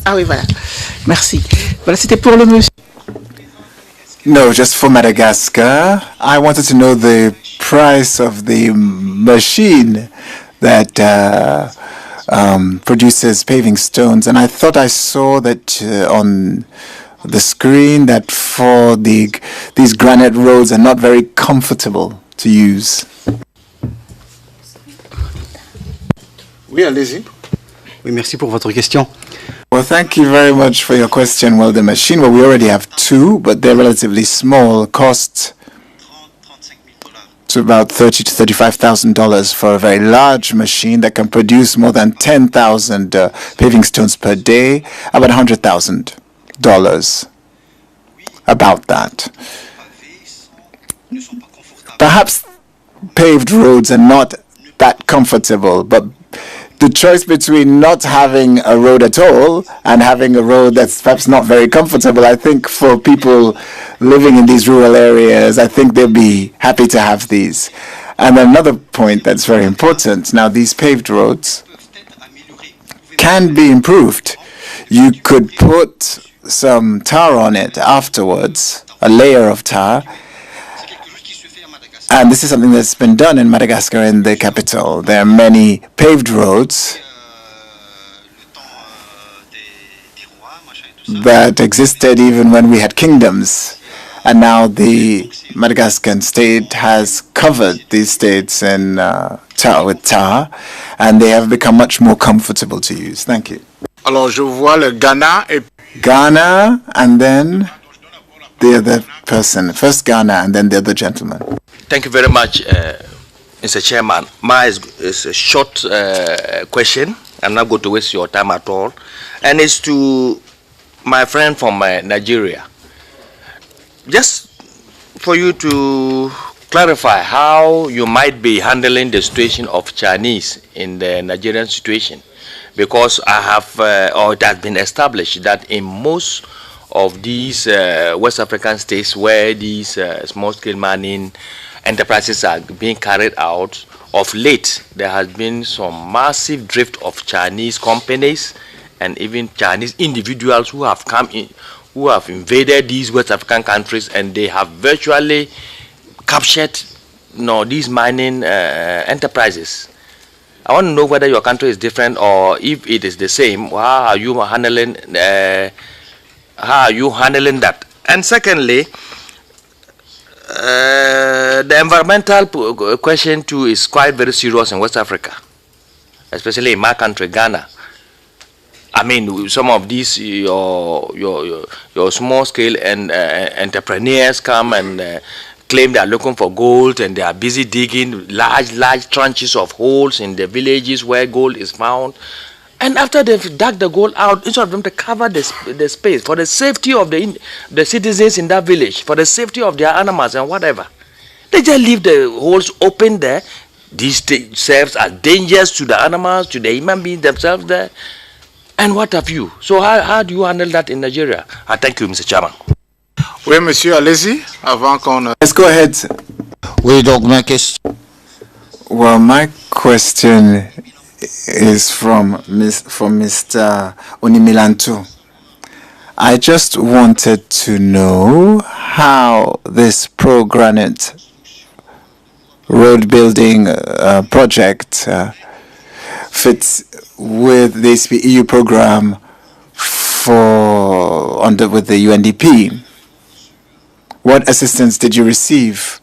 Ah oui, voilà. Merci. Voilà, c'était pour le monsieur. No, just for Madagascar. I wanted to know the price of the machine that produces paving stones, and I thought I saw that on the screen that for these granite roads are not very comfortable to use. Oui, allez-y. Oui, merci pour votre question. Well, thank you very much for your question. Well, the machine, well, we already have two, but they're relatively small. Cost to about $30,000 to $35,000 for a very large machine that can produce more than 10,000 paving stones per day, about $100,000. About that. Perhaps paved roads are not that comfortable, but the choice between not having a road at all and having a road that's perhaps not very comfortable, I think for people living in these rural areas, I think they'll be happy to have these. And another point that's very important, now these paved roads can be improved. You could put some tar on it afterwards, a layer of tar. And this is something that's been done in Madagascar, in the capital. There are many paved roads that existed even when we had kingdoms. And now the Madagascan state has covered these states in with tar, and they have become much more comfortable to use. Thank you. Alors, je vois le Ghana et Ghana, and then the other person. First Ghana, and then the other gentleman. Thank you very much, Mr. Chairman. Mine is a short question. I'm not going to waste your time at all. And it's to my friend from Nigeria. Just for you to clarify how you might be handling the situation of Chinese in the Nigerian situation. Because I have, or it has been established that in most of these West African states where these small-scale mining enterprises are being carried out, of late there has been some massive drift of Chinese companies and even Chinese individuals who have come in, who have invaded these West African countries, and they have virtually captured these mining enterprises. I want to know whether your country is different, or if it is the same. How are you handling? That? And secondly, the environmental question too is quite very serious in West Africa, especially in my country, Ghana. I mean, some of these your small scale and entrepreneurs come and claim they are looking for gold, and they are busy digging large trenches of holes in the villages where gold is found. And after they've dug the gold out, instead of them to cover the space for the safety of the citizens in that village, for the safety of their animals and whatever, they just leave the holes open there. This serves as dangers to the animals, to the human beings themselves there, and what have you. So how do you handle that in Nigeria? Thank you, Mr. Chairman. Oui, monsieur, allez-y, avant qu'on... Let's go ahead. Oui, donc ma question... Well, my question is from Mr. Onimilantu. I just wanted to know how this pro-granite road building project fits with the ACP-EU program with the UNDP. What assistance did you receive?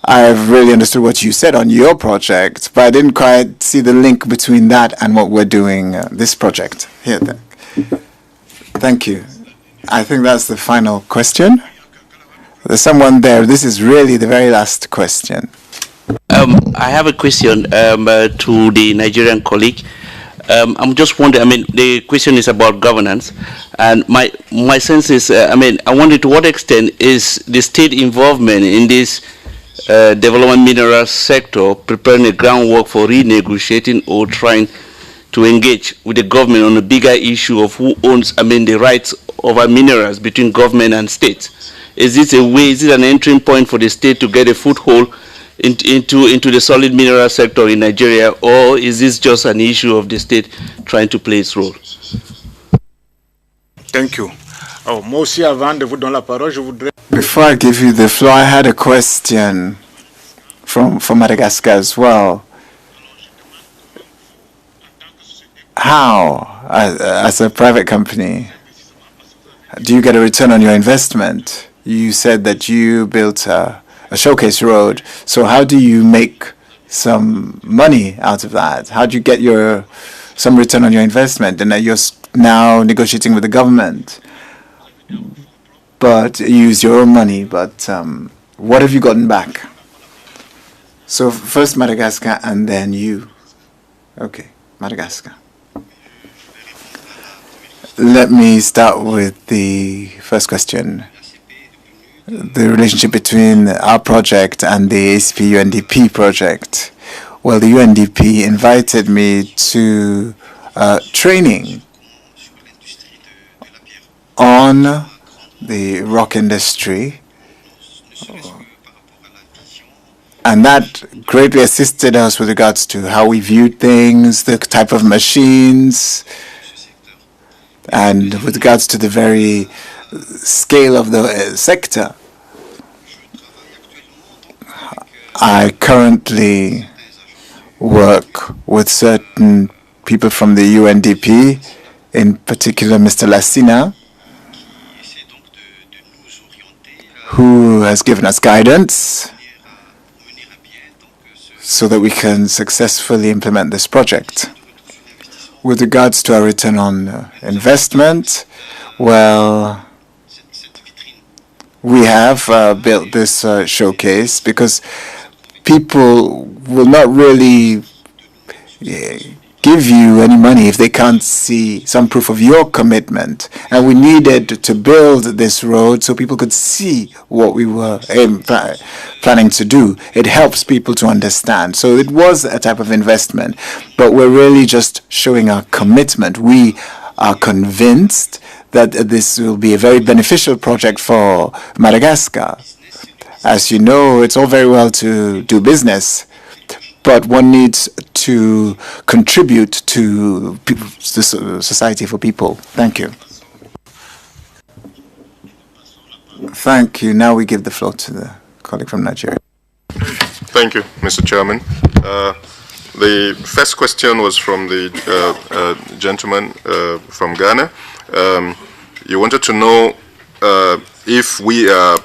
I've really understood what you said on your project, but I didn't quite see the link between that and what we're doing, this project. Here, thank you. I think that's the final question. There's someone there. This is really the very last question. I have a question to the Nigerian colleague. I'm just wondering, I mean, the question is about governance, and my sense is, I wonder to what extent is the state involvement in this development minerals sector preparing the groundwork for renegotiating or trying to engage with the government on a bigger issue of who owns, the rights of our minerals between government and states? Is this a way, is it an entry point for the state to get a foothold into the solid mineral sector in Nigeria, or is this just an issue of the state trying to play its role? Thank you. Moi aussi, avant de vous donner la parole, je voudrais... Before I give you the floor, I had a question from Madagascar as well. How, as a private company, do you get a return on your investment? You said that you built a showcase road. So how do you make some money out of that? How do you get some return on your investment? And you're now negotiating with the government, but you use your own money. But what have you gotten back? So first Madagascar and then you. Okay, Madagascar. Let me start with the first question. The relationship between our project and the ACP UNDP project. Well, the UNDP invited me to training on the rock industry, and that greatly assisted us with regards to how we viewed things, the type of machines, and with regards to the very scale of the sector. I currently work with certain people from the UNDP, in particular Mr. Lassina, who has given us guidance so that we can successfully implement this project. With regards to our return on investment, well, we have built this showcase because people will not really give you any money if they can't see some proof of your commitment. And we needed to build this road so people could see what we were planning to do. It helps people to understand. So it was a type of investment, but we're really just showing our commitment. We are convinced that this will be a very beneficial project for Madagascar. As you know, it's all very well to do business, but one needs to contribute to society for people. Thank you. Thank you. Now we give the floor to the colleague from Nigeria. Thank you, Mr. Chairman. The first question was from the gentleman from Ghana. You wanted to know if we are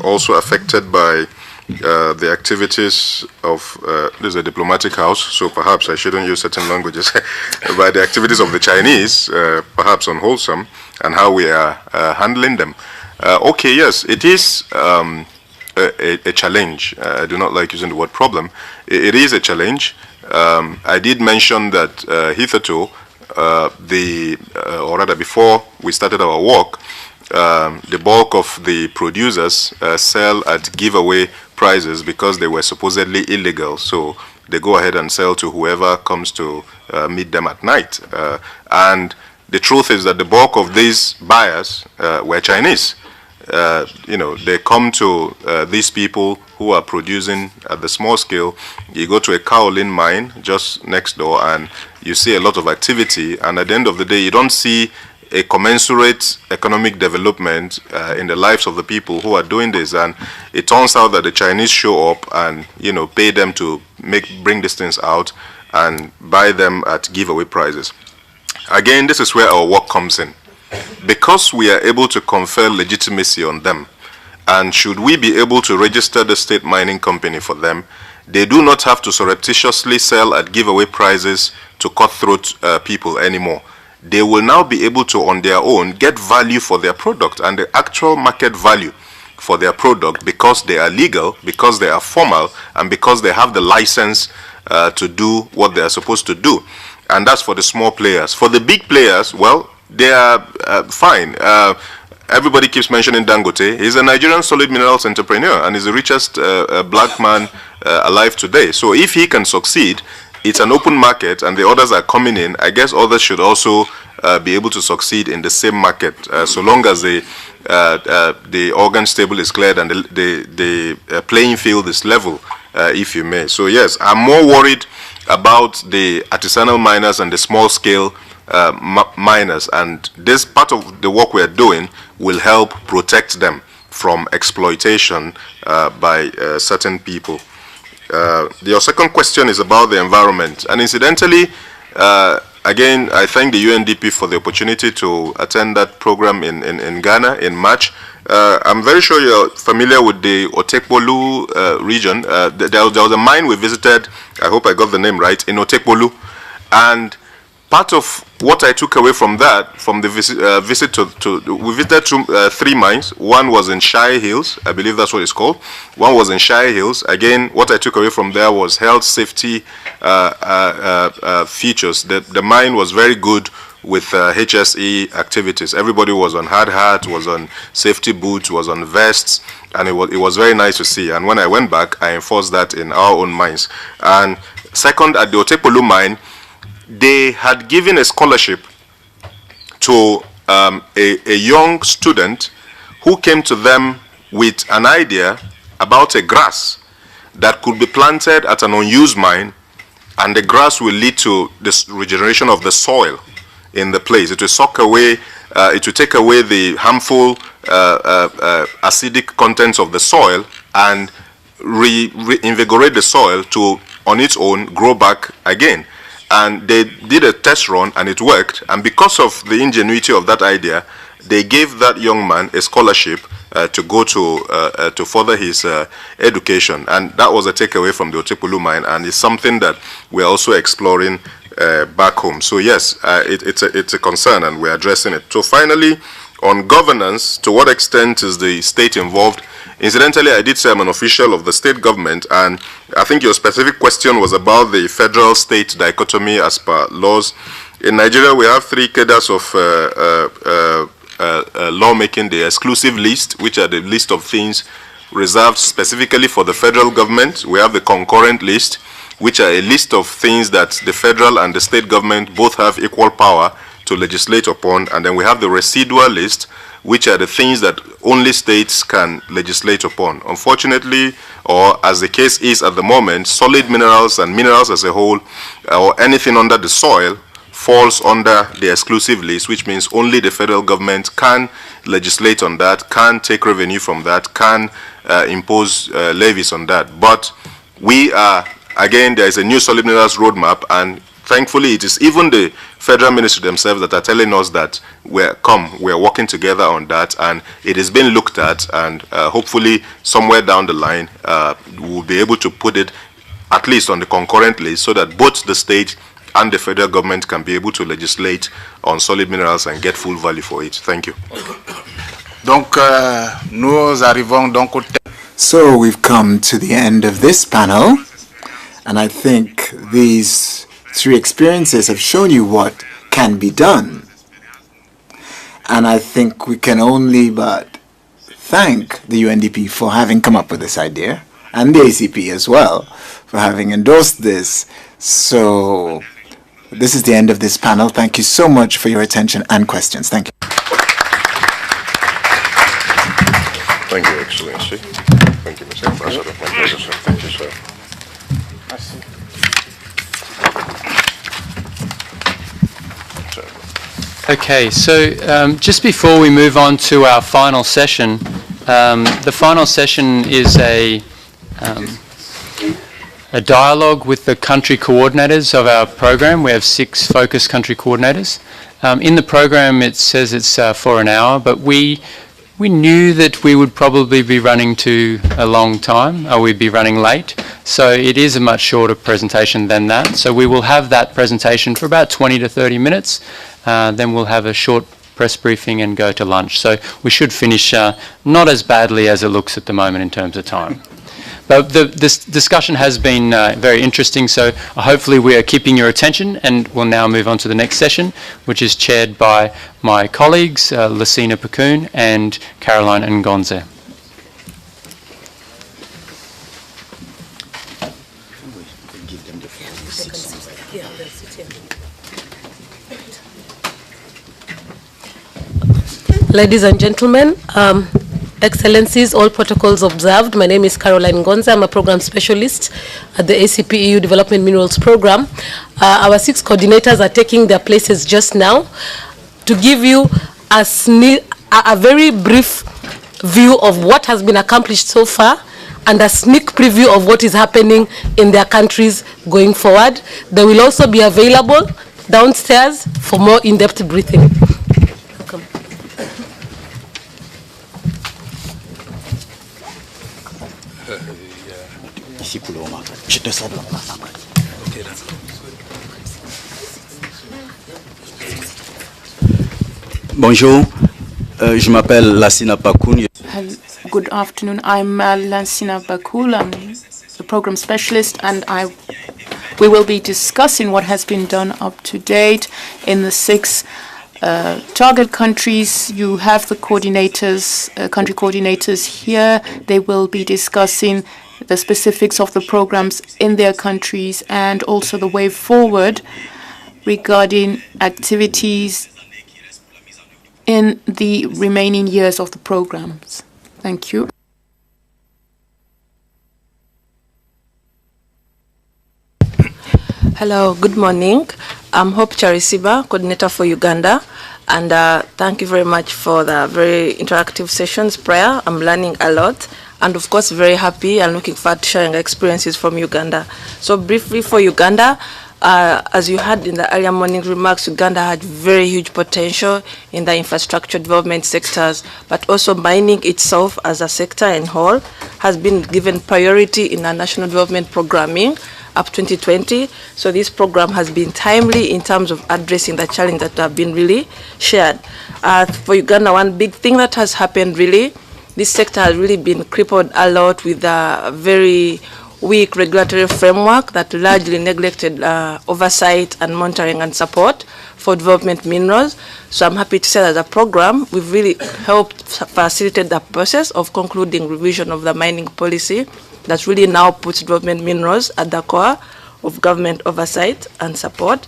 also affected by the activities of, this is a diplomatic house, so perhaps I shouldn't use certain languages, by the activities of the Chinese, perhaps unwholesome, and how we are handling them. Okay, yes, it is a challenge. I do not like using the word problem. It is a challenge. I did mention that hitherto, or rather before we started our work, the bulk of the producers sell at giveaway prices because they were supposedly illegal. So they go ahead and sell to whoever comes to meet them at night. And the truth is that the bulk of these buyers were Chinese. You know, they come to these people who are producing at the small scale. You go to a kaolin mine just next door and you see a lot of activity, and at the end of the day you don't see a commensurate economic development in the lives of the people who are doing this. And it turns out that the Chinese show up and, you know, pay them to bring these things out and buy them at giveaway prices. Again, this is where our work comes in. Because we are able to confer legitimacy on them, and should we be able to register the state mining company for them, they do not have to surreptitiously sell at giveaway prices to cutthroat people anymore. They will now be able to, on their own, get value for their product and the actual market value for their product because they are legal, because they are formal, and because they have the license to do what they are supposed to do. And that's for the small players. For the big players, well, they are fine. Everybody keeps mentioning Dangote. He's a Nigerian solid minerals entrepreneur and is the richest black man alive today. So if he can succeed, it's an open market and the others are coming in. I guess others should also be able to succeed in the same market, so long as the organ stable is cleared and the playing field is level, if you may. So yes, I'm more worried about the artisanal miners and the small scale miners, and this part of the work we're doing will help protect them from exploitation by certain people. Your second question is about the environment, and incidentally, again, I thank the UNDP for the opportunity to attend that program in Ghana in March. I'm very sure you're familiar with the Otekpolu region. There was a mine we visited, I hope I got the name right, in Otekpolu, and part of what I took away from that, from the visit we visited three mines. One was in Shire Hills, I believe that's what it's called. One was in Shire Hills. Again, what I took away from there was health, safety features. The mine was very good with HSE activities. Everybody was on hard hat, was on safety boots, was on vests, and it was very nice to see. And when I went back, I enforced that in our own mines. And second, at the Otekpolu mine, they had given a scholarship to a young student who came to them with an idea about a grass that could be planted at an unused mine, and the grass will lead to the regeneration of the soil in the place. It will suck away, it will take away the harmful acidic contents of the soil and reinvigorate the soil to, on its own, grow back again. And they did a test run and it worked. And because of the ingenuity of that idea, they gave that young man a scholarship to go to further his education. And that was a takeaway from the Otepulu mine, and it's something that we're also exploring back home. So yes, it's a concern, and we're addressing it. So finally, on governance, to what extent is the state involved? Incidentally, I did say I'm an official of the state government, and I think your specific question was about the federal-state dichotomy as per laws. In Nigeria, we have 3 cadres of lawmaking: the exclusive list, which are the list of things reserved specifically for the federal government. We have the concurrent list, which are a list of things that the federal and the state government both have equal power to legislate upon. And then we have the residual list, which are the things that only states can legislate upon. Unfortunately, or as the case is at the moment, solid minerals and minerals as a whole, or anything under the soil, falls under the exclusive list, which means only the federal government can legislate on that, can take revenue from that, can impose levies on that. But we are, again, there is a new solid minerals roadmap, and thankfully it is even the federal ministry themselves that are telling us that we're working together on that, and it is being looked at, and hopefully somewhere down the line we'll be able to put it at least on the concurrent list, so that both the state and the federal government can be able to legislate on solid minerals and get full value for it. Thank you. Donc, nous arrivons donc au terme. So we've come to the end of this panel, and I think these 3 experiences have shown you what can be done. And I think we can only but thank the UNDP for having come up with this idea, and the ACP as well for having endorsed this. So this is the end of this panel. Thank you so much for your attention and questions. Thank you. Thank you, Excellency. Thank you, Mr. Ambassador. My pleasure, sir. Thank you, sir. Okay, so just before we move on to our final session, the final session is a dialogue with the country coordinators of our program. We have 6 focus country coordinators. In the program it says it's for an hour, but we knew that we would probably be running to a long time, or we'd be running late, so it is a much shorter presentation than that. So we will have that presentation for about 20 to 30 minutes, then we'll have a short press briefing and go to lunch. So we should finish not as badly as it looks at the moment in terms of time. But this discussion has been very interesting, so hopefully we are keeping your attention, and we'll now move on to the next session, which is chaired by my colleagues, Lucina Pacoon and Caroline Ngonze. Ladies and gentlemen, Excellencies, all protocols observed. My name is Caroline Ngonze. I'm a program specialist at the ACP-EU Development Minerals Programme. Our 6 coordinators are taking their places just now to give you a very brief view of what has been accomplished so far and a sneak preview of what is happening in their countries going forward. They will also be available downstairs for more in-depth briefing. Welcome. Bonjour, je m'appelle Lassina Pakoun. Good afternoon, I'm Lassina Pakoun. I'm the program specialist, and we will be discussing what has been done up to date in the 6 target countries. You have the coordinators, country coordinators here. They will be discussing the specifics of the programs in their countries and also the way forward regarding activities in the remaining years of the programs. Thank you. Hello, good morning. I'm Hope Charisiba, coordinator for Uganda, and thank you very much for the very interactive sessions prior. I'm learning a lot, and of course very happy and looking forward to sharing experiences from Uganda. So briefly for Uganda, As you heard in the earlier morning remarks, Uganda had very huge potential in the infrastructure development sectors, but also mining itself as a sector in whole has been given priority in our national development programming up 2020. So this program has been timely in terms of addressing the challenge that have been really shared. For Uganda, one big thing that has happened really, this sector has really been crippled a lot with a very weak regulatory framework that largely neglected oversight and monitoring and support for development minerals. So I'm happy to say that as a program, we've really helped facilitate the process of concluding revision of the mining policy that really now puts development minerals at the core of government oversight and support.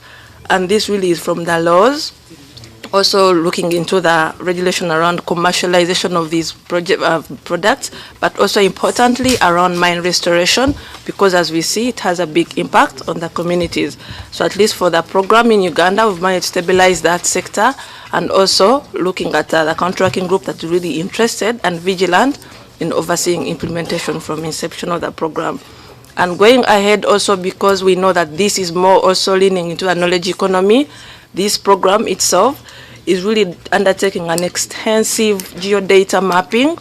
And this really is from the laws, also looking into the regulation around commercialization of these products, but also importantly around mine restoration, because as we see, it has a big impact on the communities. So at least for the program in Uganda, we've managed to stabilize that sector, and also looking at the contracting group that's really interested and vigilant in overseeing implementation from inception of the program. And going ahead also, because we know that this is more also leaning into a knowledge economy, this program itself is really undertaking an extensive geodata mapping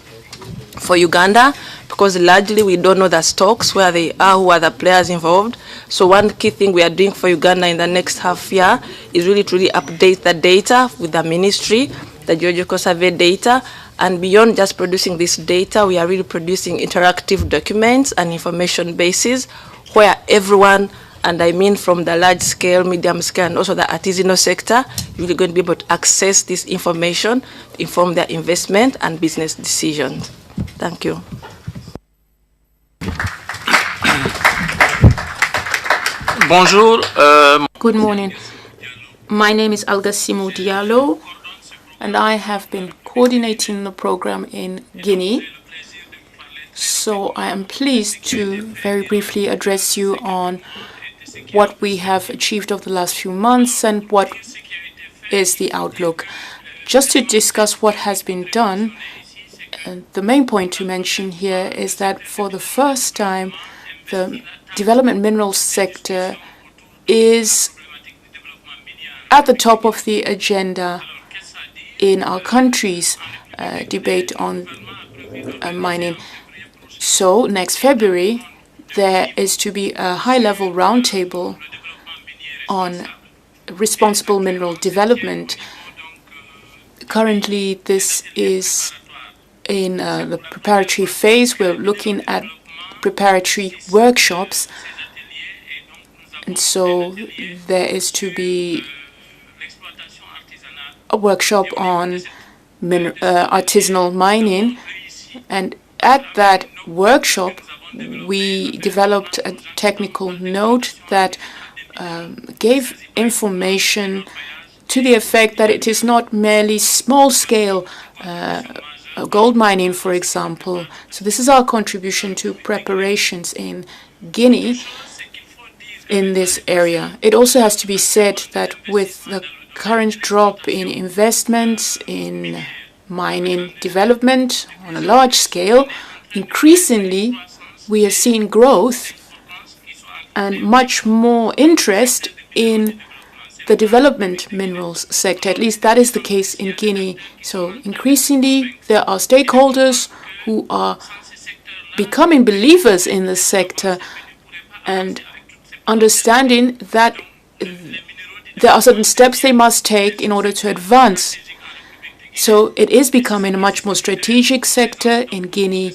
for Uganda, because largely we don't know the stocks, where they are, who are the players involved. So one key thing we are doing for Uganda in the next half year is really to update the data with the ministry, the geological survey data, and beyond just producing this data, we are really producing interactive documents and information bases where everyone, and I mean from the large scale, medium scale, and also the artisanal sector, you're really going to be able to access this information to inform their investment and business decisions. Thank you. Bonjour. Good morning. My name is Algasimo Diallo, and I have been coordinating the program in Guinea. So I am pleased to very briefly address you on what we have achieved over the last few months and what is the outlook. Just to discuss what has been done, the main point to mention here is that for the first time, the development minerals sector is at the top of the agenda in our country's debate on mining. So next February, there is to be a high-level roundtable on responsible mineral development. Currently, this is in the preparatory phase. We're looking at preparatory workshops. And so there is to be a workshop on artisanal mining. And at that workshop, we developed a technical note that gave information to the effect that it is not merely small-scale gold mining, for example. So this is our contribution to preparations in Guinea in this area. It also has to be said that with the current drop in investments in mining development on a large scale, increasingly we are seeing growth and much more interest in the development minerals sector. At least that is the case in Guinea. So increasingly there are stakeholders who are becoming believers in the sector and understanding that there are certain steps they must take in order to advance. So it is becoming a much more strategic sector in Guinea,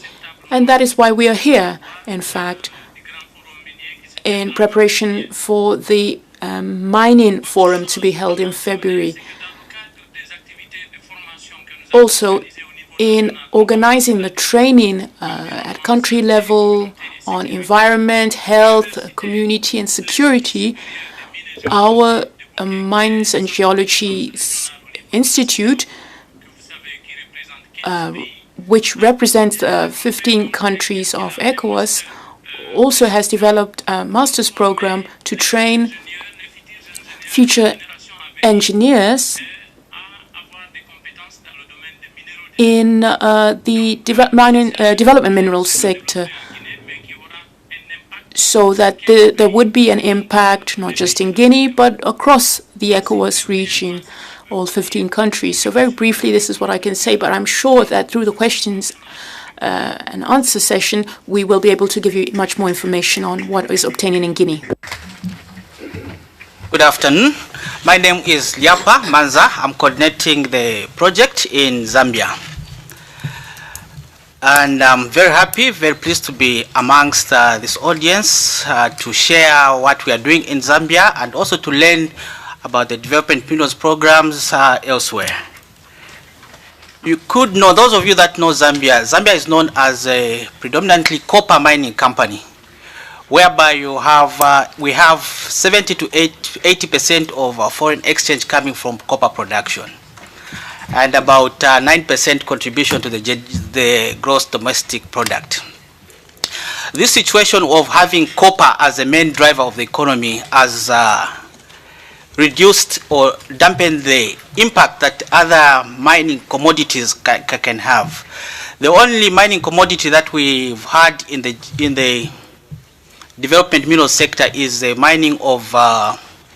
and that is why we are here, in fact, in preparation for the mining forum to be held in February. Also, in organizing the training at country level on environment, health, community, and security, our Mines and Geology Institute, which represents 15 countries of ECOWAS, also has developed a master's program to train future engineers in the development minerals sector. so that there would be an impact not just in Guinea but across the ECOWAS region, all 15 countries. So very briefly, this is what I can say, but I'm sure that through the questions and answer session, we will be able to give you much more information on what is obtaining in Guinea. Good afternoon. My name is Liapa Manza. I'm coordinating the project in Zambia. And I'm very happy, very pleased to be amongst this audience to share what we are doing in Zambia and also to learn about the development minerals programs elsewhere. You could know, those of you that know Zambia, Zambia is known as a predominantly copper mining company, whereby we have 70 to 80% of our foreign exchange coming from copper production, and about 9% contribution to the gross domestic product. This situation of having copper as a main driver of the economy has reduced or dampened the impact that other mining commodities can have. The only mining commodity that we've had in the development mineral sector is the mining of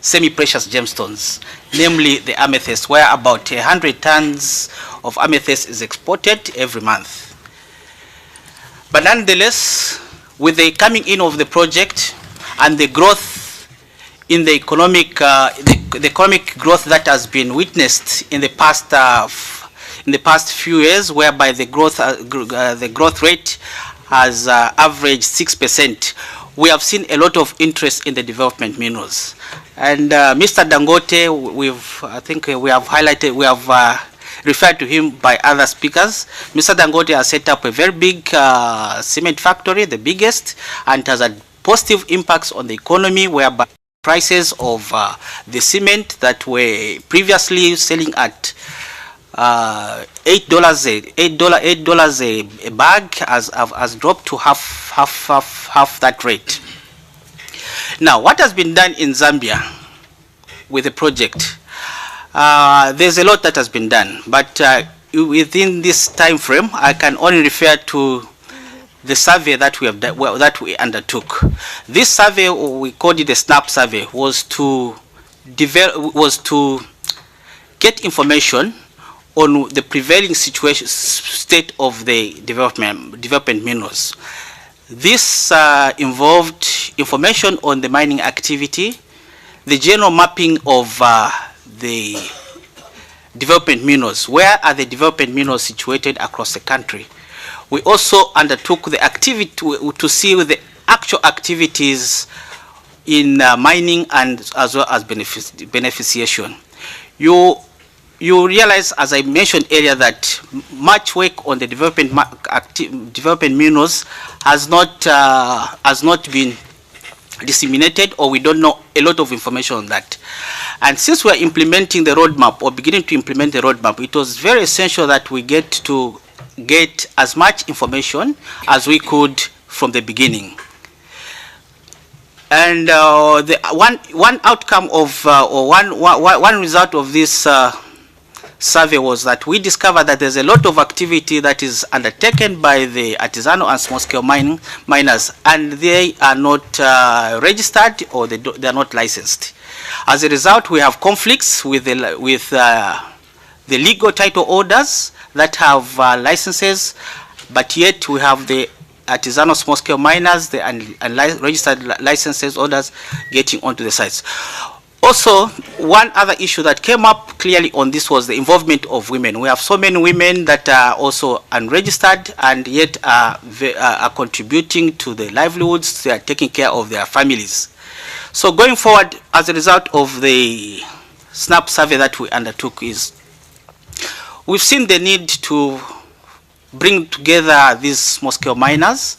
semi-precious gemstones, namely the amethyst, where about 100 tons of amethyst is exported every month. But nonetheless, with the coming in of the project and the growth in the economic, the economic growth that has been witnessed in the past few years, whereby the growth rate has averaged 6%, we have seen a lot of interest in the development minerals. And Mr. Dangote, I think we have highlighted, we have referred to him by other speakers. Mr. Dangote has set up a very big cement factory, the biggest, and has had positive impacts on the economy, whereby prices of the cement that were previously selling at $8 a bag has dropped to half that rate. Now, what has been done in Zambia with the project? There's a lot that has been done, but within this time frame, I can only refer to the survey that we undertook. This survey, we called it a SNAP survey, was to get information on the prevailing state of the development minerals. This involved information on the mining activity, the general mapping of the development minerals. Where are the development minerals situated across the country? We also undertook the activity to see the actual activities in mining and as well as beneficiation. You realize, as I mentioned earlier, that much work on the development minerals has not been disseminated, or we don't know a lot of information on that. And since we are implementing the roadmap, or beginning to implement the roadmap, it was very essential that we get as much information as we could from the beginning. And the one outcome of or one result of this survey was that we discovered that there's a lot of activity that is undertaken by the artisanal and small-scale miners, and they are not registered, or they are not licensed. As a result, we have conflicts with the legal title holders that have licenses, but yet we have the artisanal small-scale miners, the unregistered licenses holders getting onto the sites. Also, one other issue that came up clearly on this was the involvement of women. We have so many women that are also unregistered and yet are contributing to the livelihoods. They are taking care of their families. So going forward, as a result of the SNAP survey that we undertook, we've seen the need to bring together these small-scale miners,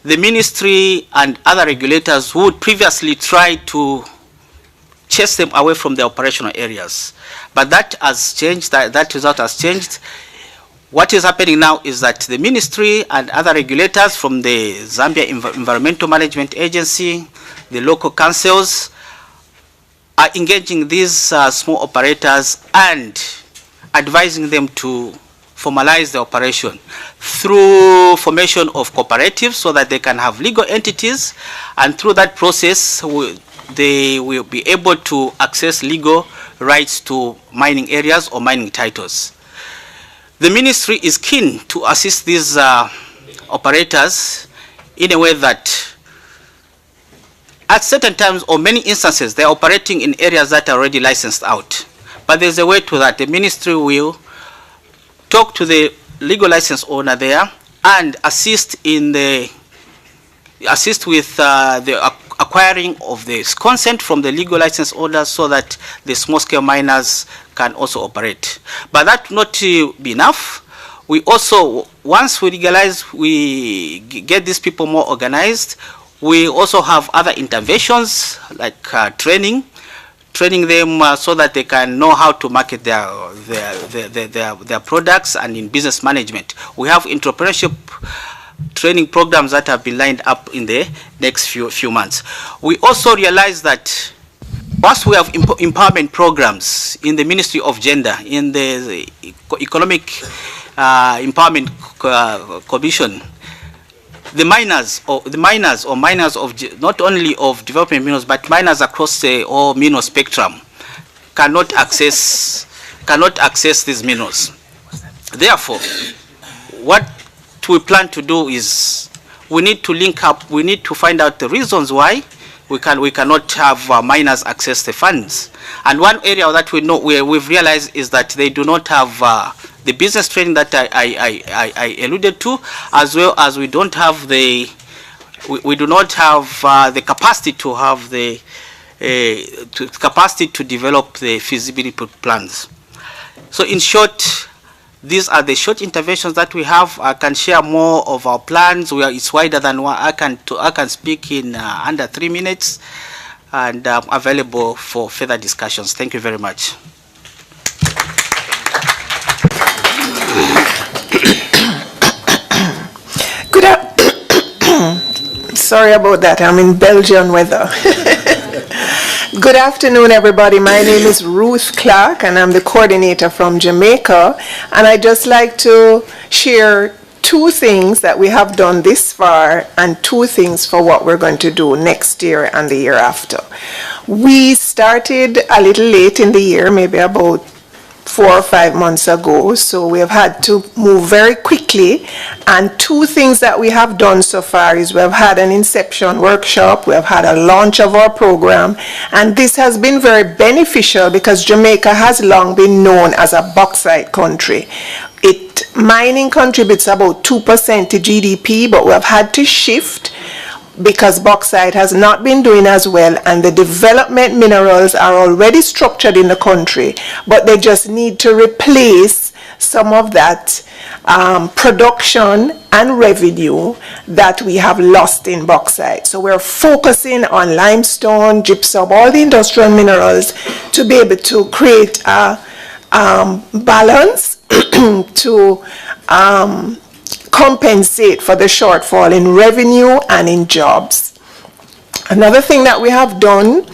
the ministry and other regulators who would previously try to chase them away from the operational areas. But that has changed, that result has changed. What is happening now is that the ministry and other regulators from the Zambia Environmental Management Agency, the local councils, are engaging these small operators and advising them to formalize the operation through formation of cooperatives so that they can have legal entities, and through that process they will be able to access legal rights to mining areas or mining titles. The ministry is keen to assist these operators in a way that at certain times or many instances they are operating in areas that are already licensed out. But there's a way to that. The ministry will talk to the legal license owner there and assist with the acquiring of this consent from the legal license owner so that the small-scale miners can also operate. But that will not be enough. We also, once we legalize, we get these people more organized. We also have other interventions like training them so that they can know how to market their products, and in business management. We have entrepreneurship training programs that have been lined up in the next few months. We also realize that once we have empowerment programs in the Ministry of Gender, in the Economic Empowerment Commission, the miners of not only of development minerals but miners across the whole mineral spectrum cannot access these minerals. Therefore, what we plan to do is we need to link up. We need to find out the reasons why we cannot have miners access the funds. And one area that we've realized is that they do not have the business training that I alluded to, as well as we do not have the capacity to have the capacity to develop the feasibility plans. So in short, these are the short interventions that we have. I can share more of our plans. It's wider than what I can speak in under 3 minutes, and I'm available for further discussions. Thank you very much. Sorry about that. I'm in Belgian weather. Good afternoon, everybody. My name is Ruth Clark, and I'm the coordinator from Jamaica. And I'd just like to share 2 things that we have done this far and 2 things for what we're going to do next year and the year after. We started a little late in the year, maybe about 4 or 5 months ago, so we have had to move very quickly. And 2 things that we have done so far is we have had an inception workshop, we have had a launch of our program, and this has been very beneficial because Jamaica has long been known as a bauxite country. Mining contributes about 2% to GDP, but we have had to shift because bauxite has not been doing as well, and the development minerals are already structured in the country, but they just need to replace some of that production and revenue that we have lost in bauxite. So we're focusing on limestone, gypsum, all the industrial minerals to be able to create a balance to compensate for the shortfall in revenue and in jobs. Another thing that we have done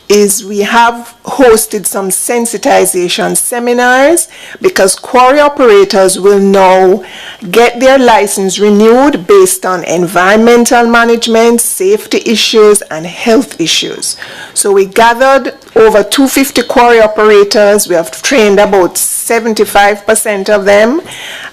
is we have hosted some sensitization seminars because quarry operators will now get their license renewed based on environmental management, safety issues, and health issues. So we gathered over 250 quarry operators. We have trained about 75% of them.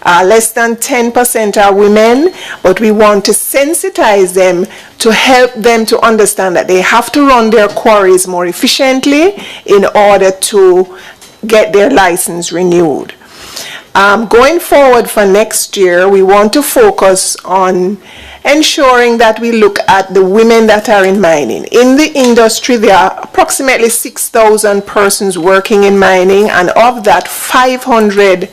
Less than 10% are women, but we want to sensitize them to help them to understand that they have to run their quarries more efficiently in order to get their license renewed. Going forward for next year, we want to focus on ensuring that we look at the women that are in mining. In the industry, there are approximately 6,000 persons working in mining, and of that, 500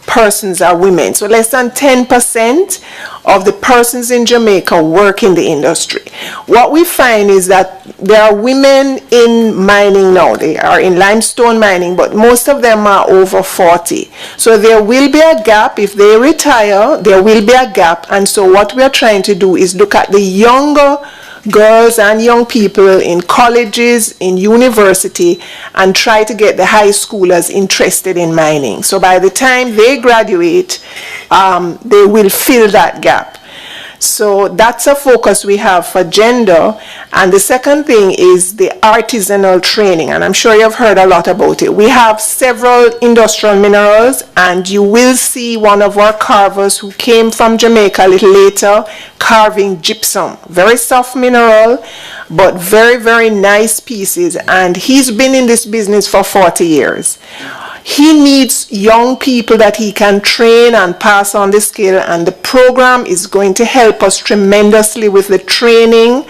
persons are women. So less than 10% of the persons in Jamaica work in the industry. What we find is that there are women in mining now. They are in limestone mining, but most of them are over 40. So there will be a gap. If they retire, there will be a gap. And so what we are trying to do is look at the younger girls and young people in colleges, in university, and try to get the high schoolers interested in mining. So by the time they graduate, they will fill that gap. So that's a focus we have for gender. And the second thing is the artisanal training, and I'm sure you've heard a lot about it. We have several industrial minerals, and you will see one of our carvers who came from Jamaica a little later carving gypsum. Very soft mineral, but very, very nice pieces. And he's been in this business for 40 years. He needs young people that he can train and pass on the skill, and the program is going to help us tremendously with the training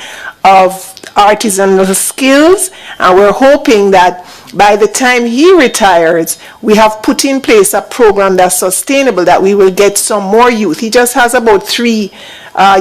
of artisanal skills, and we're hoping that by the time he retires, we have put in place a program that's sustainable, that we will get some more youth. He just has about 3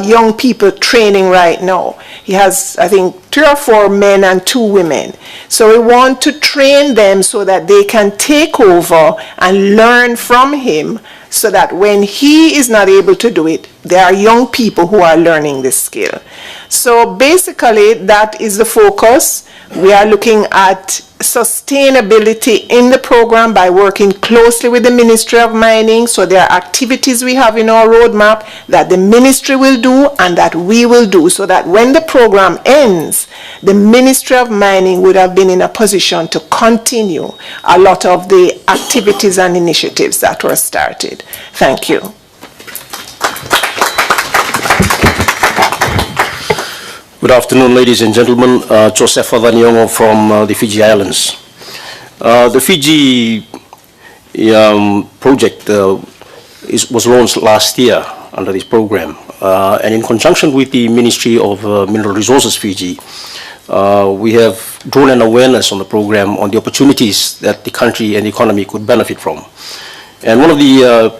young people training right now. He has, I think, 3 or 4 men and 2 women. So we want to train them so that they can take over and learn from him, so that when he is not able to do it, there are young people who are learning this skill. So basically, that is the focus. We are looking at sustainability in the program by working closely with the Ministry of Mining. So there are activities we have in our roadmap that the ministry will do and that we will do, so that when the program ends, the Ministry of Mining would have been in a position to continue a lot of the activities and initiatives that were started. Thank you. Good afternoon, ladies and gentlemen. Joseph Avanyongo from the Fiji Islands. The Fiji project was launched last year under this program, and in conjunction with the Ministry of Mineral Resources Fiji, we have drawn an awareness on the program on the opportunities that the country and the economy could benefit from. And one of the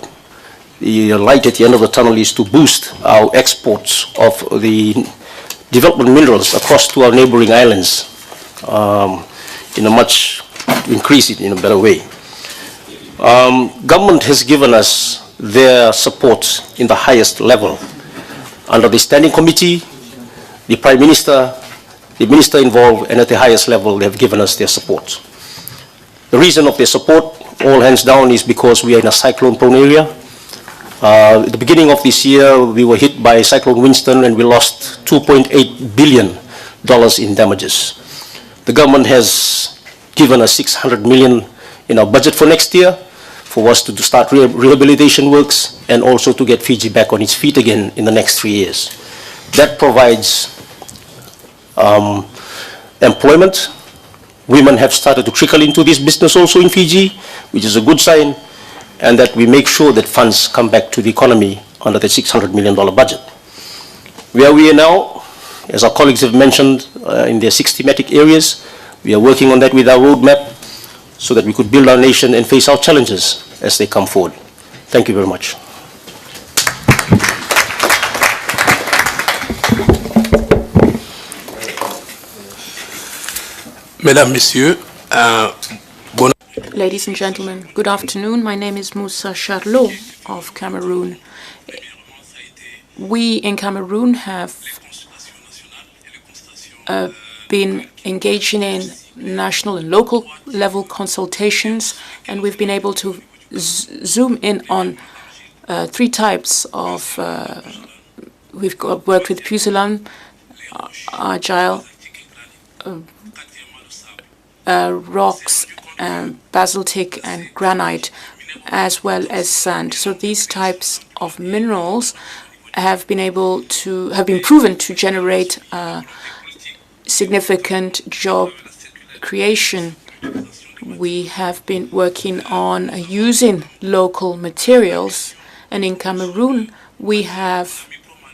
light at the end of the tunnel is to boost our exports of the development minerals across to our neighboring islands increase it in a better way. Government has given us their support in the highest level. Under the standing committee, the Prime Minister, the Minister involved, and at the highest level, they have given us their support. The reason of their support, all hands down, is because we are in a cyclone-prone area. At the beginning of this year, we were hit by Cyclone Winston and we lost $2.8 billion in damages. The government has given us $600 million in our budget for next year for us to start rehabilitation works and also to get Fiji back on its feet again in the next 3 years. That provides employment. Women have started to trickle into this business also in Fiji, which is a good sign, and that we make sure that funds come back to the economy under the $600 million budget. Where we are now, as our colleagues have mentioned, in their 6 thematic areas, we are working on that with our roadmap so that we could build our nation and face our challenges as they come forward. Thank you very much. Mesdames, Messieurs, Ladies and gentlemen, good afternoon. My name is Moussa Charlot of Cameroon. We in Cameroon have been engaging in national and local level consultations, and we've been able to zoom in on 3 types of, we've worked with Pusillan, Agile, rocks, basaltic and granite, as well as sand. So these types of minerals have been proven to generate significant job creation. We have been working on using local materials, and in Cameroon we have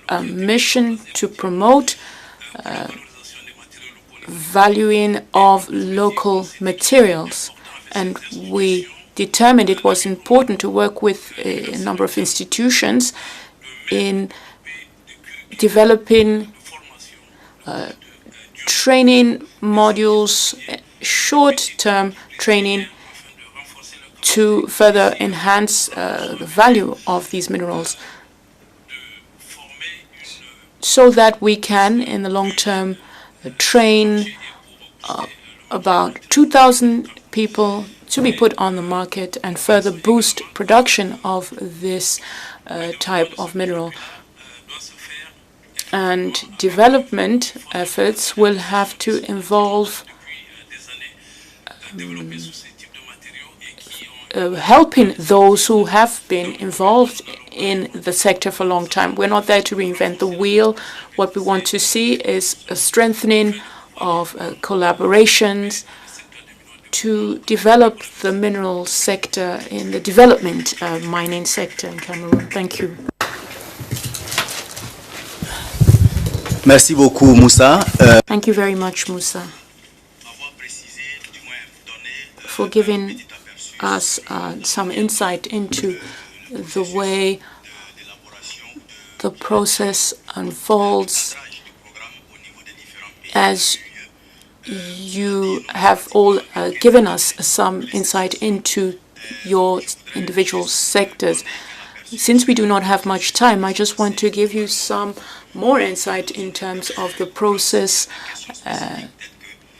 a mission to promote valuing of local materials, and we determined it was important to work with a number of institutions in developing training modules, short-term training, to further enhance the value of these minerals. so that we can, in the long term, train about 2,000 people to be put on the market and further boost production of this type of mineral. And development efforts will have to involve helping those who have been involved in the sector for a long time. We're not there to reinvent the wheel. What we want to see is a strengthening of collaborations to develop the mineral sector in the development mining sector in Cameroon. Thank you. Merci beaucoup, Moussa. Thank you very much, Moussa, for giving us some insight into the way the process unfolds, as you have all given us some insight into your individual sectors. Since we do not have much time, I just want to give you some more insight in terms of the process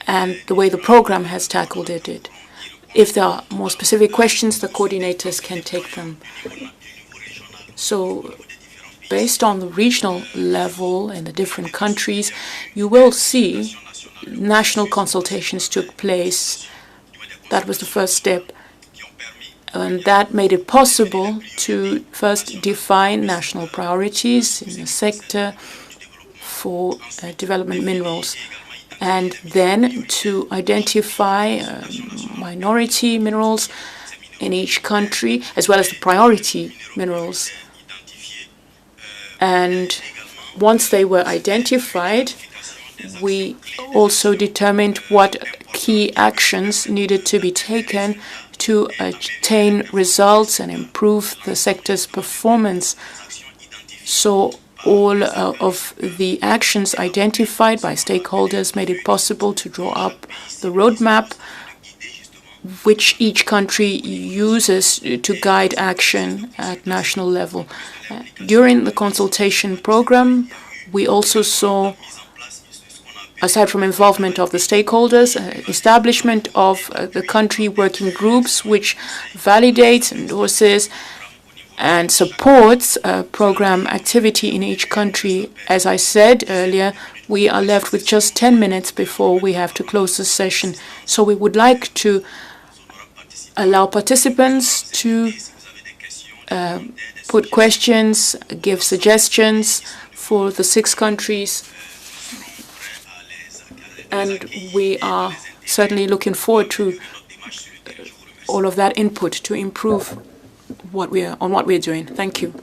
and the way the program has tackled it. If there are more specific questions, the coordinators can take them. So, based on the regional level in the different countries, you will see national consultations took place. That was the first step. And that made it possible to first define national priorities in the sector for development minerals, and then to identify minority minerals in each country, as well as the priority minerals. And once they were identified, we also determined what key actions needed to be taken to attain results and improve the sector's performance. So all of the actions identified by stakeholders made it possible to draw up the roadmap which each country uses to guide action at national level. During the consultation program, we also saw, aside from involvement of the stakeholders, establishment of the country working groups which validates, endorses, and supports program activity in each country. As I said earlier, we are left with just 10 minutes before we have to close the session. So we would like to allow participants to put questions, give suggestions for the 6 countries. And we are certainly looking forward to all of that input to improve what we're doing. Thank you.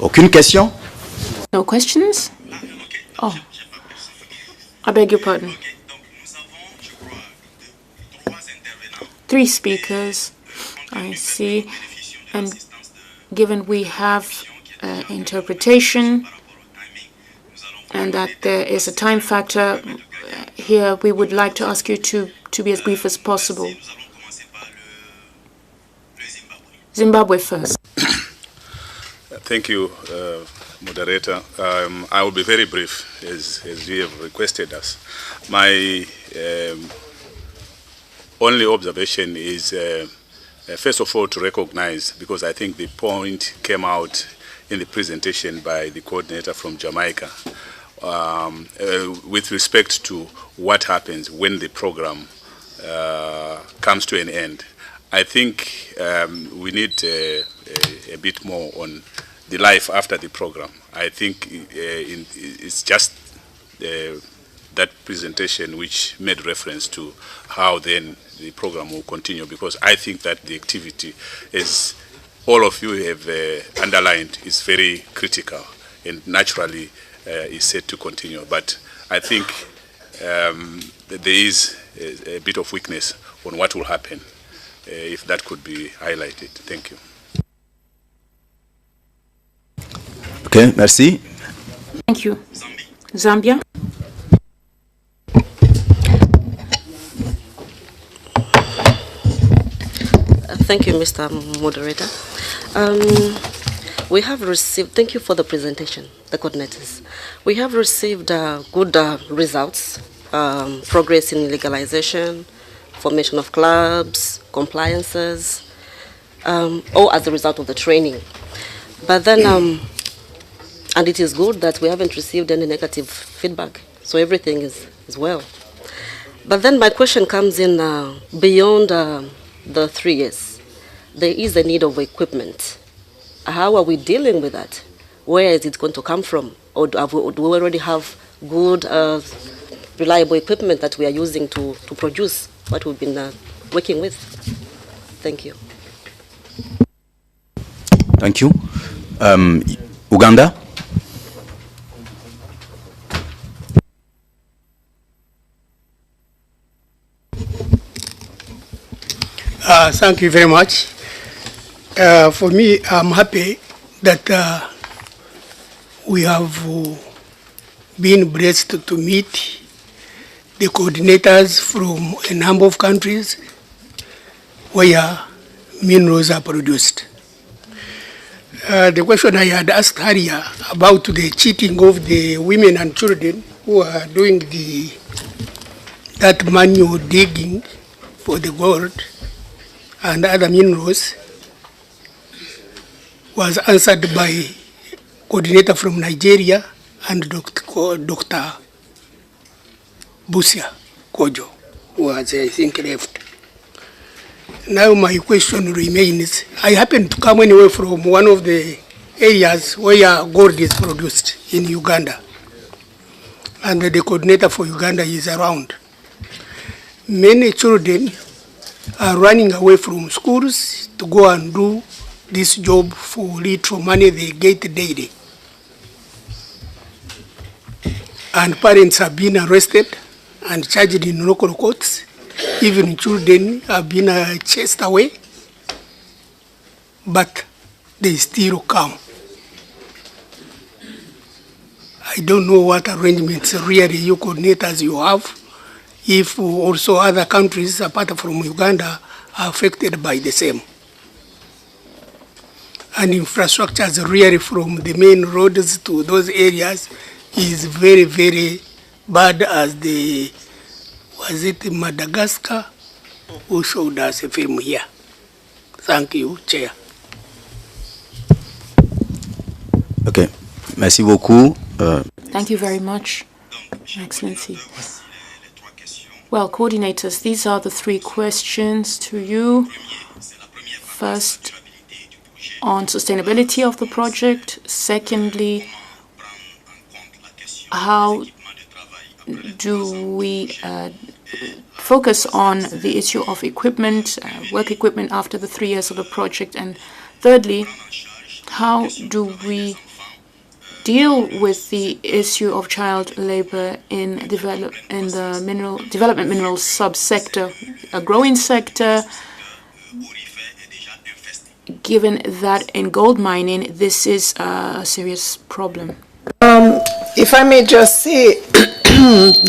Aucune question? No questions? Oh, I beg your pardon. 3 speakers, I see. And given we have interpretation and that there is a time factor here, we would like to ask you to be as brief as possible. Zimbabwe first. Thank you, moderator. I will be very brief, as you have requested us. My only observation is, first of all, to recognize, because I think the point came out in the presentation by the coordinator from Jamaica, with respect to what happens when the program comes to an end. I think we need a bit more on the life after the program. I think it's just that presentation which made reference to how then the program will continue, because I think that the activity, as all of you have underlined, is very critical and naturally is set to continue. But I think there is a bit of weakness on what will happen. If that could be highlighted. Thank you. Okay, merci. Thank you. Zambia. Thank you, Mr. Moderator. We have received, thank you for the presentation, the coordinators. We have received good results, progress in legalization, formation of clubs, compliances, all as a result of the training. But then, and it is good that we haven't received any negative feedback, so everything is well. But then my question comes in beyond the 3 years. There is a need of equipment. How are we dealing with that? Where is it going to come from? Or do we already have good, reliable equipment that we are using to produce what we've been working with? Thank you. Thank you. Uganda. Thank you very much. For me, I'm happy that we have been blessed to meet the coordinators from a number of countries where minerals are produced. The question I had asked earlier about the cheating of the women and children who are doing that manual digging for the gold and other minerals was answered by coordinator from Nigeria and Dr. Busia Kojo, who was, I think, left. Now my question remains, I happen to come anyway from one of the areas where gold is produced in Uganda, and the coordinator for Uganda is around. Many children are running away from schools to go and do this job for little money they get daily. And parents have been arrested and charged in local courts. Even children have been chased away, but they still come. I don't know what arrangements really you coordinators you have, if also other countries apart from Uganda are affected by the same. And infrastructures really from the main roads to those areas is very, very bad, as the, was it Madagascar who showed us a film here. Thank you, Chair. Okay, merci beaucoup. Thank you very much, Excellency. Well, coordinators, these are the 3 questions to you. First, on sustainability of the project. Secondly, how do we focus on the issue of equipment, work equipment after the 3 years of the project? And thirdly, how do we deal with the issue of child labor in the development minerals subsector, a growing sector, given that in gold mining this is a serious problem? If I may just say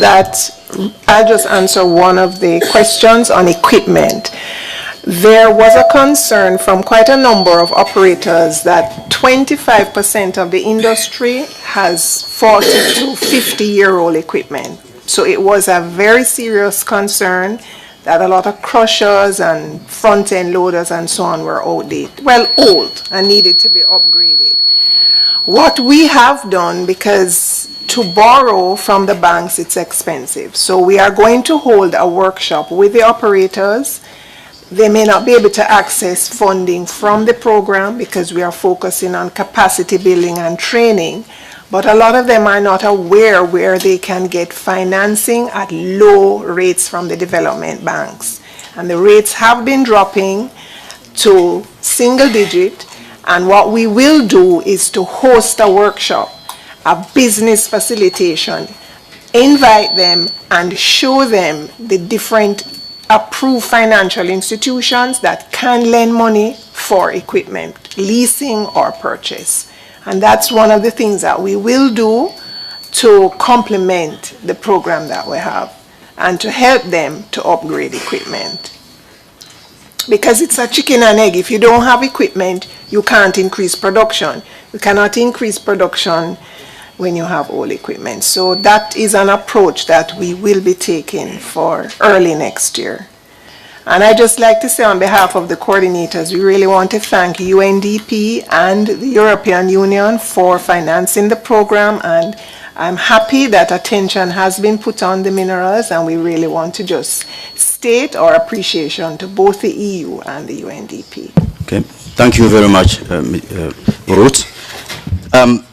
that I'll just answer one of the questions on equipment. There was a concern from quite a number of operators that 25% of the industry has 40 to 50-year-old equipment. So it was a very serious concern that a lot of crushers and front-end loaders and so on were outdated, well, old, and needed to be upgraded. What we have done, because to borrow from the banks, it's expensive. So we are going to hold a workshop with the operators. They may not be able to access funding from the program because we are focusing on capacity building and training, but a lot of them are not aware where they can get financing at low rates from the development banks. And the rates have been dropping to single digit, and what we will do is to host a workshop, a business facilitation, invite them and show them the different approved financial institutions that can lend money for equipment, leasing or purchase. And that's one of the things that we will do to complement the program that we have and to help them to upgrade equipment. Because it's a chicken and egg. If you don't have equipment, you can't increase production. You cannot increase production when you have old equipment. So that is an approach that we will be taking for early next year. And I just like to say on behalf of the coordinators, we really want to thank UNDP and the European Union for financing the program, and I'm happy that attention has been put on the minerals, and we really want to just state our appreciation to both the EU and the UNDP. Okay, thank you very much, Ruth.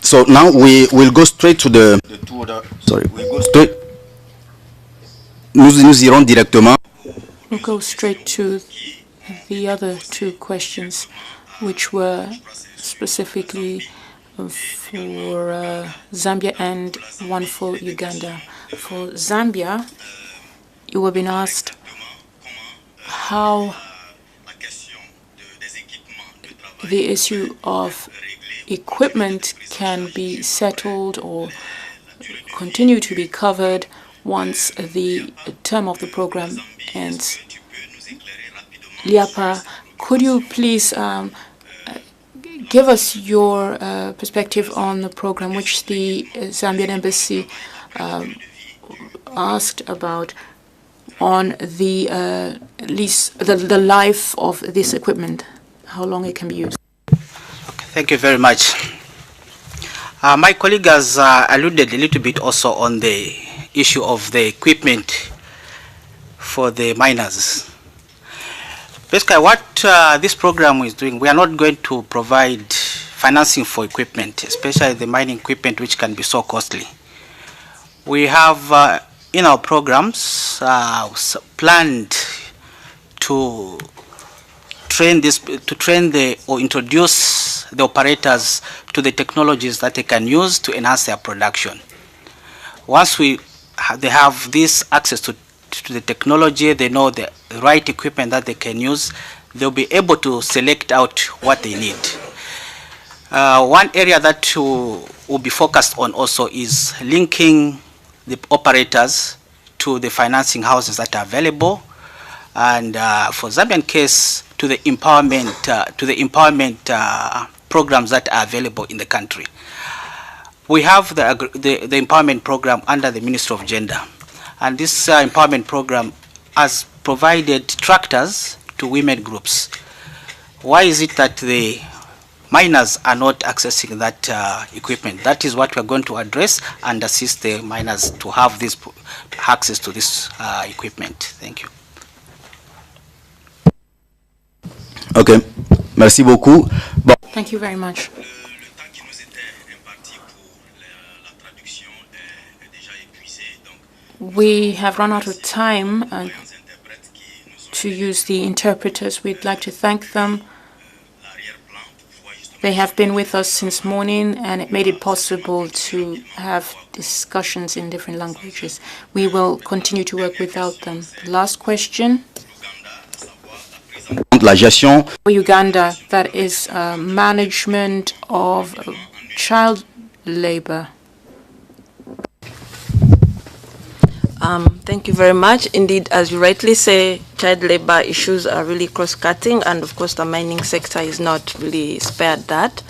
So now we will go straight to the two other. Sorry, we'll go straight. Nous irons directement. We'll go straight to the other two questions, which were specifically for Zambia and one for Uganda. For Zambia, you were being asked how the issue of equipment can be settled or continue to be covered once the term of the program ends. Liapa, could you please give us your perspective on the program which the Zambian embassy asked about on the lease, the life of this equipment, how long it can be used? Thank you very much. My colleague has alluded a little bit also on the issue of the equipment for the miners. Basically, what this program is doing, we are not going to provide financing for equipment, especially the mining equipment, which can be so costly. We have in our programs planned to train or introduce the operators to the technologies that they can use to enhance their production. Once they have this access to the technology, they know the right equipment that they can use, they'll be able to select out what they need. One area that will be focused on also is linking the operators to the financing houses that are available, and for Zambian case, to the empowerment programs that are available in the country. We have the empowerment program under the Ministry of Gender, and this empowerment program has provided tractors to women groups. Why is it that the miners are not accessing that equipment? That is what we are going to address and assist the miners to have this access to this equipment. Thank you. Okay, merci beaucoup. Bon. Thank you very much. We have run out of time to use the interpreters. We'd like to thank them. They have been with us since morning, and it made it possible to have discussions in different languages. We will continue to work without them. The last question. For Uganda, that is management of child labor. Thank you very much. Indeed, as you rightly say, child labor issues are really cross-cutting, and of course the mining sector is not really spared that.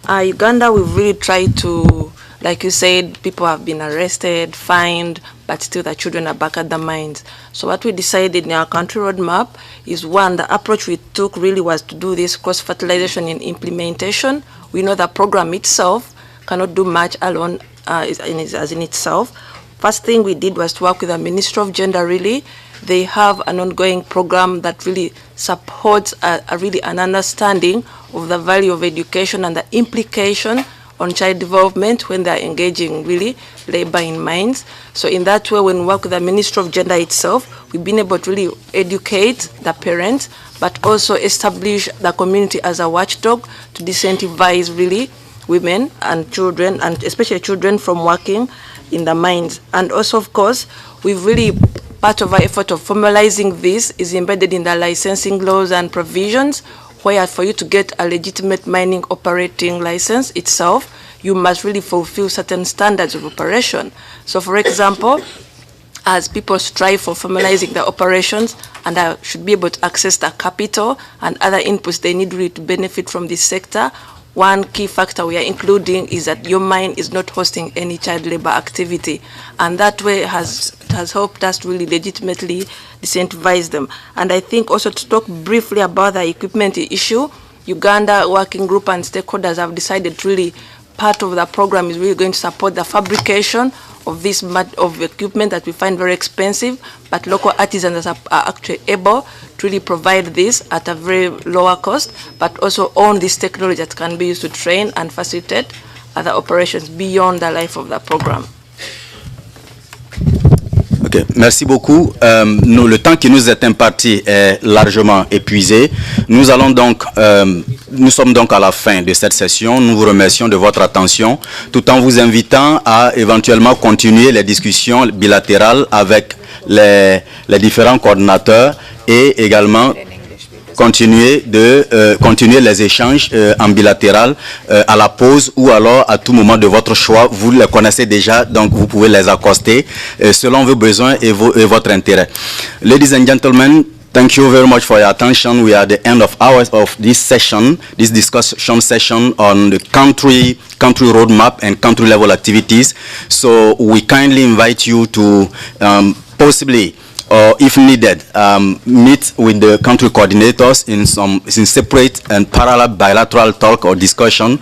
Uganda, we've really tried to, like you said, people have been arrested, fined, but still the children are back at the mines. So what we decided in our country roadmap is, one, the approach we took really was to do this cross-fertilization in implementation. We know the program itself cannot do much alone as in itself. First thing we did was to work with the Ministry of Gender, really. They have an ongoing program that really supports really an understanding of the value of education and the implication on child development when they're engaging really labor in mines. So in that way, when we work with the Ministry of Gender itself, we've been able to really educate the parents, but also establish the community as a watchdog to disincentivize really women and children, and especially children from working in the mines. And also, of course, we've really, part of our effort of formalizing this is embedded in the licensing laws and provisions, where for you to get a legitimate mining operating license itself, you must really fulfill certain standards of operation. So for example, as people strive for formalizing their operations and should be able to access the capital and other inputs they need really to benefit from this sector, one key factor we are including is that your mine is not hosting any child labor activity. And that way has helped us really legitimately disincentivize them. And I think also to talk briefly about the equipment issue, Uganda Working Group and stakeholders have decided really part of the program is really going to support the fabrication of this of equipment that we find very expensive, but local artisans are actually able to really provide this at a very lower cost, but also own this technology that can be used to train and facilitate other operations beyond the life of the program. Ok, merci beaucoup. Le temps qui nous est imparti est largement épuisé. Nous sommes donc à la fin de cette session. Nous vous remercions de votre attention, tout en vous invitant à éventuellement continuer les discussions bilatérales avec les différents coordinateurs et également continuer les échanges en bilatéral à la pause ou alors à tout moment de votre choix. Vous les connaissez déjà, donc vous pouvez les accoster selon vos besoins et votre intérêt. Ladies and gentlemen, thank you very much for your attention. We are at the end of this session, this discussion session on the country roadmap and country level activities. So we kindly invite you to possibly, or if needed, meet with the country coordinators in separate and parallel bilateral talk or discussion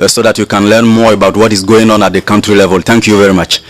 so that you can learn more about what is going on at the country level. Thank you very much.